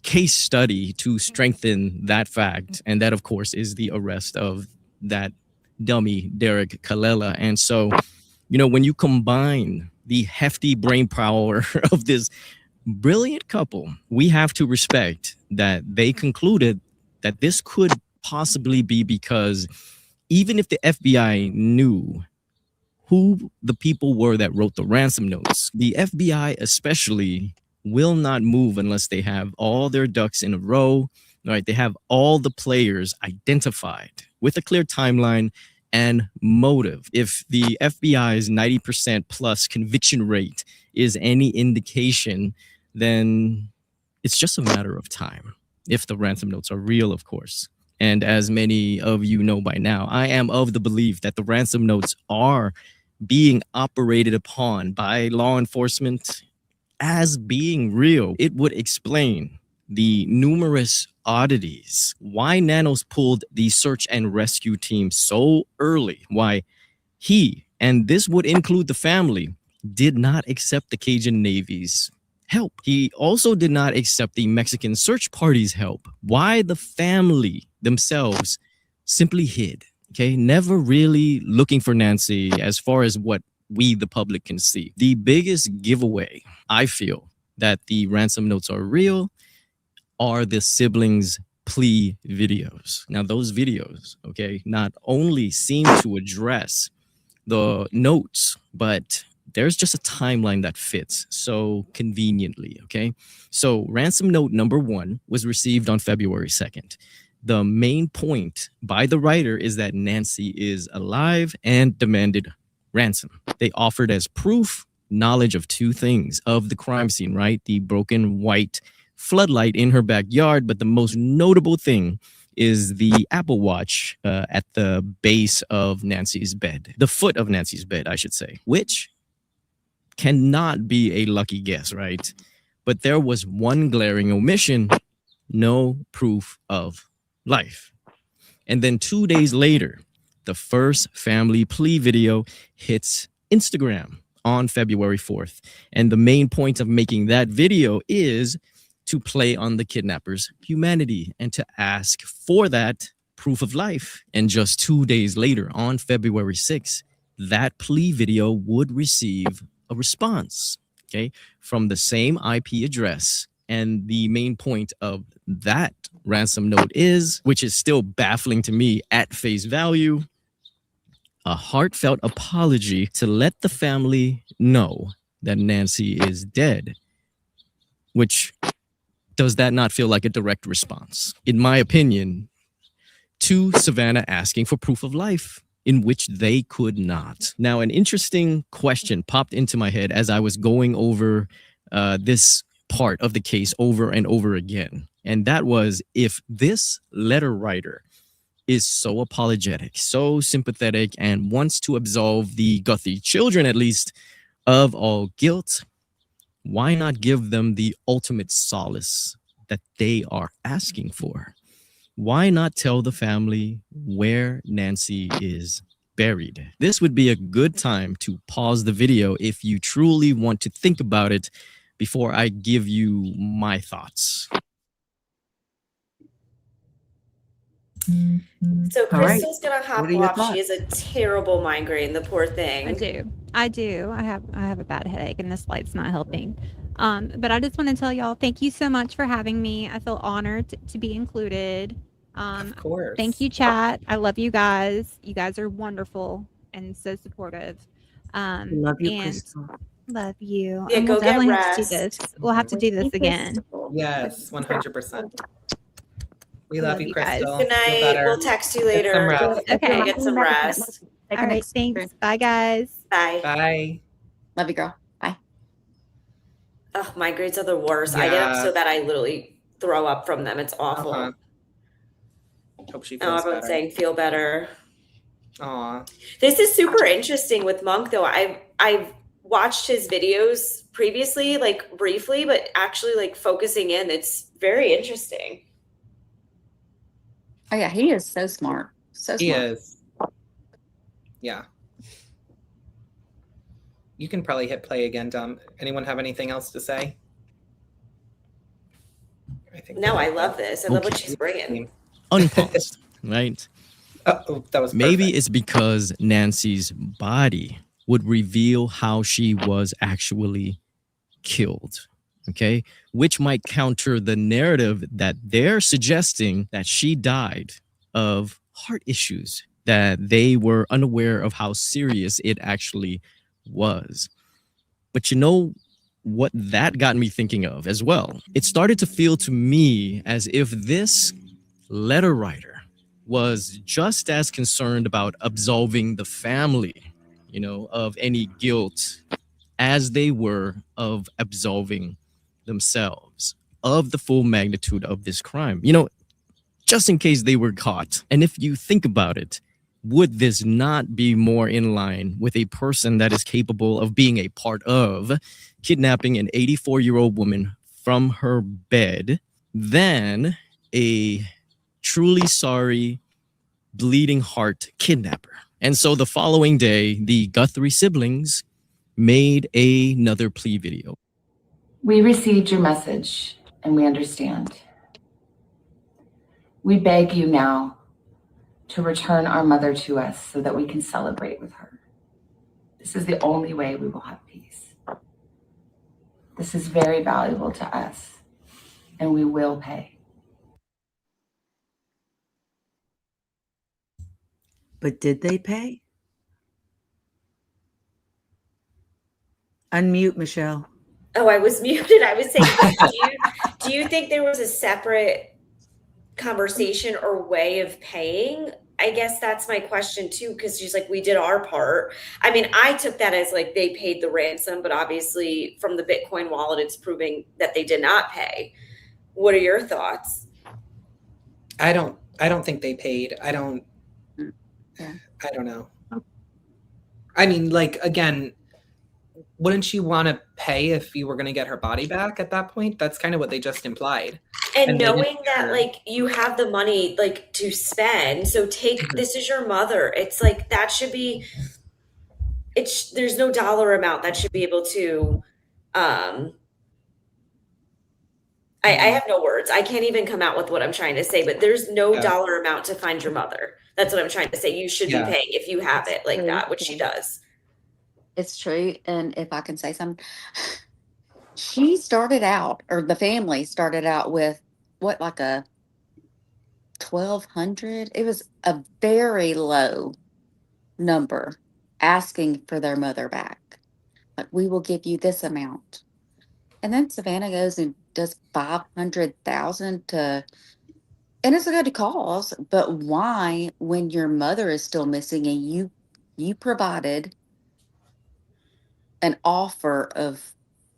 case study to strengthen that fact. And that, of course, is the arrest of that dummy, Derek Kalela. And so, when you combine the hefty brain power of this brilliant couple, we have to respect that they concluded that this could possibly be because even if the FBI knew who the people were that wrote the ransom notes, the FBI especially will not move unless they have all their ducks in a row, right? They have all the players identified with a clear timeline and motive. If the FBI's 90% plus conviction rate is any indication, then it's just a matter of time. If the ransom notes are real, of course. And as many of you know by now, I am of the belief that the ransom notes are being operated upon by law enforcement as being real. It would explain the numerous oddities, why Nanos pulled the search and rescue team so early, why he, and this would include the family, did not accept the Cajun Navy's help. He also did not accept the Mexican search party's help. Why the family themselves simply hid, okay? Never really looking for Nancy as far as what we, the public, can see. The biggest giveaway, I feel, that the ransom notes are real are the siblings' plea videos. Now, those videos, okay, not only seem to address the notes, but there's just a timeline that fits so conveniently, okay? So ransom note number 1 was received on February 2nd. The main point by the writer is that Nancy is alive and demanded ransom. They offered as proof knowledge of 2 things of the crime scene, right? The broken white floodlight in her backyard, but the most notable thing is the Apple Watch at the base of Nancy's bed, the foot of Nancy's bed, I should say, which cannot be a lucky guess, right? But there was one glaring omission: no proof of life. And then 2 days later, the first family plea video hits Instagram on February 4th. And the main point of making that video is to play on the kidnapper's humanity and to ask for that proof of life. And just 2 days later, on February 6th, that plea video would receive a response, okay, from the same IP address. And the main point of that ransom note is, which is still baffling to me at face value, a heartfelt apology to let the family know that Nancy is dead, which does that not feel like a direct response, in my opinion, to Savannah asking for proof of life, in which they could not? Now, an interesting question popped into my head as I was going over this part of the case over and over again. And that was, if this letter writer is so apologetic, so sympathetic, and wants to absolve the Guthrie children, at least, of all guilt, why not give them the ultimate solace that they are asking for? Why not tell the family where Nancy is buried? This would be a good time to pause the video if you truly want to think about it before I give you my thoughts. So All right. Crystal's gonna hop What are your off. She has a terrible migraine, the poor thing. I do. I have a bad headache, and this light's not helping. But I just want to tell y'all, thank you so much for having me. I feel honored to be included. Of course. Thank you, chat. I love you guys. You guys are wonderful and so supportive. Love you, and Crystal. Love you. Yeah, And go we'll get definitely have to do rest. this. We'll have to do this again. Yes, 100%. We Love love you, you guys. Crystal. Good Feel night. better. We'll text you Get later. some rest. Okay. Get some rest. All right. Thanks. Bye, guys. Bye. Bye. Love you, girl. Bye. Oh, migraines are the worst. I get up Yeah. so bad I literally throw up from them. It's awful. Uh-huh. Hope she Oh, feels everyone's better. saying feel better. Aw. This is super interesting with Monk, though. I've watched his videos previously, like briefly, but actually like focusing in, it's very interesting. Oh yeah, he is so smart. So smart. He is. Yeah. You can probably hit play again, Dom. Anyone have anything else to say? I think No, I love this. I love what Okay. she's bringing. Unpaused, right? Oh, that was Maybe perfect. it's because Nancy's body would reveal how she was actually killed, okay? Which might counter the narrative that they're suggesting that she died of heart issues, that they were unaware of how serious it actually was. But you know what that got me thinking of as well? It started to feel to me as if this letter writer was just as concerned about absolving the family, you know, of any guilt as they were of absolving themselves of the full magnitude of this crime, you know, just in case they were caught. And if you think about it, would this not be more in line with a person that is capable of being a part of kidnapping an 84-year-old woman from her bed than a truly sorry, bleeding heart kidnapper? And so the following day, the Guthrie siblings made another plea video. We received your message and we understand. We beg you now to return our mother to us so that we can celebrate with her. This is the only way we will have peace. This is very valuable to us and we will pay. But did they pay? Unmute, Michelle. Oh, I was muted. I was saying, do you think there was a separate conversation or way of paying? I guess that's my question too, because she's like, we did our part. I mean, I took that as like they paid the ransom, but obviously from the Bitcoin wallet, it's proving that they did not pay. What are your thoughts? I don't think they paid. I don't know. I mean, like, again, wouldn't you want to pay if you were going to get her body back at that point? That's kind of what they just implied. And knowing that, like, you have the money, like, to spend, so this is your mother. It's like, that should be, there's no dollar amount that should be able to, I have no words. I can't even come out with what I'm trying to say, but there's no dollar amount to find your mother. That's what I'm trying to say. You should be paying if you have it like that, which she does. It's true. And if I can say something, she started out, or the family started out with what, like a 1,200? It was a very low number asking for their mother back. Like, we will give you this amount. And then Savannah goes and does 500,000 to, and it's a good cause, but why, when your mother is still missing and you provided an offer of,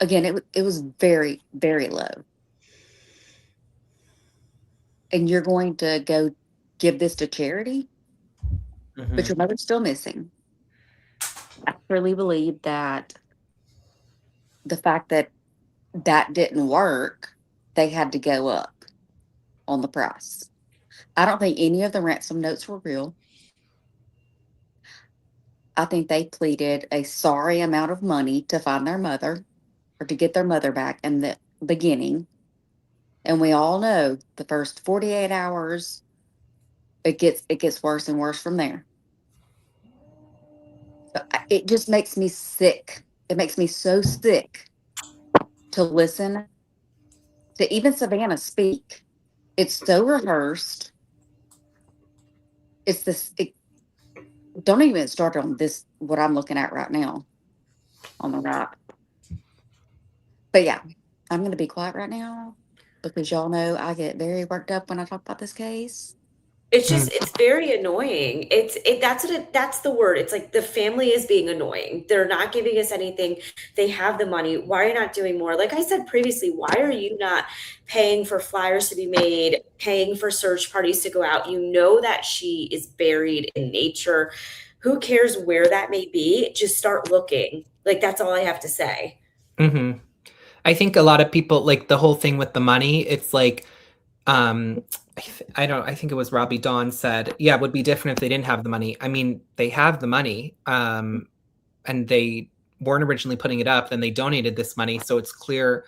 again, it was very, very low, and you're going to go give this to charity, but your mother's still missing. I really believe that the fact that didn't work, they had to go up on the price. I don't think any of the ransom notes were real. I think they pleaded a sorry amount of money to find their mother, or to get their mother back in the beginning. And we all know the first 48 hours, it gets worse and worse from there. So it just makes me sick. It makes me so sick to listen to even Savannah speak. It's so rehearsed. It's this. Don't even start on this, what I'm looking at right now on the right. But yeah, I'm going to be quiet right now because y'all know I get very worked up when I talk about this case. It's just, it's very annoying. That's the word. It's like the family is being annoying. They're not giving us anything. They have the money. Why are you not doing more? Like I said previously, why are you not paying for flyers to be made, paying for search parties to go out? You know that she is buried in nature. Who cares where that may be? Just start looking. Like, that's all I have to say. Mm-hmm. I think a lot of people, like the whole thing with the money, it's like, I think it was Robbie Dawn said, yeah, it would be different if they didn't have the money. I mean, they have the money, and they weren't originally putting it up, then they donated this money. So it's clear.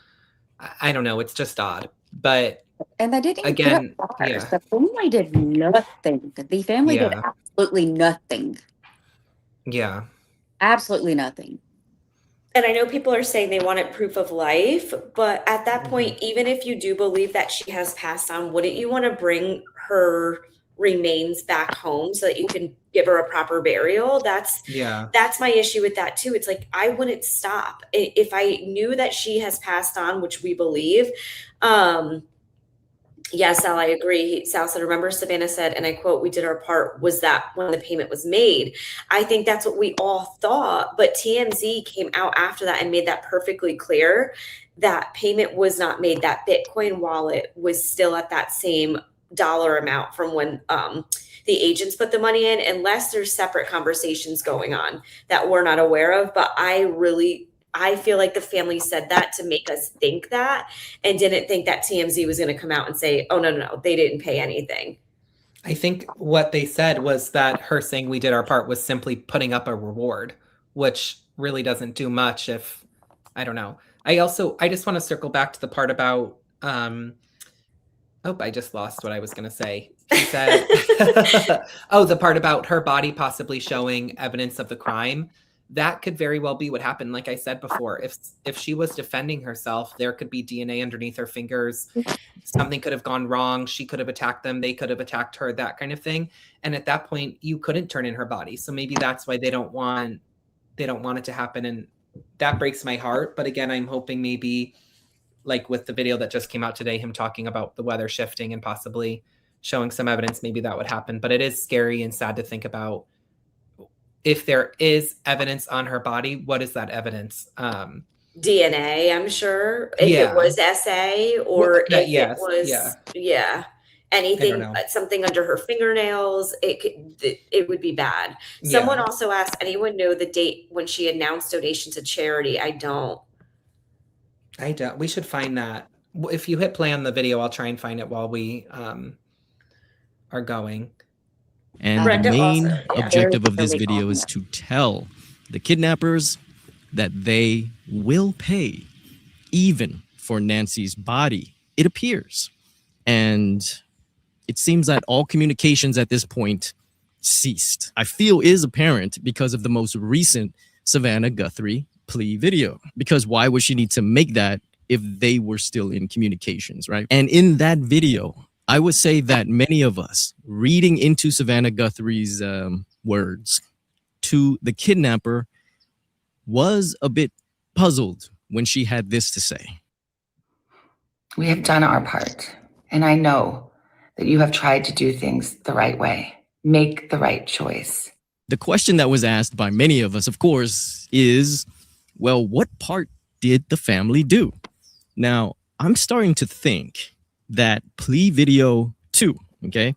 I don't know. It's just odd, but. And they didn't again, put up fires. The family did nothing. The family did absolutely nothing. Yeah. Absolutely nothing. And I know people are saying they wanted proof of life, but at that point, even if you do believe that she has passed on, wouldn't you want to bring her remains back home so that you can give her a proper burial? That's my issue with that too. It's like, I wouldn't stop. If I knew that she has passed on, which we believe, yes, Sal, I agree. Sal said, remember Savannah said, and I quote, we did our part, was that when the payment was made. I think that's what we all thought, but TMZ came out after that and made that perfectly clear that payment was not made. That Bitcoin wallet was still at that same dollar amount from when the agents put the money in, unless there's separate conversations going on that we're not aware of. But I feel like the family said that to make us think that, and didn't think that TMZ was going to come out and say, oh, no, they didn't pay anything. I think what they said was that her saying we did our part was simply putting up a reward, which really doesn't do much if, I don't know. I just want to circle back to the part about, I just lost what I was going to say. She said, the part about her body possibly showing evidence of the crime. that could very well be what happened. Like I said before, if she was defending herself, there could be DNA underneath her fingers. Something could have gone wrong. She could have attacked them. They could have attacked her, that kind of thing. And at that point, you couldn't turn in her body. So maybe that's why they don't want it to happen. And that breaks my heart. But again, I'm hoping maybe like with the video that just came out today, him talking about the weather shifting and possibly showing some evidence, maybe that would happen. But it is scary and sad to think about. If there is evidence on her body, what is that evidence? DNA, I'm sure. If it was SA or if it was, anything, something under her fingernails, it would be bad. Someone also asked, anyone know the date when she announced donation to charity? I don't. We should find that. If you hit play on the video, I'll try and find it while we are going. And the main objective of this video is to tell the kidnappers that they will pay, even for Nancy's body, it appears. And it seems that all communications at this point ceased. I feel is apparent because of the most recent Savannah Guthrie plea video. Because why would she need to make that if they were still in communications, right? And in that video, I would say that many of us reading into Savannah Guthrie's words to the kidnapper was a bit puzzled when she had this to say. We have done our part, and I know that you have tried to do things the right way. Make the right choice. The question that was asked by many of us, of course, is, well, what part did the family do? Now, I'm starting to think that plea video 2, okay,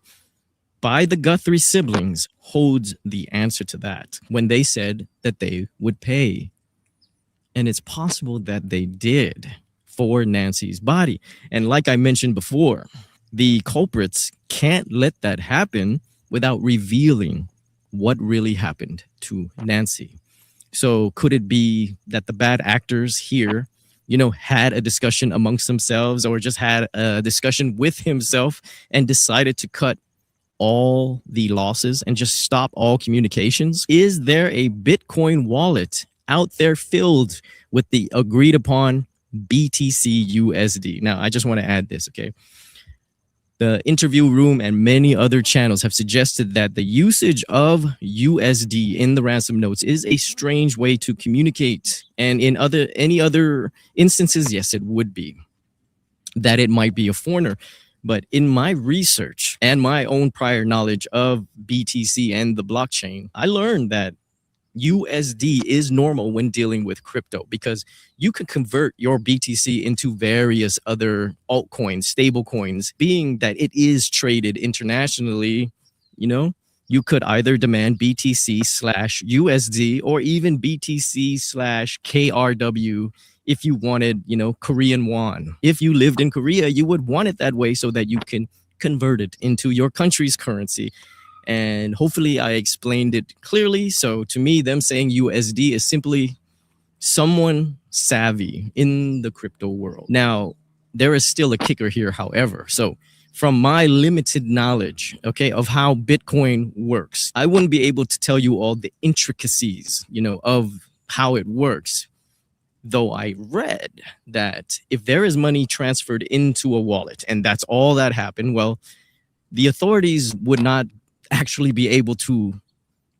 by the Guthrie siblings holds the answer to that when they said that they would pay. And it's possible that they did for Nancy's body. And like I mentioned before, the culprits can't let that happen without revealing what really happened to Nancy. So could it be that the bad actors here, you know, had a discussion amongst themselves or just had a discussion with himself and decided to cut all the losses and just stop all communications? Is there a Bitcoin wallet out there filled with the agreed upon BTC USD? Now, I just want to add this, okay? The Interview Room and many other channels have suggested that the usage of USD in the ransom notes is a strange way to communicate. And in any other instances, yes, it would be that it might be a foreigner. But in my research and my own prior knowledge of BTC and the blockchain, I learned that USD is normal when dealing with crypto because you can convert your BTC into various other altcoins, stable coins, being that it is traded internationally. You know, you could either demand BTC/USD or even BTC/KRW if you wanted, you know, Korean won. If you lived in Korea, you would want it that way so that you can convert it into your country's currency. And hopefully I explained it clearly. So to me, them saying USD is simply someone savvy in the crypto world. Now, there is still a kicker here, however. So from my limited knowledge, okay, of how Bitcoin works, I wouldn't be able to tell you all the intricacies, you know, of how it works. Though I read that if there is money transferred into a wallet and that's all that happened, well, the authorities would not actually be able to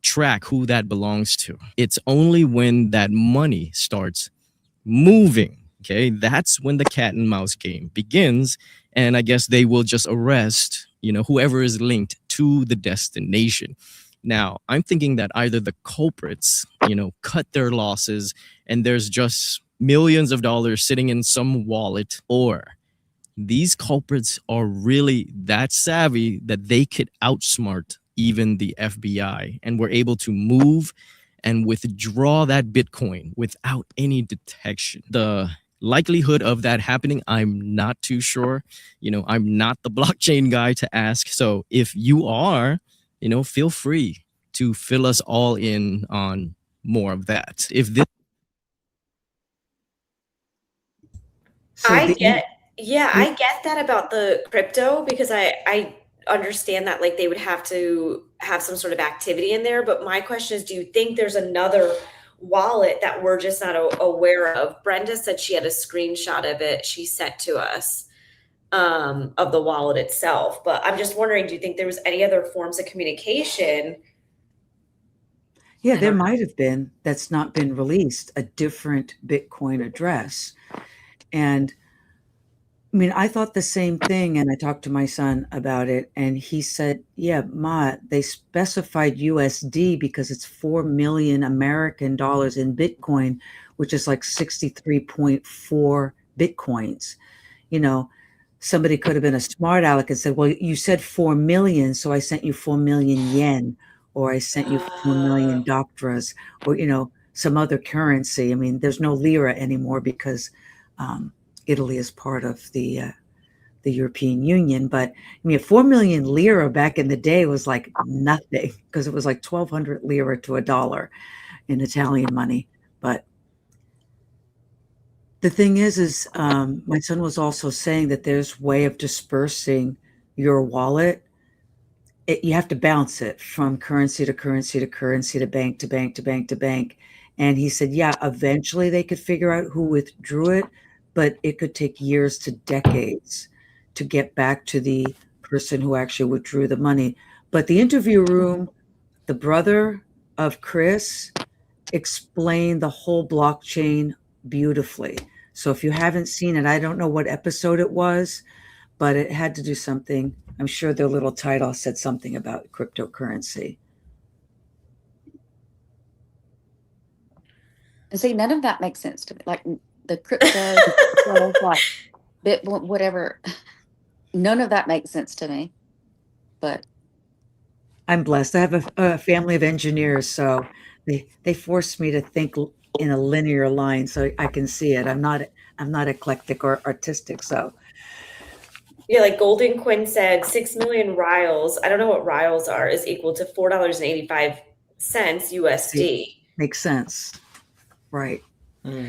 track who that belongs to. It's only when that money starts moving, okay, that's when the cat and mouse game begins. And I guess they will just arrest, you know, whoever is linked to the destination. Now, I'm thinking that either the culprits, you know, cut their losses and there's just millions of dollars sitting in some wallet, or these culprits are really that savvy that they could outsmart even the FBI and were able to move and withdraw that Bitcoin without any detection. The likelihood of that happening, I'm not too sure. You know, I'm not the blockchain guy to ask. So if you are, you know, feel free to fill us all in on more of that. If this I get that about the crypto because I understand that like they would have to have some sort of activity in there. But my question is, do you think there's another wallet that we're just not aware of. Brenda said she had a screenshot of it she sent to us, of the wallet itself. But I'm just wondering, do you think there was any other forms of communication? Yeah, there might have been, that's not been released, a different Bitcoin address. And I mean, I thought the same thing, and I talked to my son about it, and he said, yeah, Ma, they specified USD because it's 4 million American dollars in Bitcoin, which is like 63.4 Bitcoins. You know, somebody could have been a smart aleck and said, well, you said 4 million, so I sent you 4 million yen, or I sent you 4 million doctras, or, you know, some other currency. I mean, there's no lira anymore because Italy is part of the European Union. But I mean, 4 million lira back in the day was like nothing, because it was like 1,200 lira to $1 in Italian money. But the thing is my son was also saying that there's a way of dispersing your wallet. You have to bounce it from currency to currency to currency to bank to bank to bank to bank. And he said, yeah, eventually they could figure out who withdrew it, but it could take years to decades to get back to the person who actually withdrew the money. But the interview room, the brother of Chris explained the whole blockchain beautifully. So if you haven't seen it, I don't know what episode it was, but it had to do something. I'm sure their little title said something about cryptocurrency. And see, none of that makes sense to me. Like the crypto, like Bitcoin, whatever. None of that makes sense to me. But I'm blessed. I have a family of engineers, so they force me to think in a linear line so I can see it. I'm not eclectic or artistic, so. Yeah, like Golden Quinn said, 6 million rials, I don't know what rials are, is equal to $4.85 USD. Makes sense. Right.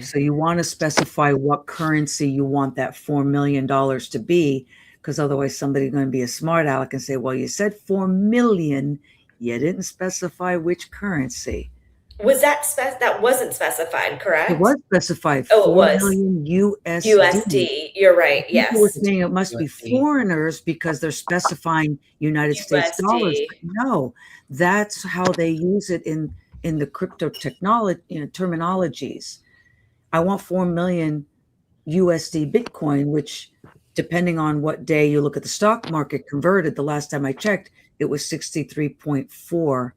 So you want to specify what currency you want that $4 million to be, because otherwise somebody's going to be a smart aleck and say, well, you said 4 million, you didn't specify which currency. Was that that wasn't specified, correct? It was specified. Oh, it 4 was. million USD. USD. You're right. People were Yes. saying it must be foreigners because they're specifying United States dollars. But no, that's how they use it in the crypto technology, terminologies. I want 4 million USD Bitcoin, which, depending on what day you look at the stock market converted, the last time I checked, it was 63.4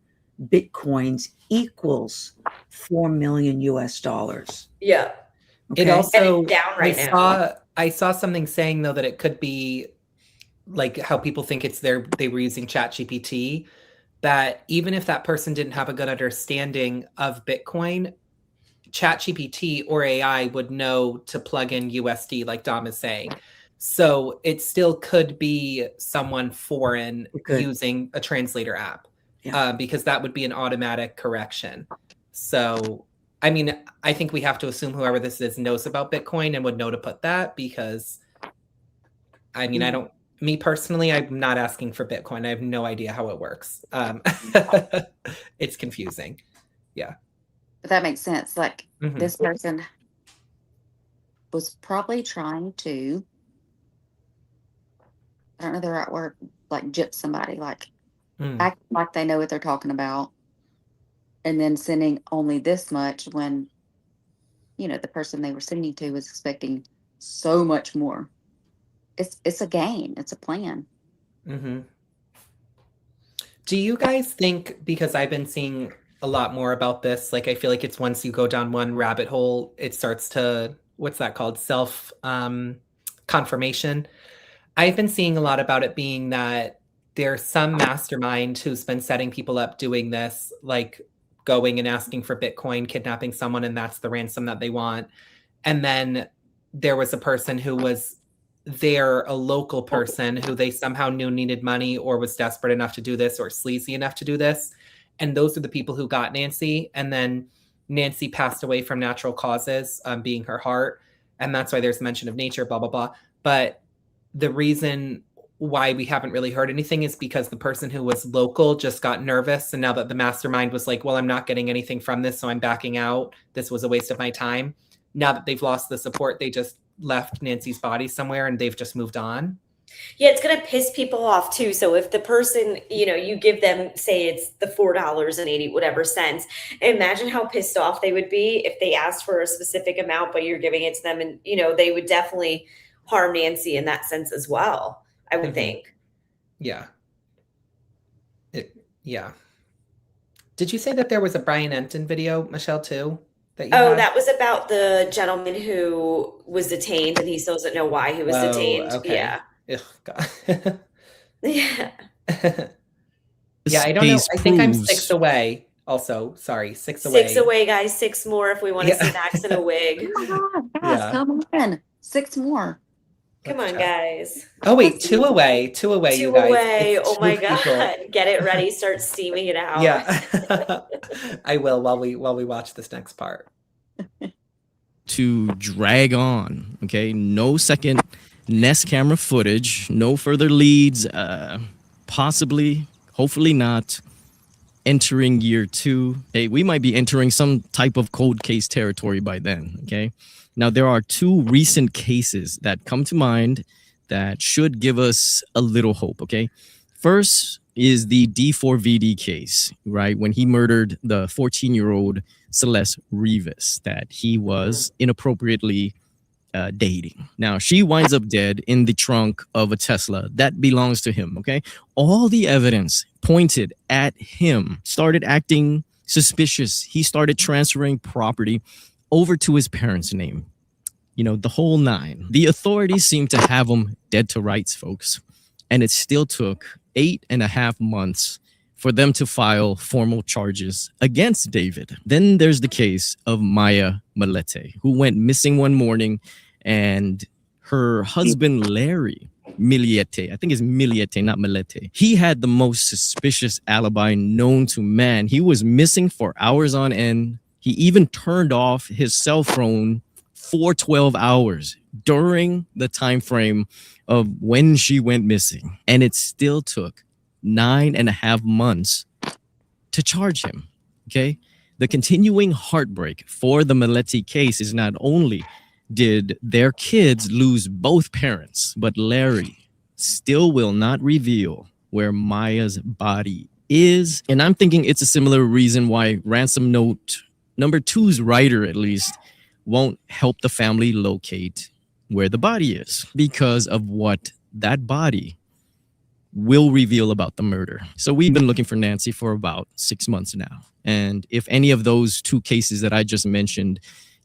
Bitcoins equals 4 million US dollars. Yeah. Okay. It also, and it's down right now. I saw something saying though that it could be like how people think it's they were using ChatGPT, that even if that person didn't have a good understanding of Bitcoin, ChatGPT or AI would know to plug in USD, like Dom is saying. So it still could be someone foreign using a translator app, because that would be an automatic correction. So, I mean, I think we have to assume whoever this is knows about Bitcoin and would know to put that, because, I mean, me personally, I'm not asking for Bitcoin. I have no idea how it works. It's confusing. Yeah. But that makes sense. Like this person was probably trying to, I don't know the right word, like gyp somebody, like act like they know what they're talking about, and then sending only this much when, the person they were sending to was expecting so much more. It's a game. It's a plan. Mm-hmm. Do you guys think, because I've been seeing a lot more about this, like I feel like it's once you go down one rabbit hole, it starts to, what's that called? Self confirmation. I've been seeing a lot about it being that there's some mastermind who's been setting people up doing this, like going and asking for Bitcoin, kidnapping someone, and that's the ransom that they want. And then there was a person who was there, a local person who they somehow knew needed money or was desperate enough to do this or sleazy enough to do this. And those are the people who got Nancy. And then Nancy passed away from natural causes, being her heart. And that's why there's mention of nature, blah, blah, blah. But the reason why we haven't really heard anything is because the person who was local just got nervous. And now that the mastermind was like, well, I'm not getting anything from this, so I'm backing out. This was a waste of my time. Now that they've lost the support, they just left Nancy's body somewhere and they've just moved on. Yeah, it's going to piss people off too. So if the person, you give them, say it's the $4.80 whatever cents, imagine how pissed off they would be if they asked for a specific amount, but you're giving it to them. And, they would definitely harm Nancy in that sense as well, I would think. Yeah. Yeah. Did you say that there was a Brian Enton video, Michelle, too? That was about the gentleman who was detained and he still doesn't know why he was detained. Okay. Yeah. Ugh, God. Yeah. Yeah, I don't know. I think I'm 6 away. Also, sorry, 6 away. 6 away, guys. 6 more if we want to see Max in a wig. Oh my God, guys, come on. 6 more. Come on, guys. Oh wait, 2 away. 2 away, 2 you guys. away. It's Oh 2 my people. God. Get it ready. Start steaming it out. Yeah. I will while we watch this next part. To drag on, okay? No second Nest camera footage, no further leads, possibly, hopefully not, entering year 2. Hey, we might be entering some type of cold case territory by then, okay? Now, there are 2 recent cases that come to mind that should give us a little hope, okay? First is the D4VD case, right? When he murdered the 14-year-old Celeste Rivas that he was inappropriately dating. Now, she winds up dead in the trunk of a Tesla that belongs to him, okay? All the evidence pointed at him, started acting suspicious. He started transferring property over to his parents' name. The whole 9. The authorities seem to have him dead to rights, folks. And it still took 8.5 months for them to file formal charges against David. Then there's the case of Maya Malete, who went missing one morning, and her husband, Larry Miliete, I think it's Miliete, not Malete. He had the most suspicious alibi known to man. He was missing for hours on end. He even turned off his cell phone for 12 hours during the time frame of when she went missing. And it still took 9.5 months to charge him, okay? The continuing heartbreak for the Malete case is not only did their kids lose both parents, but Larry still will not reveal where Maya's body is. And I'm thinking it's a similar reason why Ransom Note number 2's writer, at least, won't help the family locate where the body is because of what that body will reveal about the murder. So we've been looking for Nancy for about 6 months now. And if any of those 2 cases that I just mentioned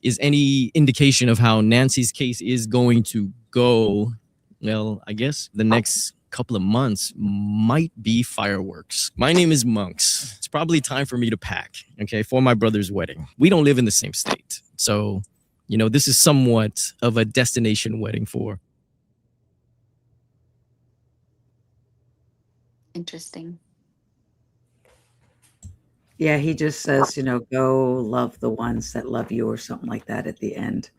is any indication of how Nancy's case is going to go, well, I guess the next couple of months might be fireworks. My name is Monks. It's probably time for me to pack, okay, for my brother's wedding. We don't live in the same state. So, this is somewhat of a destination wedding for. Interesting. Yeah, he just says, go love the ones that love you or something like that at the end.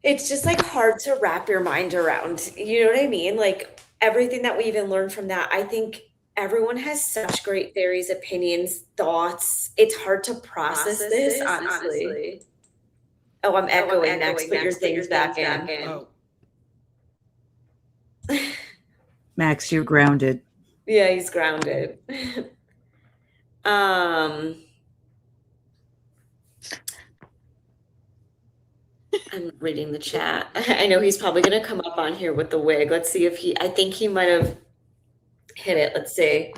It's just like hard to wrap your mind around. You know what I mean? Like everything that we even learned from that, I think everyone has such great theories, opinions, thoughts. It's hard to process this, honestly. Oh, I'm echoing next. Put your things back in. Oh. Max, you're grounded. Yeah, he's grounded. I'm reading the chat. I know he's probably going to come up on here with the wig. Let's see if I think he might have hit it. Let's see.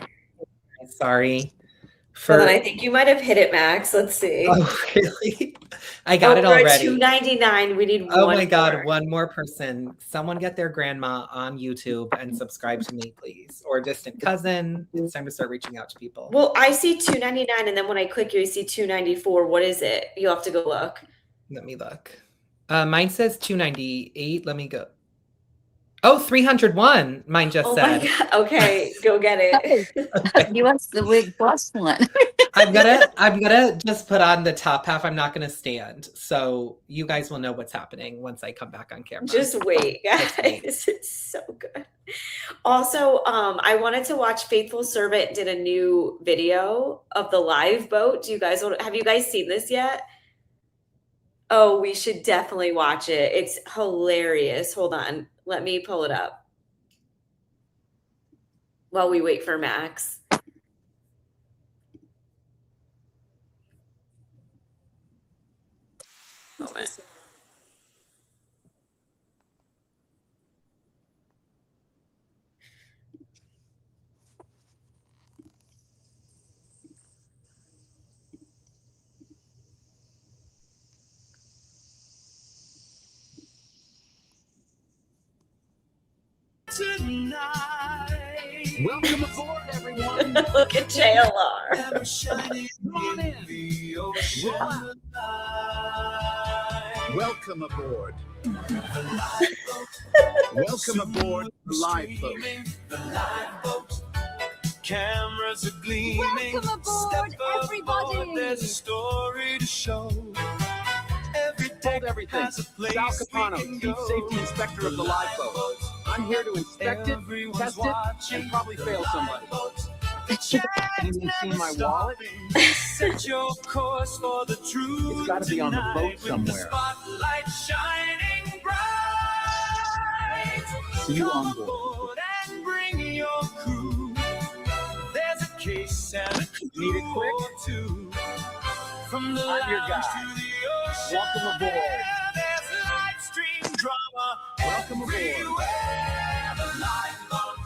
Sorry. Well, then I think you might have hit it, Max. Let's see. Oh, really? I got it we're at already. $2.99. We need one. Oh my God, more. one more person. Someone get their grandma on YouTube and subscribe to me, please. Or distant cousin. It's time to start reaching out to people. Well, I see $2.99, and then when I click you, I see $2.94. What is it? You'll have to go look. Let me look. Mine says $2.98. Let me go. Oh, 301. Mine just said. Oh my God. Okay, go get it. You want the wig plus one. I'm gonna just put on the top half. I'm not gonna stand. So you guys will know what's happening once I come back on camera. Just wait, guys. It's so good. Also, I wanted to watch Faithful Servant did a new video of the live boat. Have you guys seen this yet? Oh, we should definitely watch it. It's hilarious. Hold on. Let me pull it up while we wait for Max. Moment. Welcome aboard, everyone. Look at JLR. Come on in. Welcome aboard. Welcome aboard the lifeboat. Cameras are gleaming. Welcome aboard, everybody. There's a story to show. Every deck has a place. Sal Capano, Chief Safety Inspector of the lifeboat. I'm here to inspect it, test it, and probably fail somebody. Anyone seen my wallet? Set your course for the truth. It's got to be on the boat somewhere. Spotlight shining bright. See you on board. And bring your crew. There's a case and a Need it quick? two. From the I'm your lounge guy. to the ocean. Welcome aboard. There's live stream drama. Welcome aboard. Everywhere the lifeboat,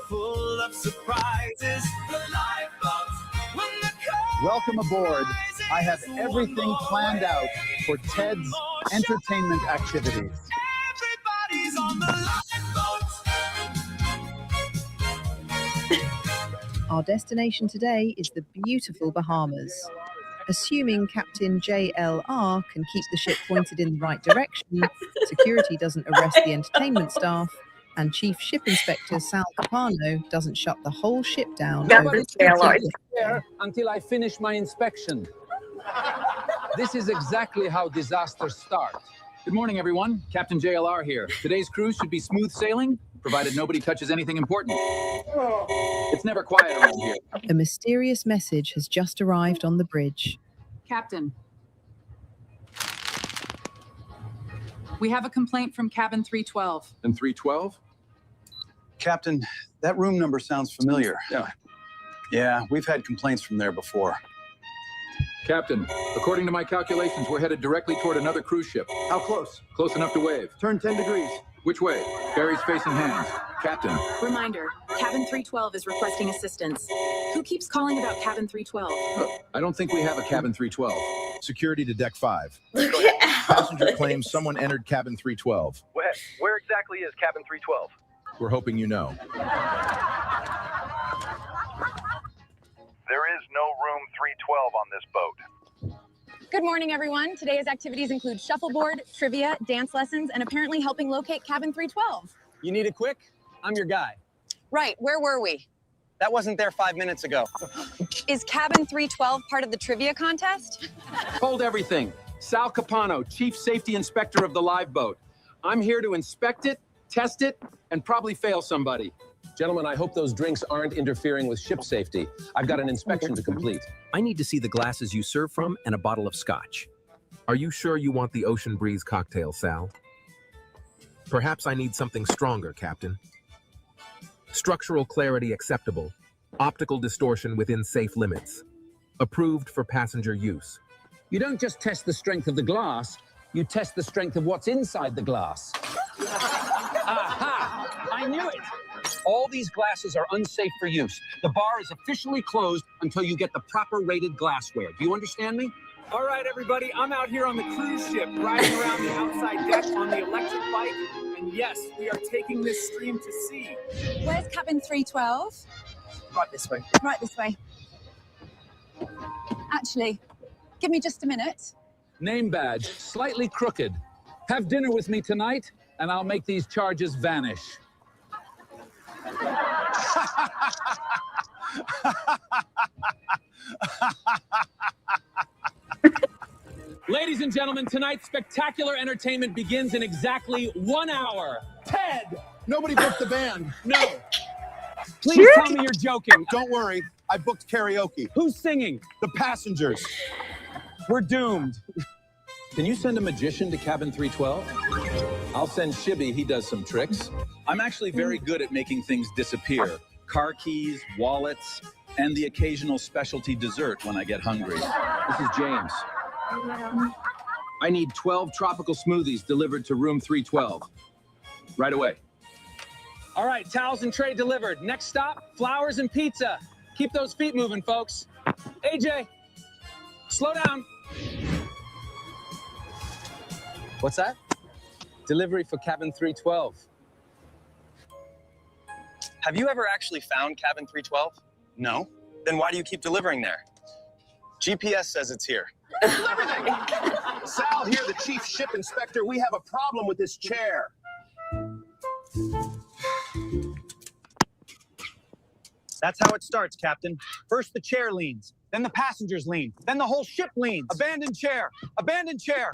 full of surprises. The lifeboat. When the Welcome aboard. I have everything planned out for Ted's entertainment activities. everybody's on the lifeboat. Our destination today is the beautiful Bahamas. Assuming Captain JLR can keep the ship pointed in the right direction, security doesn't arrest the entertainment staff, and Chief Ship Inspector Sal Capano doesn't shut the whole ship down. Nobody there until I finish my inspection. This is exactly how disasters start. Good morning, everyone. Captain JLR here. Today's cruise should be smooth sailing, provided nobody touches anything important. It's never quiet around here. A mysterious message has just arrived on the bridge. Captain, we have a complaint from cabin 312. And 312? Captain, that room number sounds familiar. Yeah, we've had complaints from there before. Captain, according to my calculations, we're headed directly toward another cruise ship. How close? Close enough to wave. Turn 10 degrees. Which way? Barry's facing hands. Captain. Reminder, cabin 312 is requesting assistance. Who keeps calling about cabin 312? I don't think we have a cabin 312. Security to deck 5. Look at Alex. Passenger claims someone entered cabin 312. Where exactly is cabin 312? We're hoping you know. There is no room 312 on this boat. Good morning, everyone. Today's activities include shuffleboard, trivia, dance lessons, and apparently helping locate cabin 312. You need it quick? I'm your guy. Right, where were we? That wasn't there 5 minutes ago. Is cabin 312 part of the trivia contest? Hold everything. Sal Capano, Chief Safety Inspector of the lifeboat. I'm here to inspect it, test it, and probably fail somebody. Gentlemen, I hope those drinks aren't interfering with ship safety. I've got an inspection to complete. I need to see the glasses you serve from and a bottle of scotch. Are you sure you want the Ocean Breeze cocktail, Sal? Perhaps I need something stronger, Captain. Structural clarity acceptable. Optical distortion within safe limits. Approved for passenger use. You don't just test the strength of the glass, you test the strength of what's inside the glass. Aha! I knew it! All these glasses are unsafe for use. The bar is officially closed until you get the proper rated glassware. Do you understand me? All right, everybody, I'm out here on the cruise ship, riding around the outside deck on the electric bike. And yes, we are taking this stream to sea. Where's cabin 312? Right this way. Right this way. Actually, give me just a minute. Name badge, slightly crooked. Have dinner with me tonight, and I'll make these charges vanish. and gentlemen, tonight's spectacular entertainment begins in exactly 1 hour. Ted! Nobody booked the band. No. Please tell me you're joking. Don't worry. I booked karaoke. Who's singing? The Passengers. We're doomed. Can you send a magician to cabin 312? I'll send Shibby, he does some tricks. I'm actually very good at making things disappear. Car keys, wallets, and the occasional specialty dessert when I get hungry. This is James. I need 12 tropical smoothies delivered to room 312. Right away. All right, towels and tray delivered. Next stop, flowers and pizza. Keep those feet moving, folks. AJ, slow down. What's that? Delivery for cabin 312. Have you ever actually found cabin 312? No? Then why do you keep delivering there? GPS says it's here. Sal here, the chief ship inspector. We have a problem with this chair. That's how it starts, Captain. First the chair leans, then the passengers lean, then the whole ship leans. Abandoned chair, abandoned chair.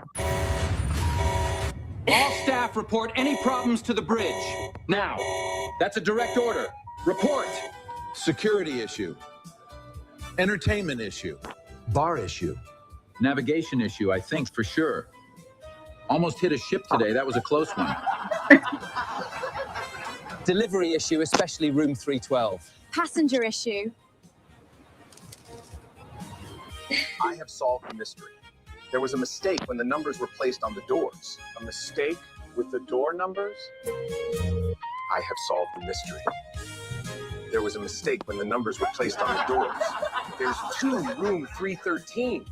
All staff report any problems to the bridge. Now, that's a direct order. Report. Security issue. Entertainment issue. Bar issue. Navigation issue, I think, for sure. Almost hit a ship today. That was a close one. Delivery issue, especially room 312. Passenger issue. I have solved the mystery. There was a mistake when the numbers were placed on the doors. A mistake with the door numbers? I have solved the mystery. There was a mistake when the numbers were placed on the doors. There's 2 room 313.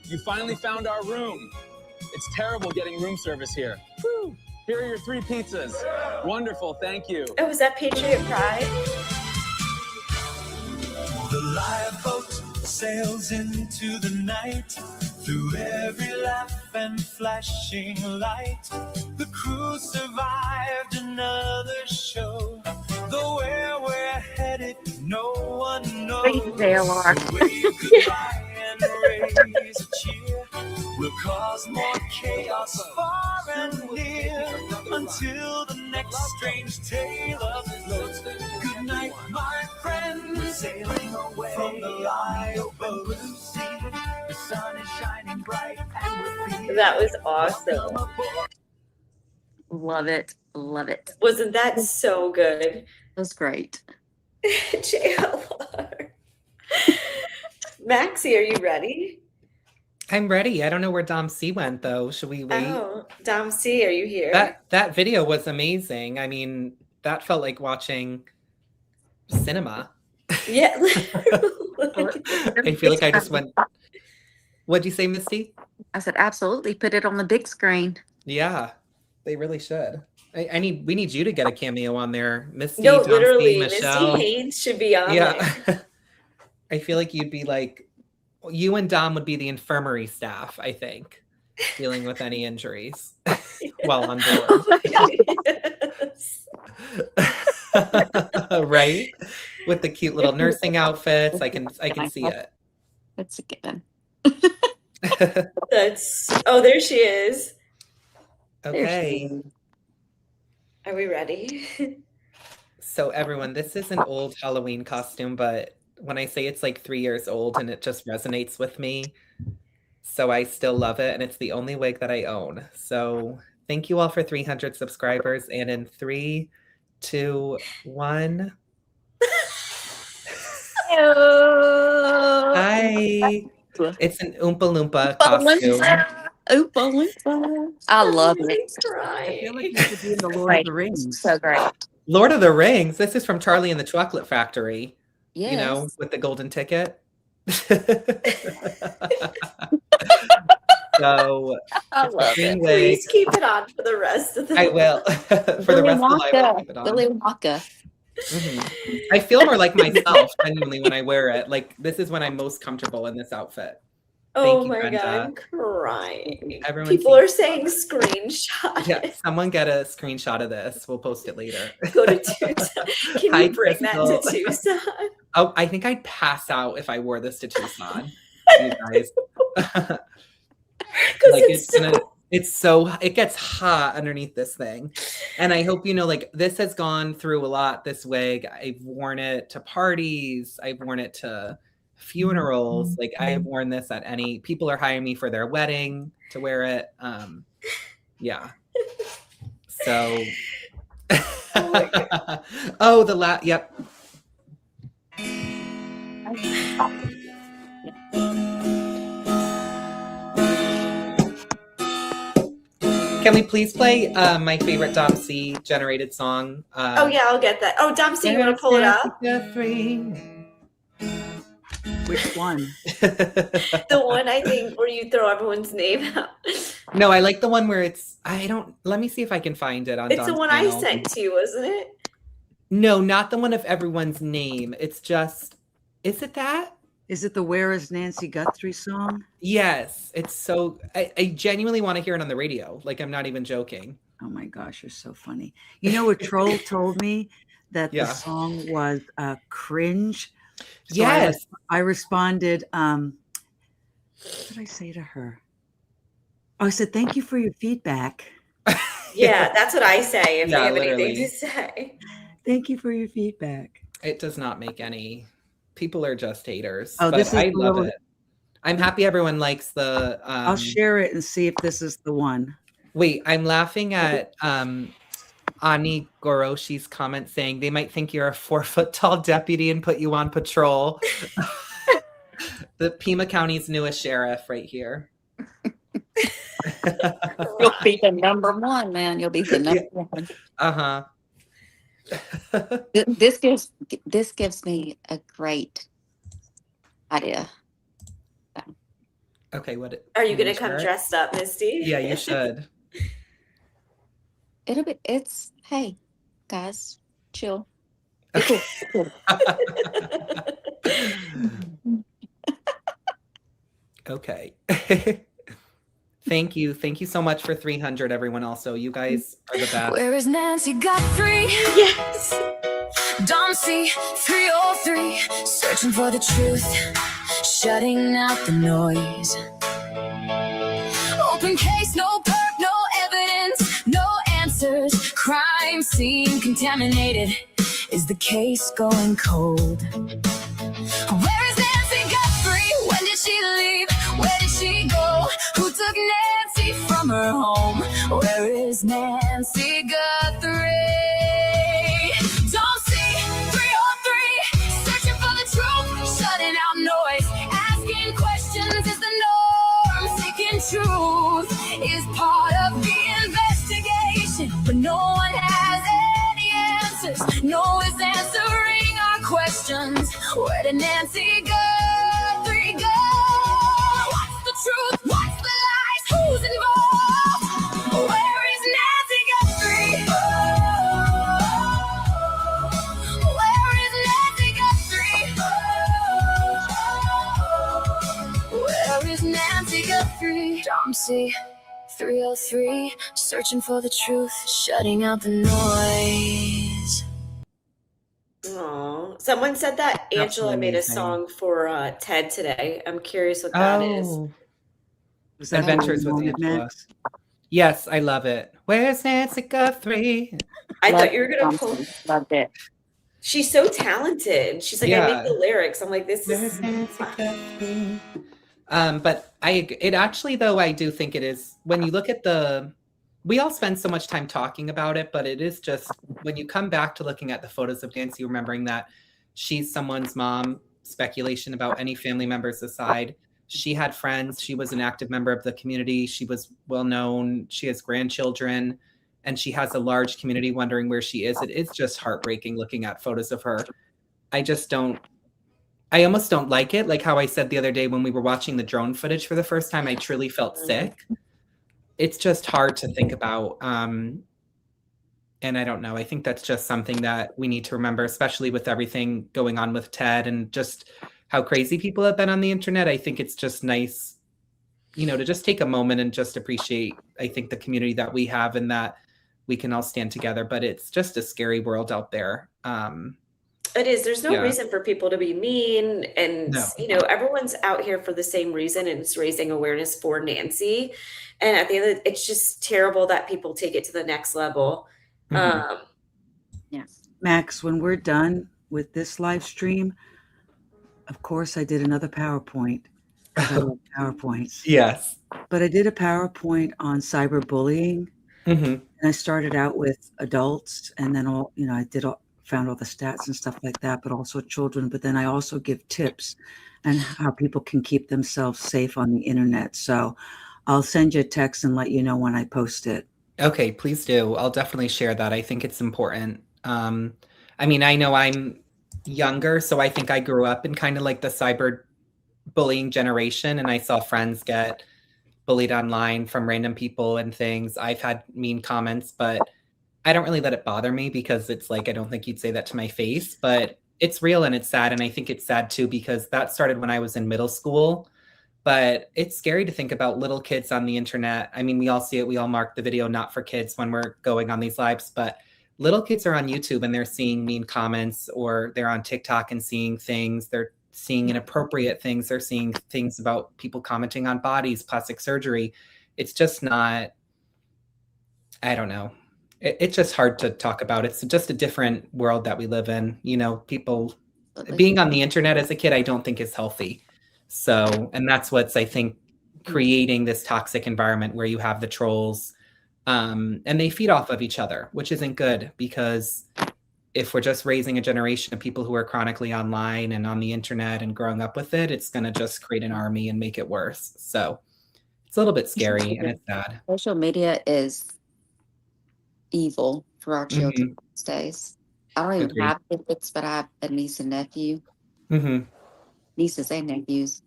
You finally found our room. It's terrible getting room service here. Whew. Here are your 3 pizzas. Wonderful, thank you. Oh, was that Patriot Pride? The lifeboat sails into the night, through every laugh and flashing light. The crew survived another show, though where we're headed, no one knows. Wave goodbye and raise a cheer. We'll cause more chaos far and near, until the next strange tale afloat. Good night, my friend. We're sailing away from the lifeboat. The sun is shining bright and we're feeling That was awesome. Love it. Love it. Wasn't that so good? That's great. JLR. Maxie, are you ready? I'm ready. I don't know where Dom C went though. Should we wait? Oh, Dom C, are you here? That video was amazing. I mean, that felt like watching cinema. Yeah. I feel like I just went. What'd you say, Misty? I said, absolutely. Put it on the big screen. Yeah, they really should. We need you to get a cameo on there, Misty. No, Dom literally, C, Michelle. Misty Haynes should be on there. I feel like you'd be like, you and Dom would be the infirmary staff, I think, dealing with any injuries while on board. Right? With the cute little nursing outfits. I can see it. That's a given. There she is. Okay. Are we ready? So everyone, this is an old Halloween costume, but when I say it's like 3 years old and it just resonates with me, so I still love it, and it's the only wig that I own. So thank you all for 300 subscribers, and in 3, 2, 1. Hi. It's an Oompa Loompa costume. Oompa Loompa. I love it. I feel like you should be in the Lord of the Rings. So great. Lord of the Rings. This is from Charlie and the Chocolate Factory. Yes. You know, with the golden ticket. So I love it. Please keep it on for the rest of the I will. For the rest of the life, I'll keep it on. Willy Wonka. Mm-hmm. I feel more like myself genuinely when I wear it. Like, this is when I'm most comfortable in this outfit. Oh you, my Brenda. God, I'm crying. Everyone People are saying screenshot. Yeah, someone get a screenshot of this. We'll post it later. Go to Tucson. Can Hi, you bring that to Crystal. Tucson? Oh, I think I'd pass out if I wore this to Tucson. You guys. Because it gets hot underneath this thing. And I hope you know, like, this has gone through a lot, this wig. I've worn it to parties. I've worn it to funerals. Like, I have worn this at people are hiring me for their wedding to wear it. Yeah. So. Oh, yep. Can we please play my favorite Dom C generated song? Oh yeah, I'll get that. Oh, Dom C, you want to pull it up? Which one? The one I think where you throw everyone's name out. No, I like the one where let me see if I can find it on It's Dom's the one channel. I sent to you, wasn't it? No, not the one of everyone's name. It's just, is it that? Is it the Where is Nancy Guthrie song? Yes. It's so, I genuinely want to hear it on the radio. Like, I'm not even joking. Oh my gosh, you're so funny. You know, a troll told me that the song was cringe. So Yes. I responded, what did I say to her? Oh, I said, thank you for your feedback. Yeah, that's what I say if I have literally. anything to say. Thank you for your feedback. It does not make any. People are just haters. Oh, but this is I the love little- it. I'm happy everyone likes the. I'll share it and see if this is the one. Wait, I'm laughing at Ani Goroshi's comment saying they might think you're a 4-foot tall deputy and put you on patrol. The Pima County's newest sheriff right here. You'll be the number one, man. You'll be the number one. Uh-huh. This gives me a great idea. Okay, what Are you gonna share come it? dressed up, Misty? Yeah, you should. Hey, guys, chill. Okay. Okay. Thank you. Thank you so much for 300, everyone. Also, you guys are the best. Where is Nancy Guthrie? Yes. Dom C 303, searching for the truth, shutting out the noise. Open case, no perp, no evidence, no answers. Crime scene contaminated. Is the case going cold? Where is Nancy Guthrie? When did she leave? Where did she go? Who took Nancy from her home? Where is Nancy Guthrie? Don't see 303, searching for the truth, shutting out noise, asking questions is the norm, seeking truth is part of the investigation, but no one has any answers. No one's answering our questions. Where did Nancy Guthrie go? What's the truth? What's the lies? Who's involved? Where is Nancy Guthrie? Where is Nancy Guthrie? Where is Nancy Guthrie? Dom C 303, searching for the truth, shutting out the noise. Oh, someone said that That's Angela made a amazing. song for Ted today. I'm curious what that is. Was that Adventures the with one Angela. next? Yes, I love it. Where's Nancy Guthrie? I thought you were gonna pull. Loved it. She's so talented. She's like, I Yeah. make the lyrics. I'm like, this Where's is. Nancy Guthrie? But it actually, though, I do think it is, when you look at we all spend so much time talking about it, but it is just, when you come back to looking at the photos of Nancy, remembering that she's someone's mom, speculation about any family members aside, she had friends, she was an active member of the community, she was well known, she has grandchildren, and she has a large community wondering where she is. It is just heartbreaking looking at photos of her. I almost don't like it. Like how I said the other day when we were watching the drone footage for the first time, I truly felt sick. It's just hard to think about. And I don't know. I think that's just something that we need to remember, especially with everything going on with Ted and just how crazy people have been on the internet. I think it's just nice to just take a moment and just appreciate, I think, the community that we have and that we can all stand together. But it's just a scary world out there. It is. There's no Yeah. reason for people to be mean. And, No. everyone's out here for the same reason, and it's raising awareness for Nancy. And at the end of it, it's just terrible that people take it to the next level. Yes. Max, when we're done with this live stream, of course, I did another PowerPoint. I love PowerPoints. Yes. But I did a PowerPoint on cyberbullying. Mhm. And I started out with adults, and then I found all the stats and stuff like that, but also children. But then I also give tips and how people can keep themselves safe on the internet. So I'll send you a text and let you know when I post it. Okay, please do. I'll definitely share that. I think it's important. I mean, I know I'm younger, so I think I grew up in kind of like the cyber bullying generation, and I saw friends get bullied online from random people and things. I've had mean comments, but I don't really let it bother me because it's like, I don't think you'd say that to my face, but it's real and it's sad. And I think it's sad too, because that started when I was in middle school, but it's scary to think about little kids on the internet. I mean, we all see it. We all mark the video, not for kids when we're going on these lives, but little kids are on YouTube and they're seeing mean comments, or they're on TikTok and seeing things. They're seeing inappropriate things. They're seeing things about people commenting on bodies, plastic surgery. It's just not, I don't know. It's just hard to talk about. It's just a different world that we live in. People being on the internet as a kid, I don't think is healthy. So, and that's what's, I think, creating this toxic environment where you have the trolls, and they feed off of each other, which isn't good, because if we're just raising a generation of people who are chronically online and on the internet and growing up with it, it's going to just create an army and make it worse. So it's a little bit scary and it's sad. Social media is evil for our children these days. I don't even have kids, but I have a niece and nephew. Nieces and nephews.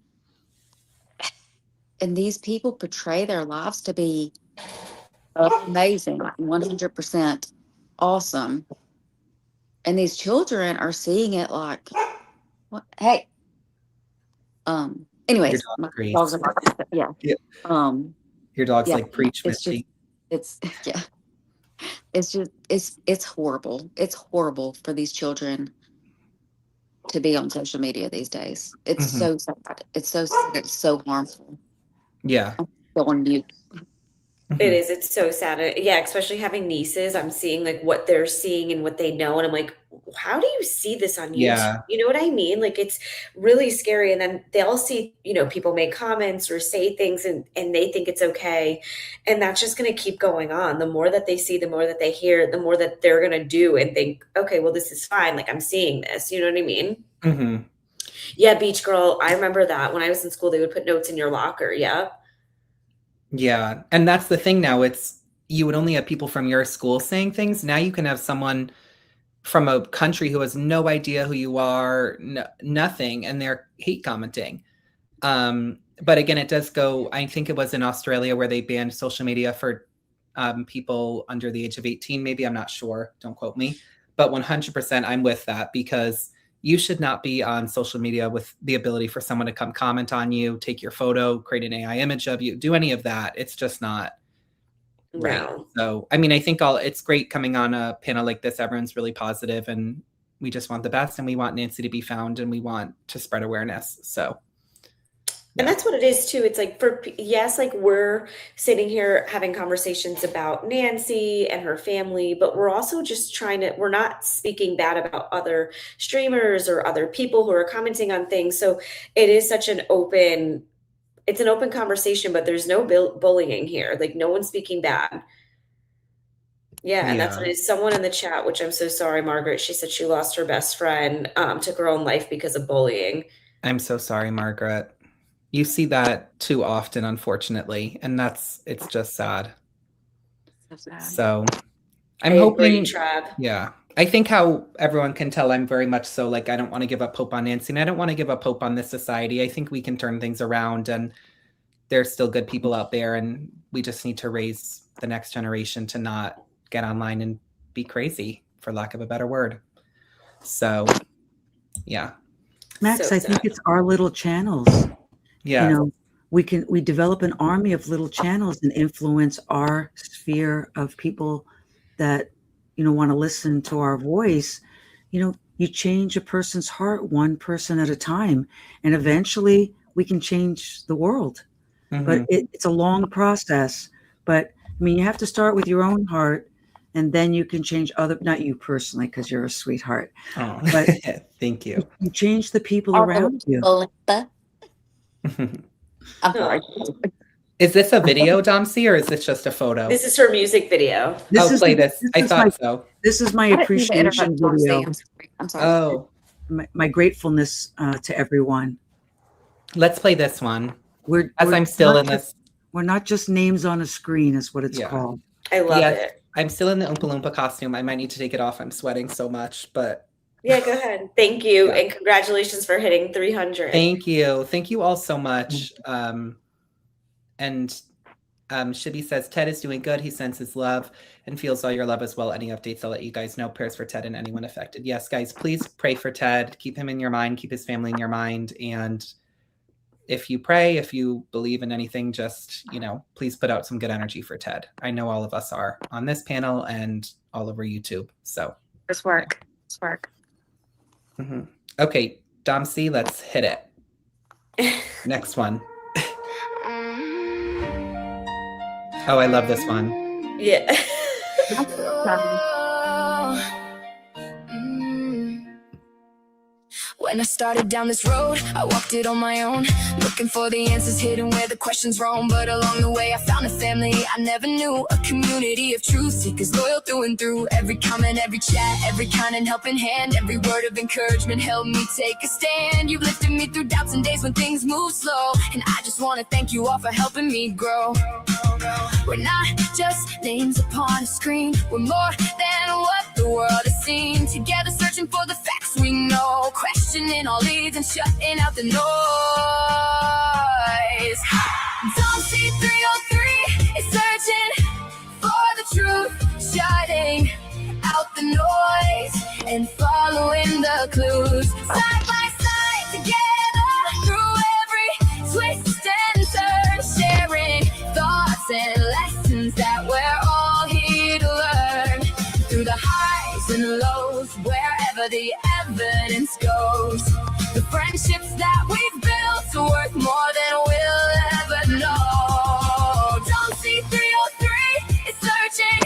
And these people portray their lives to be amazing, like 100% awesome. And these children are seeing it like, what? Hey. Anyways, my dogs are yeah. Your dog's like, preach, Misty. It's it's horrible. It's horrible for these children to be on social media these days. It's so sad. It's so sad. It's so harmful. Yeah. Go on mute. It is. It's so sad. Yeah, especially having nieces. I'm seeing like what they're seeing and what they know. And I'm like, how do you see this on YouTube? Yeah. You know what I mean? Like, it's really scary. And then they'll see, people make comments or say things and they think it's okay. And that's just going to keep going on. The more that they see, the more that they hear, the more that they're going to do and think, okay, well, this is fine. Like, I'm seeing this. You know what I mean? Yeah, Beach Girl. I remember that when I was in school, they would put notes in your locker. Yeah. Yeah. And that's the thing now. You would only have people from your school saying things. Now you can have someone from a country who has no idea who you are, nothing, and they're hate commenting. But again, it does go, I think it was in Australia where they banned social media for people under the age of 18. Maybe, I'm not sure. Don't quote me. But 100% I'm with that, because you should not be on social media with the ability for someone to come comment on you, take your photo, create an AI image of you, do any of that. It's just not right. So, I mean, I think it's great coming on a panel like this. Everyone's really positive and we just want the best, and we want Nancy to be found, and we want to spread awareness. So. And that's what it is too. It's like like we're sitting here having conversations about Nancy and her family, but we're also just we're not speaking bad about other streamers or other people who are commenting on things. So it is such it's an open conversation, but there's no bullying here. Like, no one's speaking bad. Yeah. And that's what it is. Someone in the chat, which I'm so sorry, Margaret, she said she lost her best friend, took her own life because of bullying. I'm so sorry, Margaret. You see that too often, unfortunately, and it's just sad. So I'm hoping, yeah, I think how everyone can tell, I'm very much so like, I don't want to give up hope on Nancy, and I don't want to give up hope on this society. I think we can turn things around, and there's still good people out there, and we just need to raise the next generation to not get online and be crazy, for lack of a better word. So, yeah. Max, I think it's our little channels. Yeah. we develop an army of little channels and influence our sphere of people that, want to listen to our voice. You change a person's heart one person at a time, and eventually we can change the world. But it's a long process. But you have to start with your own heart, and then you can change not you personally, because you're a sweetheart. Oh, but thank you. You change the people around you. I'm sorry. Is this a video, Domsey, or is this just a photo? This is her music video. Play this. I thought so. This is my appreciation video. I'm sorry. Oh, my gratefulness to everyone. Let's play this one. I'm still in this. We're not just names on a screen, is what it's called. I love it. I'm still in the Oompa Loompa costume. I might need to take it off. I'm sweating so much, but. Yeah, go ahead. Thank you. Yeah. And congratulations for hitting 300. Thank you. Thank you all so much. Shibby says, Ted is doing good. He senses love and feels all your love as well. Any updates, I'll let you guys know. Prayers for Ted and anyone affected. Yes, guys, please pray for Ted. Keep him in your mind. Keep his family in your mind. And if you pray, if you believe in anything, just, please put out some good energy for Ted. I know all of us are on this panel and all over YouTube. So It's work. Mm-hmm. Okay, Domsey, let's hit it. Next one. Oh, I love this one. Yeah. When I started down this road, I walked it on my own, looking for the answers hidden where the questions roam. But along the way I found a family I never knew, a community of truth seekers loyal through and through. Every comment, every chat, every kind and helping hand, every word of encouragement helped me take a stand. You've lifted me through doubts and days when things move slow, and I just want to thank you all for helping me grow. We're not just names upon a screen, we're more than what the world has seen. Together searching for the facts we know, questioning all leads and shutting out the noise. Domsey 303 is searching for the truth, shutting out the noise and following the clues. Side by side together through every twist and turn, sharing thoughts and lessons that we're all here to learn. Through the highs and lows, wherever the evidence goes, the friendships that we've built are worth more than we'll ever know. Domsey 303 is searching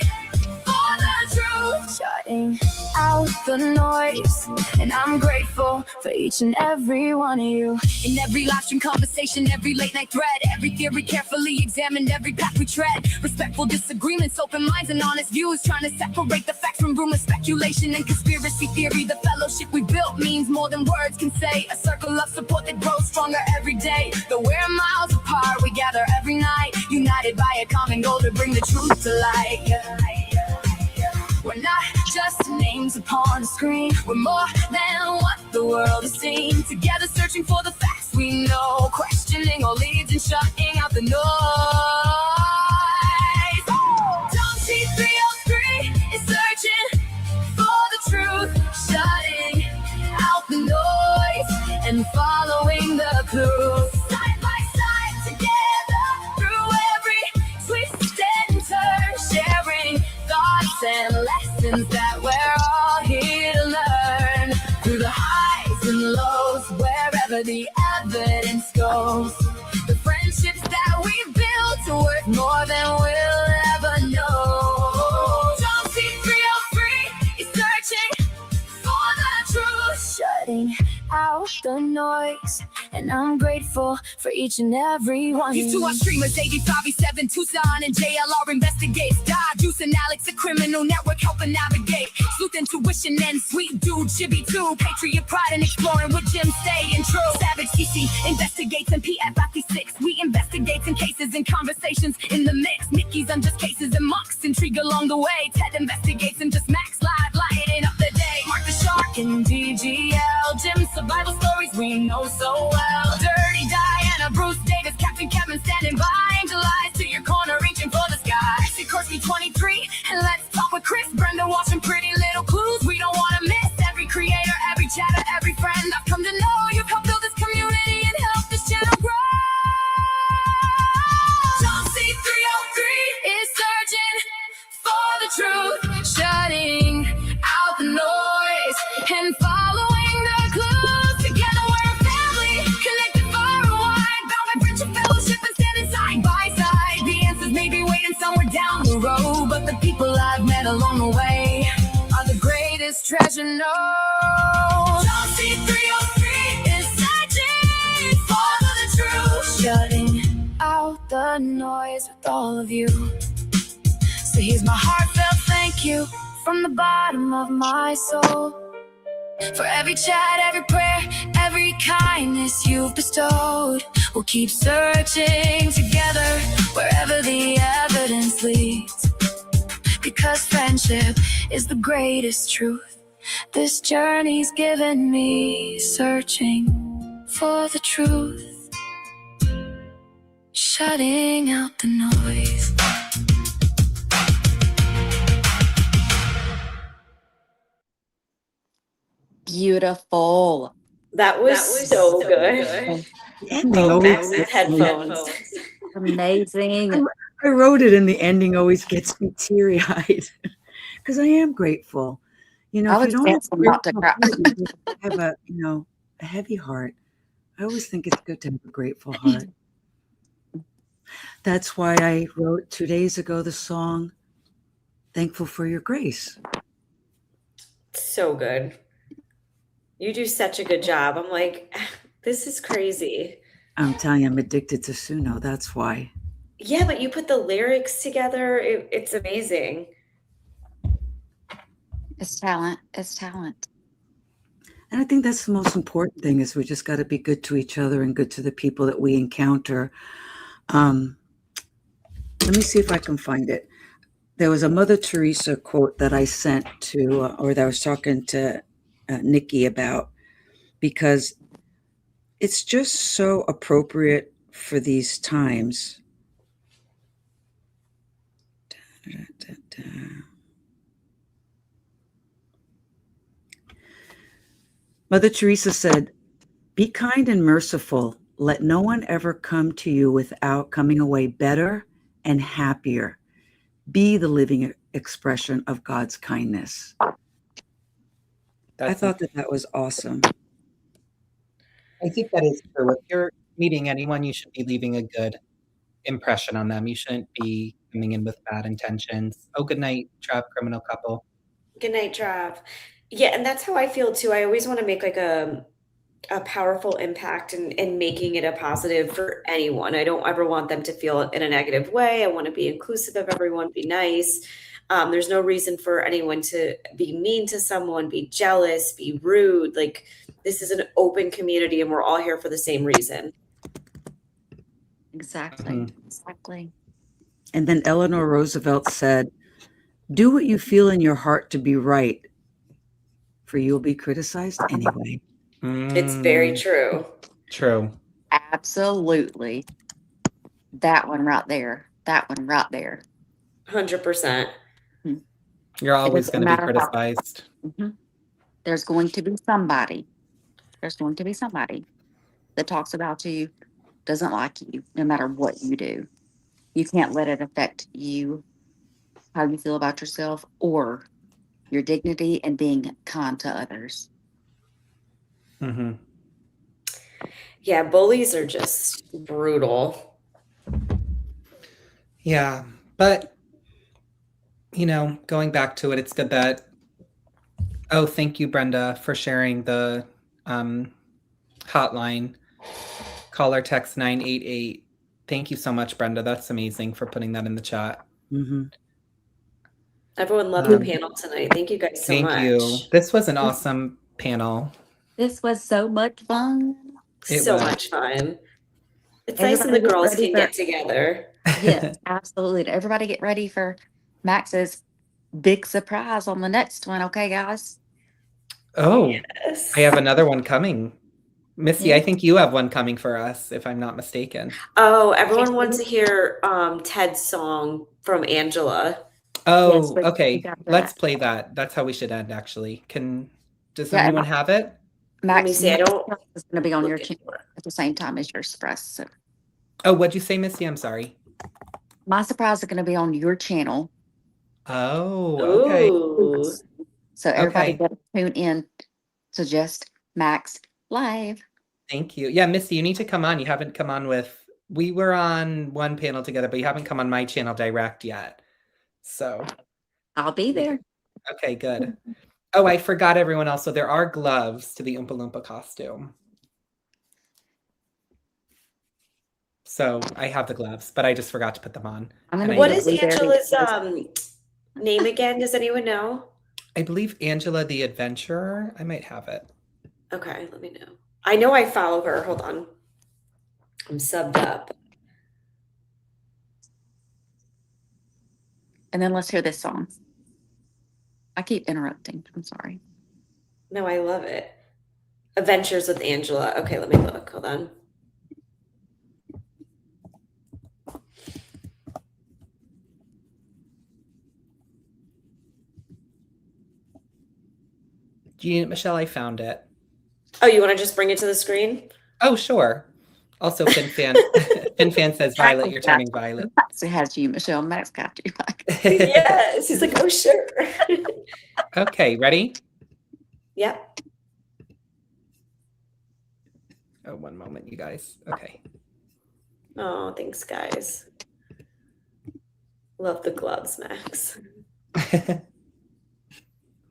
for the truth, shutting out the noise, and I'm grateful for each and every one of you. In every live stream conversation, every late night thread, every theory carefully examined, every path we tread. Respectful disagreements, open minds and honest views, trying to separate the facts from rumor, speculation and conspiracy theory. The fellowship we built means more than words can say, a circle of support that grows stronger every day. Though we're miles apart, we gather every night, united by a common goal to bring the truth to light. We're not just names upon a screen, we're more than what the world has seen. Together searching for the facts we know, questioning all leads and shutting out the noise. Domsey 303 is searching for the truth, shutting out the noise and following the clues. Side by side together through every twist and turn, sharing thoughts and lessons that we're all here to learn. Through the highs and lows, wherever the evidence goes, the friendships that we built are worth more than we'll ever know. Domsey 303 is searching for the truth, shutting out the noise, and I'm grateful for each and every one. You two are streamers, 85-7, Tucson and JLR investigates. Juice and Alex, a criminal network helping navigate. Sleuth intuition and sweet dude, Shibby too. Patriot pride and exploring with Jim staying true. Savage CC investigates and PF56. We investigate in cases and conversations in the mix. Mickey's unjust cases and Mox intrigue along the way. Ted investigates and just Max live lighting up the day. Mark the Shark and DGL, Jim survival stories we know so well. Dirty Diana, Bruce Davis, Captain Kevin standing by. Angel eyes to your corner, reaching for the sky. Sikorsky 23, and let's talk with Chris. Brenda watching pretty little clues we don't want to miss. Every creator, every chatter, every friend I've come to know. You've helped build this community and helped this channel grow. people I've met along the way are the greatest treasure known. Chelsea 303 is searching for the truth, shutting out the noise with all of you. So here's my heartfelt thank you from the bottom of my soul. For every chat, every prayer, every kindness you've bestowed. We'll keep searching together wherever the evidence leads. Because friendship is the greatest truth this journey's given me. Searching for the truth, shutting out the noise. Beautiful. That was so good. Ending Oh, always Max's gets headphones. Amazing. I wrote it, and the ending always gets me teary-eyed because I am grateful. You know, I if was you don't have dancing about to cry. you have a a heavy heart. I always think it's good to have a grateful heart. That's why I wrote 2 days ago the song "Thankful for Your Grace." So good. You do such a good job. I'm like, this is crazy. I'm telling you, I'm addicted to Suno. That's why. Yeah, but you put the lyrics together. It's amazing. It's talent. It's talent. And I think that's the most important thing is we just got to be good to each other and good to the people that we encounter. Let me see if I can find it. There was a Mother Teresa quote that I sent to, or that I was talking to Nikki about, because it's just so appropriate for these times. Mother Teresa said, "Be kind and merciful. Let no one ever come to you without coming away better and happier. Be the living expression of God's kindness." I thought that was awesome. I think that is true. If you're meeting anyone, you should be leaving a good impression on them. You shouldn't be coming in with bad intentions. Oh, good night, trap criminal couple. Good night, Trav. Yeah, and that's how I feel too. I always want to make like a powerful impact and making it a positive for anyone. I don't ever want them to feel in a negative way. I want to be inclusive of everyone, be nice. There's no reason for anyone to be mean to someone, be jealous, be rude. Like, this is an open community and we're all here for the same reason. Exactly. Exactly. And then Eleanor Roosevelt said, "Do what you feel in your heart to be right, for you'll be criticized anyway." It's very true. True. Absolutely. That one right there. That one right there. 100%. You're always doesn't going to be matter how- criticized. There's going to be somebody. There's going to be somebody that talks about you, doesn't like you, no matter what you do. You can't let it affect you, how you feel about yourself, or your dignity and being kind to others. Mm-hmm. Yeah, bullies are just brutal. Yeah, but going back to it, it's good that. Oh, thank you, Brenda, for sharing the hotline. Caller text 988. Thank you so much, Brenda. That's amazing for putting that in the chat. Mm-hmm. Everyone loved the panel tonight. Thank you guys so much. Thank you. This was an awesome panel. This was so much fun. So much fun. It's nice when the Everybody girls ready can for- get together. Yes, absolutely. Everybody get ready for Max's big surprise on the next one. Okay, guys? Oh, Yes. I have another one coming. Missy, Yeah. I think you have one coming for us, if I'm not mistaken. Oh, everyone wants to hear Ted's song from Angela. Oh, Yes, we okay. got that. Let's play that. That's how we should end, actually. Does Yeah, anyone have it? Max, Let me see. I don't. is going to be on your Looking channel at the same time as your surprise. So Oh, what'd you say, Missy? I'm sorry. my surprise is going to be on your channel. Oh, okay. Ooh. So everybody Okay. better tune in to Just Max Live. Thank you. Yeah, Missy, you need to come on. You haven't come on we were on one panel together, but you haven't come on my channel direct yet. So I'll be there. Okay, good. Oh, I forgot everyone else. So there are gloves to the Oompa Loompa costume. So I have the gloves, but I just forgot to put them on. What is Angela's name again? Does anyone know? I believe Angela the Adventurer. I might have it. Okay, let me know. I know I follow her. Hold on. I'm subbed up. And then let's hear this song. I keep interrupting. I'm sorry. No, I love it. Adventures with Angela. Okay, let me look. Hold on. Michelle, I found it. Oh, you want to just bring it to the screen? Oh, sure. Also, FinFan says, Violet, you're turning violet. It has you, Michelle. Max got you. Yes. He's like, oh, sure. Okay, ready? Yep. Oh, one moment, you guys. Okay. Oh, thanks, guys. Love the gloves, Max.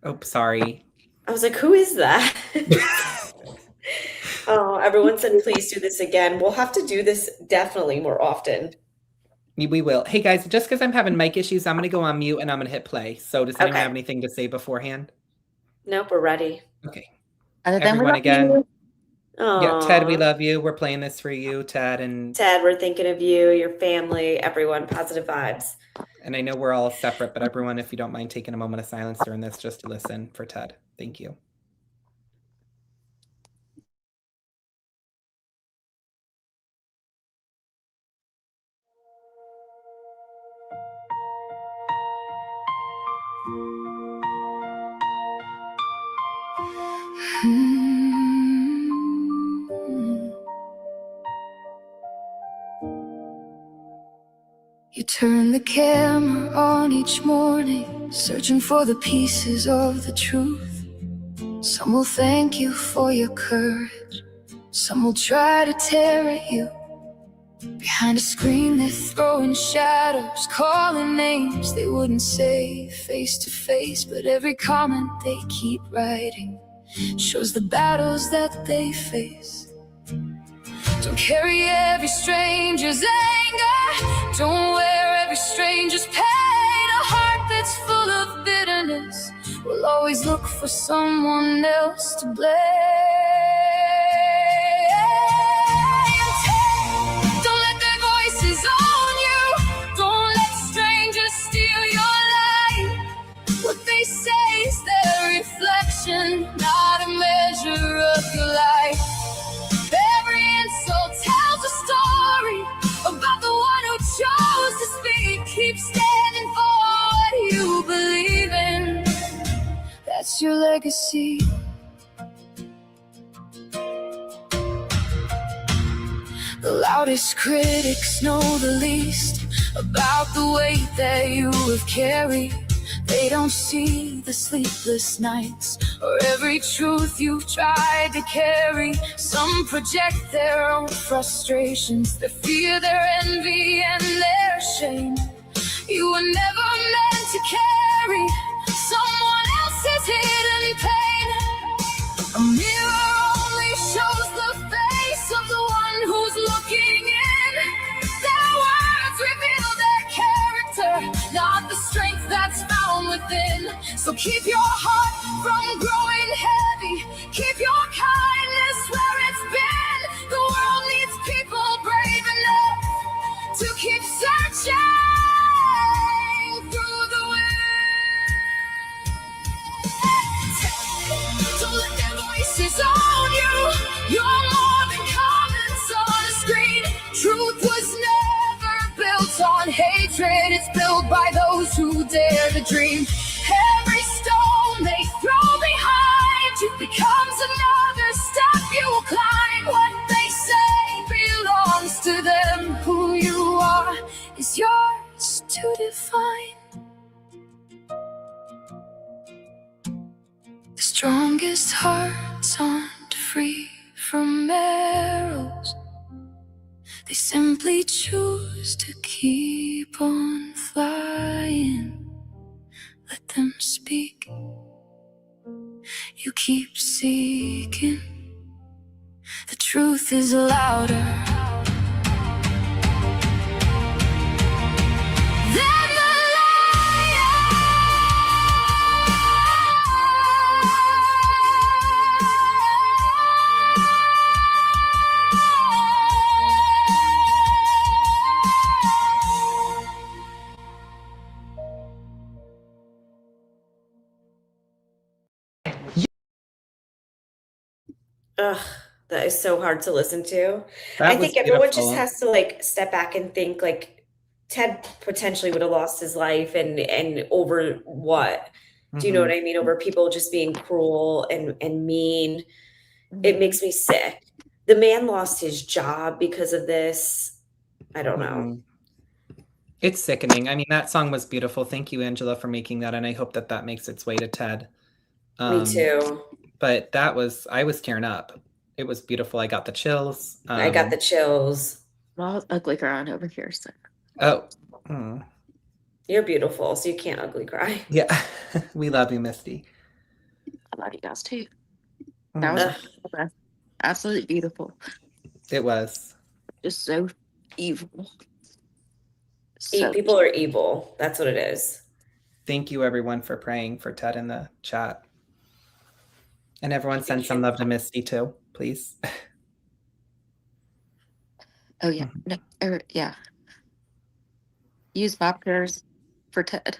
Oh, sorry. I was like, who is that? Oh, everyone said, please do this again. We'll have to do this definitely more often. We will. Hey, guys, just because I'm having mic issues, I'm going to go on mute and I'm going to hit play. So does anyone have anything to say beforehand? Nope, we're ready. Okay. Everyone again. Oh, Yeah, Ted, we love you. We're playing this for you, Ted. And Ted, we're thinking of you, your family, everyone. Positive vibes. And I know we're all separate, but everyone, if you don't mind taking a moment of silence during this just to listen for Ted. Thank you. You turn the camera on each morning, searching for the pieces of the truth. Some will thank you for your courage, some will try to tear at you. Behind a screen they're throwing shadows, calling names they wouldn't say face to face. But every comment they keep writing shows the battles that they face. Don't carry every stranger's anger, don't wear every stranger's pain. A heart that's full of bitterness will always look for someone else to blame. Don't let their voices own you, don't let strangers steal your light. What they say is their reflection, not a measure of your life. Every insult tells a story about the one who chose to speak. Keep standing for what you believe in, that's your legacy. The loudest critics know the least about the weight that you have carried. They don't see the sleepless nights or every truth you've tried to carry. Some project their own frustrations, their fear, their envy, and their shame. You were never meant to carry someone else's hidden pain. A mirror only shows the face of the one who's looking in. Their words reveal their character, not the strength that's found within. So keep your heart from growing heavy, keep your kindness where it's been. The world needs people brave enough to keep searching through the wind. Don't let their voices own you, you're more than comments on a screen. Truth was never built on hatred, it's built by those who dare to dream. Every stone they throw behind you becomes another step you will climb. What they say belongs to them, who you are is yours to define. The strongest hearts aren't free from arrows, they simply choose to keep on flying. Let You keep seeking. The truth is louder than the Ugh, that is so hard to listen to. That I was think everyone just beautiful. has to like step back and think like Ted potentially would have lost his life and over what? Do you know what I mean? Over people just being cruel and mean. It makes me sick. The man lost his job because of this. I don't know. It's sickening. I mean, that song was beautiful. Thank you, Angela, for making that, and I hope that that makes its way to Ted. Me too. But that was, I was tearing up. It was beautiful. I got the chills. I got the chills. Well, ugly crying over here. So Oh. You're beautiful, so you can't ugly cry. Yeah. We love you, Misty. I love you guys too. That was absolutely beautiful. It was. Just so evil. People are evil. That's what it is. Thank you, everyone, for praying for Ted in the chat. And everyone send some love to Misty too, please. Oh yeah, no, yeah. Use my prayers for Ted.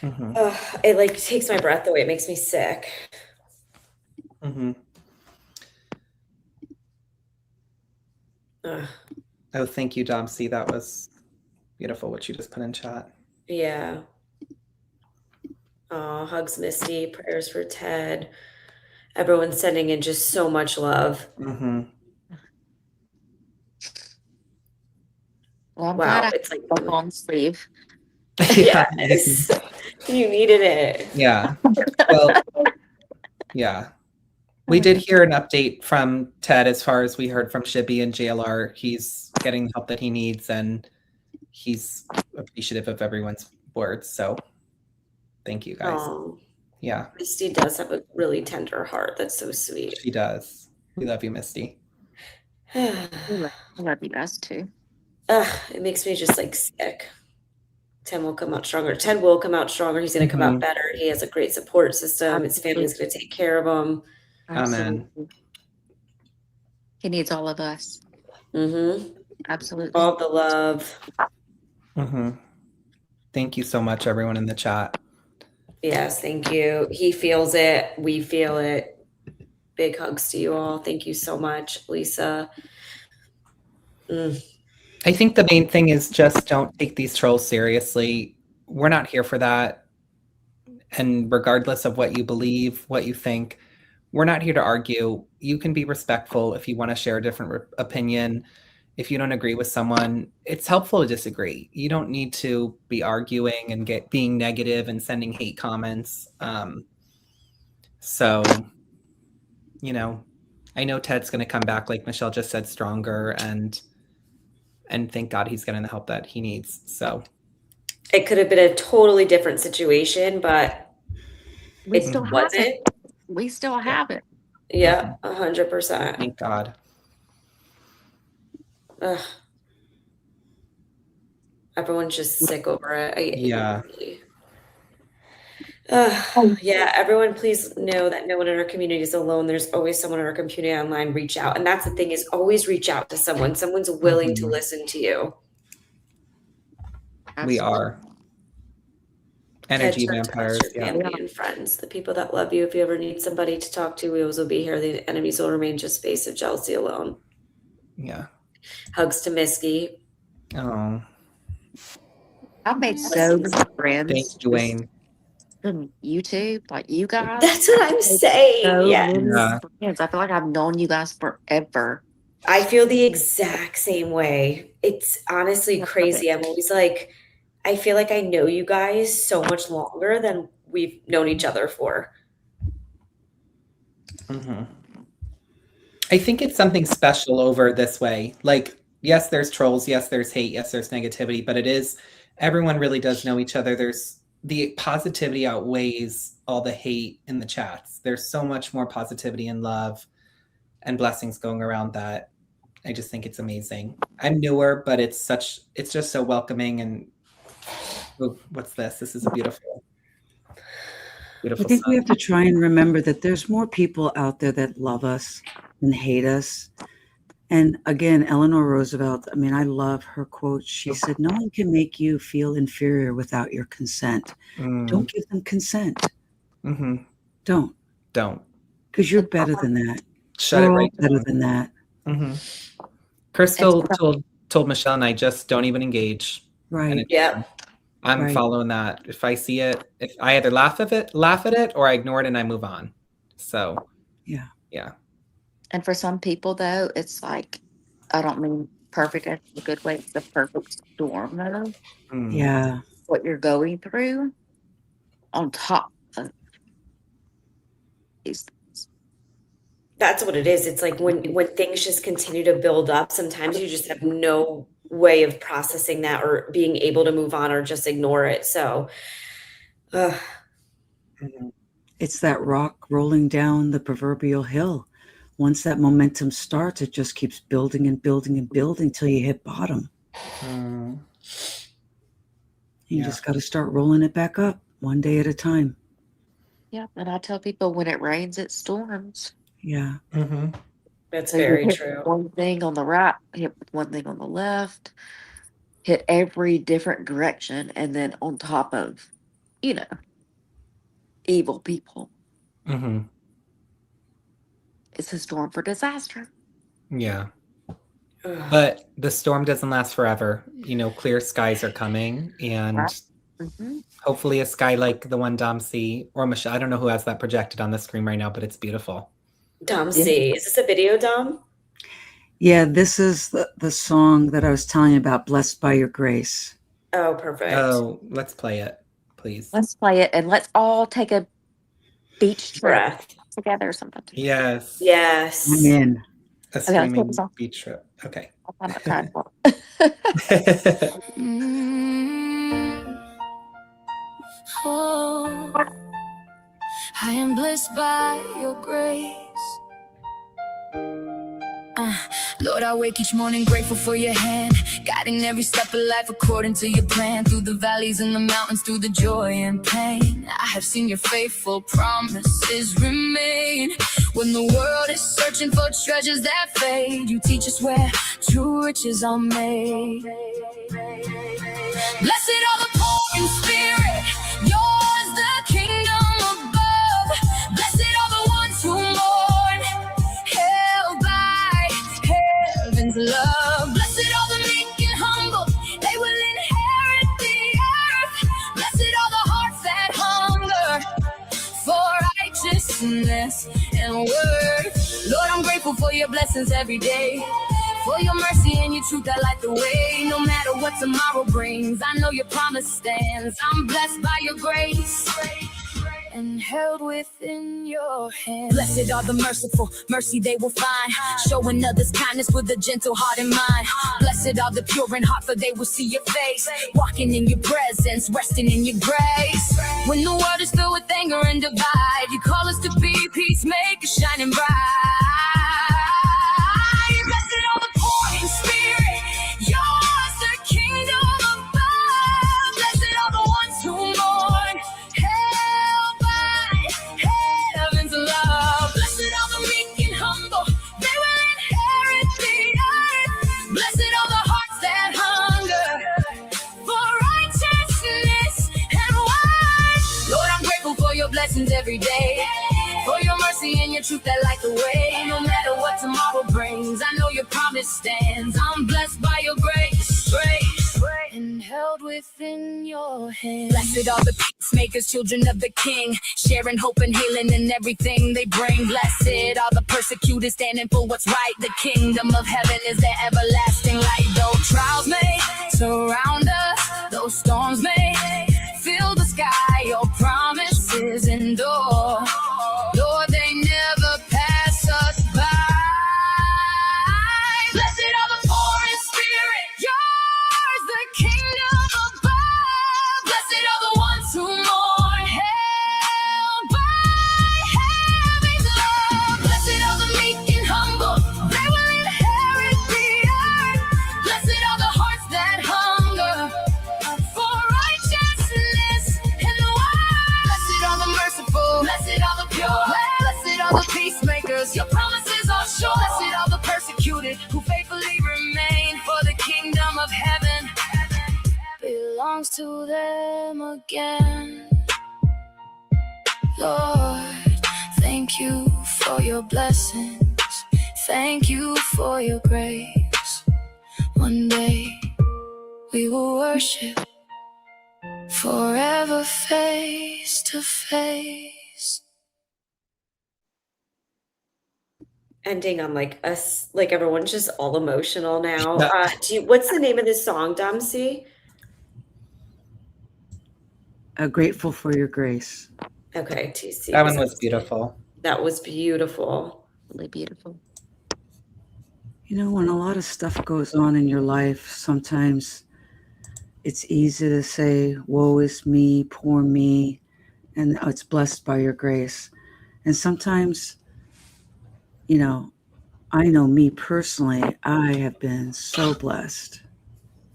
It like takes my breath away. It makes me sick. Oh, thank you, Domsey. That was beautiful what you just put in chat. Yeah. Oh, hugs, Misty. Prayers for Ted. Everyone's sending in just so much love. Well, I'm Wow, glad it's like a long sleeve. Yes. You needed it. Yeah. Well, yeah. We did hear an update from Ted as far as we heard from Shibby and JLR. He's getting the help that he needs and he's appreciative of everyone's words. So thank you guys. Oh, Yeah, Misty does have a really tender heart. That's so sweet. she does. We love you, Misty. I love you guys too. It makes me just like sick. Ted will come out stronger. Ted will come out stronger. He's going to come out better. He has a great support system. His family's going to take care of him. Amen. He needs all of us. Absolutely. All the love. Thank you so much, everyone in the chat. Yes, thank you. He feels it. We feel it. Big hugs to you all. Thank you so much, Lisa. I think the main thing is just don't take these trolls seriously. We're not here for that. And regardless of what you believe, what you think, we're not here to argue. You can be respectful if you want to share a different opinion. If you don't agree with someone, it's helpful to disagree. You don't need to be arguing and being negative and sending hate comments. So, you know, I know Ted's going to come back, like Michelle just said, stronger, and thank God he's getting the help that he needs. So it could have been a totally different situation, but we still wasn't. have it. We still have it. Yeah, 100%. Thank God. Ugh. Everyone's just sick over it. Yeah. Yeah, everyone please know that no one in our community is alone. There's always someone in our community online. Reach out. And that's the thing, is always reach out to someone. Someone's willing to listen to you. We are. Energy vampires. Your family and friends, the people that love you. If you ever need somebody to talk to, we always will be here. The enemies will remain just space of jealousy alone. Yeah. Hugs to Misky. Oh. I've made so many friends. Thank you, Wayne. From YouTube, like you guys. That's what I'm saying. Yes. I feel like I've known you guys forever. I feel the exact same way. It's honestly crazy. I'm always like, I feel like I know you guys so much longer than we've known each other for. I think it's something special over this way. Like, yes, there's trolls. Yes, there's hate. Yes, there's negativity. But it is, everyone really does know each other. There's the positivity outweighs all the hate in the chats. There's so much more positivity and love and blessings going around that I just think it's amazing. I'm newer, but it's just so welcoming. And what's this? This is a beautiful I think song. we have to try and remember that there's more people out there that love us and hate us. And again, Eleanor Roosevelt, I mean, I love her quote. She said, "No one can make you feel inferior without your consent." Don't give them consent. Mm-hmm. Don't. Because you're better than that. Shut We're it all right better down. than that. Mm-hmm. Crystal told Michelle and I, just don't even engage. Right. Yeah. I'm Right. following that. If I see it, if I either laugh at it, or I ignore it and I move on. So yeah. And for some people, though, it's like, I don't mean perfect in a good way. It's the perfect storm, though. Yeah. What you're going through on top of these things. That's what it is. It's like when things just continue to build up, sometimes you just have no way of processing that or being able to move on or just ignore it. So It's that rock rolling down the proverbial hill. Once that momentum starts, it just keeps building and building and building till you hit bottom. You just got to start rolling it back up one day at a time. Yeah, and I tell people when it rains, it storms. Yeah. That's So you very hit true. one thing on the right, hit one thing on the left, hit every different direction, and then on top of, evil people. Mm-hmm. It's a storm for disaster. Yeah. But the storm doesn't last forever. Clear skies are coming, and hopefully a sky like the one Dom C or Michelle. I don't know who has that projected on the screen right now, but it's beautiful. Dom C. Is this a video, Dom? Yeah, this is the song that I was telling you about, Blessed by Your Grace. Oh, perfect. Oh, let's play it, please. Let's play it and let's all take a beach trip Breath. together or something. Yes. Yes. I'm in. A Okay, let's streaming put this on. beach trip. Okay. I'll find that time for Oh, I am blessed by your grace. Lord, I wake each morning grateful for your hand, guiding every step of life according to your plan. Through the valleys and the mountains, through the joy and pain, I have seen your faithful promises remain. When the world is searching for treasures that fade, you teach us where true riches are made. Blessed are the poor in spirit, yours the kingdom above. Blessed are the ones who mourn, held by heaven's love. Blessed are the meek and humble, they will inherit the earth. Blessed are the hearts that hunger for righteousness and word. Lord, I'm grateful for your blessings every day, for your mercy and your truth that light the way. No matter what tomorrow brings, I know your promise stands. I'm blessed by your grace and held within your hand. Blessed are the merciful, mercy they will find, showing others kindness with a gentle heart and mind. Blessed are the pure in heart, for they will see your face, walking in your presence, resting in your grace. When the world is filled with anger and divide, you call us to be peacemakers shining bright. Blessed are the poor in spirit, yours the kingdom above. Blessed are the ones who mourn, held by heaven's love. Blessed are the meek and humble, they will inherit the earth. Blessed are the hearts that hunger for righteousness and word. Lord, I'm grateful for your blessings every day, for your mercy and your truth that light the way. No matter what tomorrow brings, I know your promise stands. I'm blessed by your grace, and held within your hand. Blessed are the peacemakers, children of the King, sharing hope and healing in everything they bring. Blessed are the persecutors, standing for what's right. The kingdom of heaven is their everlasting light. Though trials may surround us, those storms may fill the sky, your promises endure. Lord, they never pass us by. Blessed are the poor in spirit, yours the kingdom above. Blessed are the ones who belongs to them again. Lord, thank you for your blessings. Thank you for your grace. One day we will worship forever face to face. Ending on like us, like everyone's just all emotional now. What's the name of this song, Damsi? Grateful for your grace. Okay, TC. That one was beautiful. That was beautiful. Really beautiful. You know, when a lot of stuff goes on in your life, sometimes it's easy to say, woe is me, poor me, and it's blessed by your grace. And sometimes, you know, I know me personally, I have been so blessed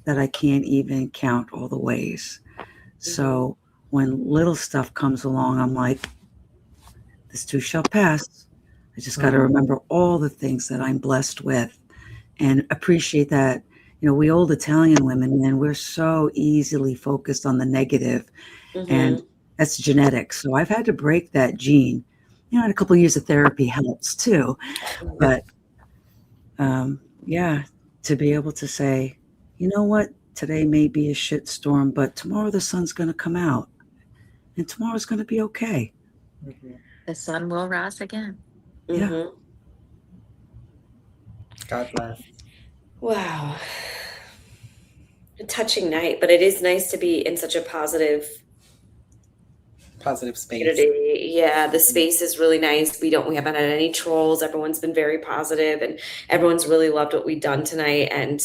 that I can't even count all the ways. So when little stuff comes along, I'm like, this too shall pass. I just got to remember all the things that I'm blessed with and appreciate that. You know, we old Italian women, man, we're so easily focused on the negative, and that's genetics. So I've had to break that gene. You know, and a couple of years of therapy helps too. But yeah, to be able to say, you know what, today may be a shit storm, but tomorrow the sun's going to come out and tomorrow's going to be okay. The sun will rise again. Yeah. God bless. Wow. A touching night, but it is nice to be in such a positive space. community. Yeah, the space is really nice. We haven't had any trolls. Everyone's been very positive, and everyone's really loved what we've done tonight. And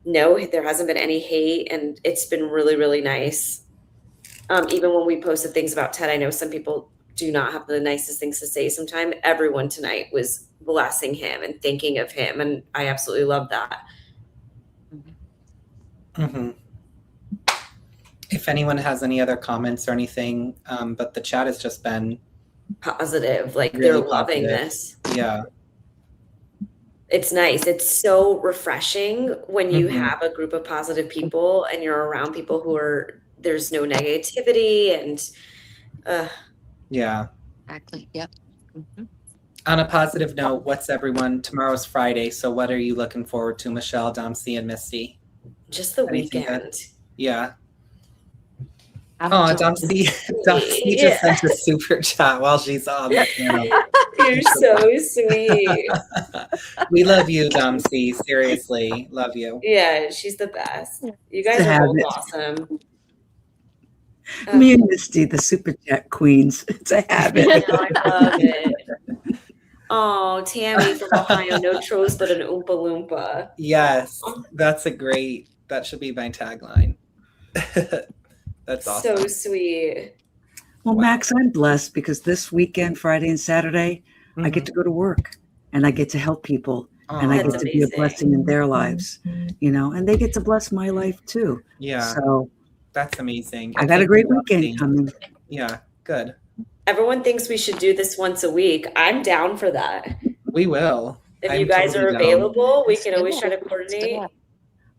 no, there hasn't been any hate, and it's been really, really nice. Even when we posted things about Ted, I know some people do not have the nicest things to say sometimes. Everyone tonight was blessing him and thinking of him, and I absolutely love that. If anyone has any other comments or anything, but the chat has just been positive, like really they're loving positive. this. Yeah. It's nice. It's so refreshing when you have a group of positive people and you're around people there's no negativity and yeah. Exactly. Yep. On a positive note, tomorrow's Friday, so what are you looking forward to, Michelle, Damsi, and Misty? Just the Anything weekend. Yeah. Oh, Damsi just sent a super chat while she's on the channel. You're so sweet. We love you, Damsi. Seriously, love you. Yeah, she's the best. You guys are both awesome. Me and Misty, the super chat queens. It's a habit. I love it. Oh, Tammy from Ohio, no trolls but an Oompa Loompa. Yes, that should be my tagline. That's awesome. So sweet. Well, Max, I'm blessed because this weekend, Friday and Saturday, I get to go to work and I get to help people and I get to be a blessing in their lives, you know, and they get to bless my life too. Yeah. So that's amazing. I got a great weekend coming. Yeah, good. Everyone thinks we should do this once a week. I'm down for that. We will. If you guys are available, we can always try to coordinate.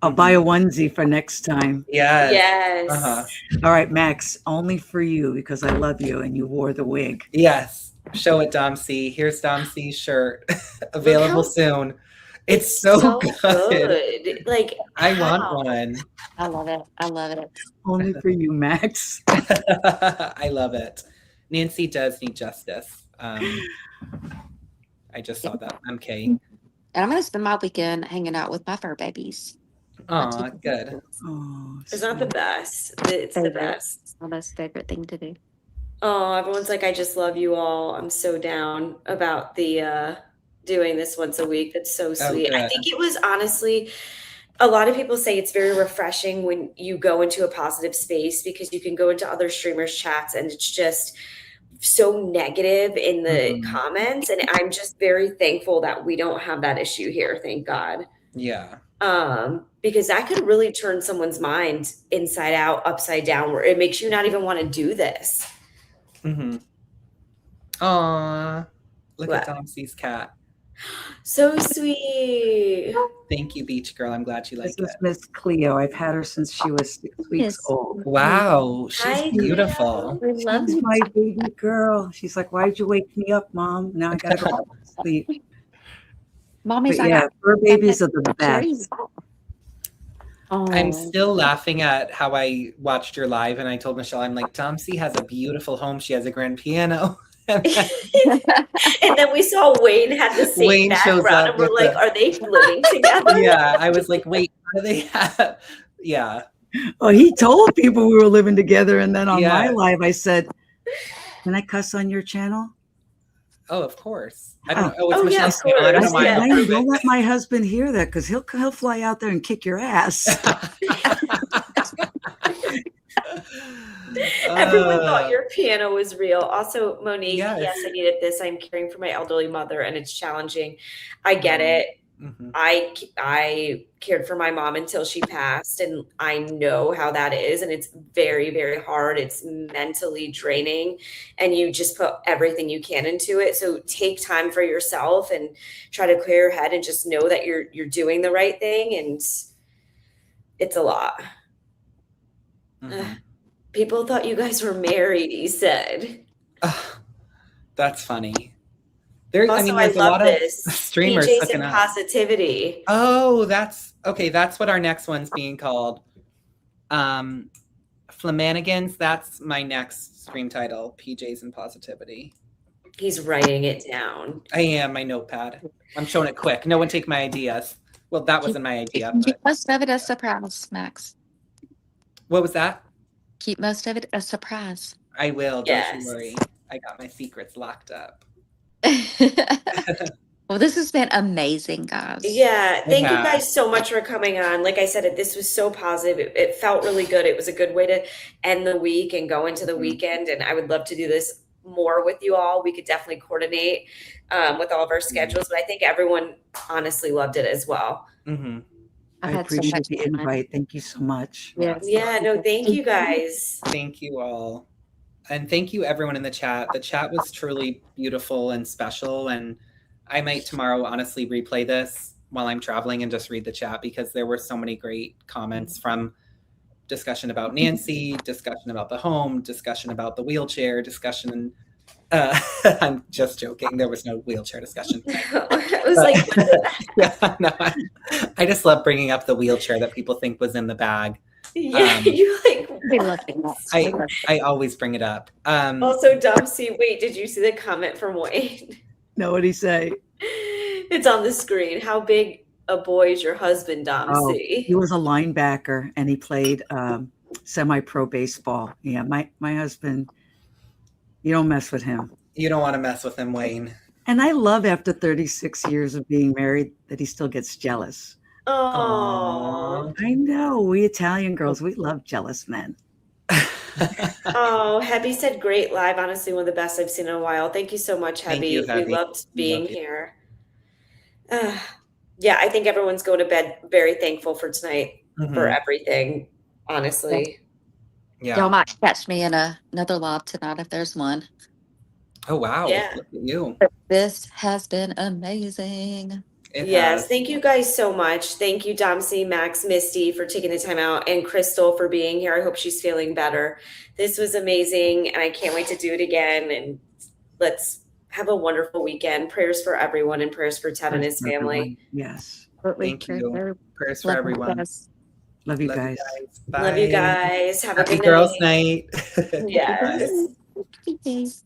I'll buy a onesie for next time. Yes. All right, Max, only for you because I love you and you wore the wig. Yes. Show it, Damsi. Here's Damsi's shirt. Available soon. It's so good. Like, I want one. I love it. I love it. Only for you, Max. I love it. Nancy does need justice. I just saw that. I'm kidding. And I'm going to spend my weekend hanging out with my fur babies. Oh, good. It's not the best. It's the best. My most favorite thing to do. Oh, everyone's like, I just love you all. I'm so down about the doing this once a week. That's so sweet. I think it was honestly, a lot of people say it's very refreshing when you go into a positive space because you can go into other streamers' chats and it's just so negative in the comments. And I'm just very thankful that we don't have that issue here. Thank God. Yeah. Because that could really turn someone's mind inside out, upside down, where it makes you not even want to do this. Aw, look at Damsi's cat. So sweet. Thank you, Beach Girl. I'm glad you like This is it. Miss Cleo. I've had her since she was 6 weeks old. Wow, she's Hi, beautiful. Cleo. We love She's you. my baby girl. She's like, why'd you wake me up, Mom? Now I gotta go back to sleep. Mommy's But yeah, fur babies are the best. I'm still laughing at how I watched your live and I told Michelle, I'm like, Domsey has a beautiful home. She has a grand piano. And then we saw Wayne had the same Wayne shows background, up and we're with like, the- are they living together? Yeah, I was like, wait, how do they have? Yeah. Oh, he told people we were living together. And then on my Yeah. live, I said, can I cuss on your channel? Oh, of course. I don't know. Oh, Oh, it's yeah, Michelle's of channel. I don't know course, why. yeah. I Wayne, don't let my husband hear that because he'll fly out there and kick your ass. Everyone thought your piano was real. Also, Monique, Yes. yes, I needed this. I'm caring for my elderly mother and it's challenging. I get it. Mhm. I cared for my mom until she passed, and I know how that is. And it's very, very hard. It's mentally draining, and you just put everything you can into it. So take time for yourself and try to clear your head and just know that you're doing the right thing. And it's a lot. Mhm. People thought you guys were married, he said. That's funny. There, Also, I mean, I there's a love lot this. of streamers PJs hooking and up. positivity. Oh, that's okay. That's what our next one's being called. Flamanigans. That's my next stream title. PJs and positivity. He's writing it down. I am my notepad. I'm showing it quick. No one take my ideas. Well, that wasn't my idea. But Keep most of it a surprise, Max. what was that? Keep most of it a surprise. I will. Don't Yes. you worry. I got my secrets locked up. Well, this has been amazing, guys. Yeah, thank you Yeah. guys so much for coming on. Like I said, this was so positive. It felt really good. It was a good way to end the week and go into the weekend. And I would love to do this more with you all. We could definitely coordinate with all of our schedules. But I think everyone honestly loved it as well. Mm-hmm. I had so appreciate much the fun. invite. Thank you so much. Yes. Yeah, no, thank you guys. Thank you all. And thank you everyone in the chat. The chat was truly beautiful and special. And I might tomorrow honestly replay this while I'm traveling and just read the chat because there were so many great comments from discussion about Nancy, discussion about the home, discussion about the wheelchair, discussion. I'm just joking. There was no wheelchair discussion. It was like, what the- Yeah, no, I just love bringing up the wheelchair that people think was in the bag. yeah, you like. We love it. I always bring it up. Also, Domsey, wait, did you see the comment from Wayne? No, what'd he say? It's on the screen. How big a boy is your husband, Oh, Domsey? he was a linebacker and he played semi-pro baseball. Yeah, my husband, you don't mess with him. You don't want to mess with him, Wayne. And I love after 36 years of being married that he still gets jealous. Oh, I know. We Italian girls, we love jealous men. oh, Hebby said great live. Honestly, one of the best I've seen in a while. Thank you so much, Thank Hebby. you, Hebby. We loved being Love you. here. Yeah, I think everyone's going to bed very thankful for tonight for everything. Honestly, Yeah. Y'all might catch me in another live tonight if there's one. Oh wow. Yeah. Look at you. This has been amazing. It yes. has. Thank you guys so much. Thank you, Domsey, Max, Misty, for taking the time out, and Crystal for being here. I hope she's feeling better. This was amazing, and I can't wait to do it again. And let's have a wonderful weekend. Prayers for everyone, and prayers for Ted and his family. Yes. Thank you. Prayers for everyone. Love you Love guys. Love you Bye. guys. Have a Happy good girls' night. night. Yes. Yes.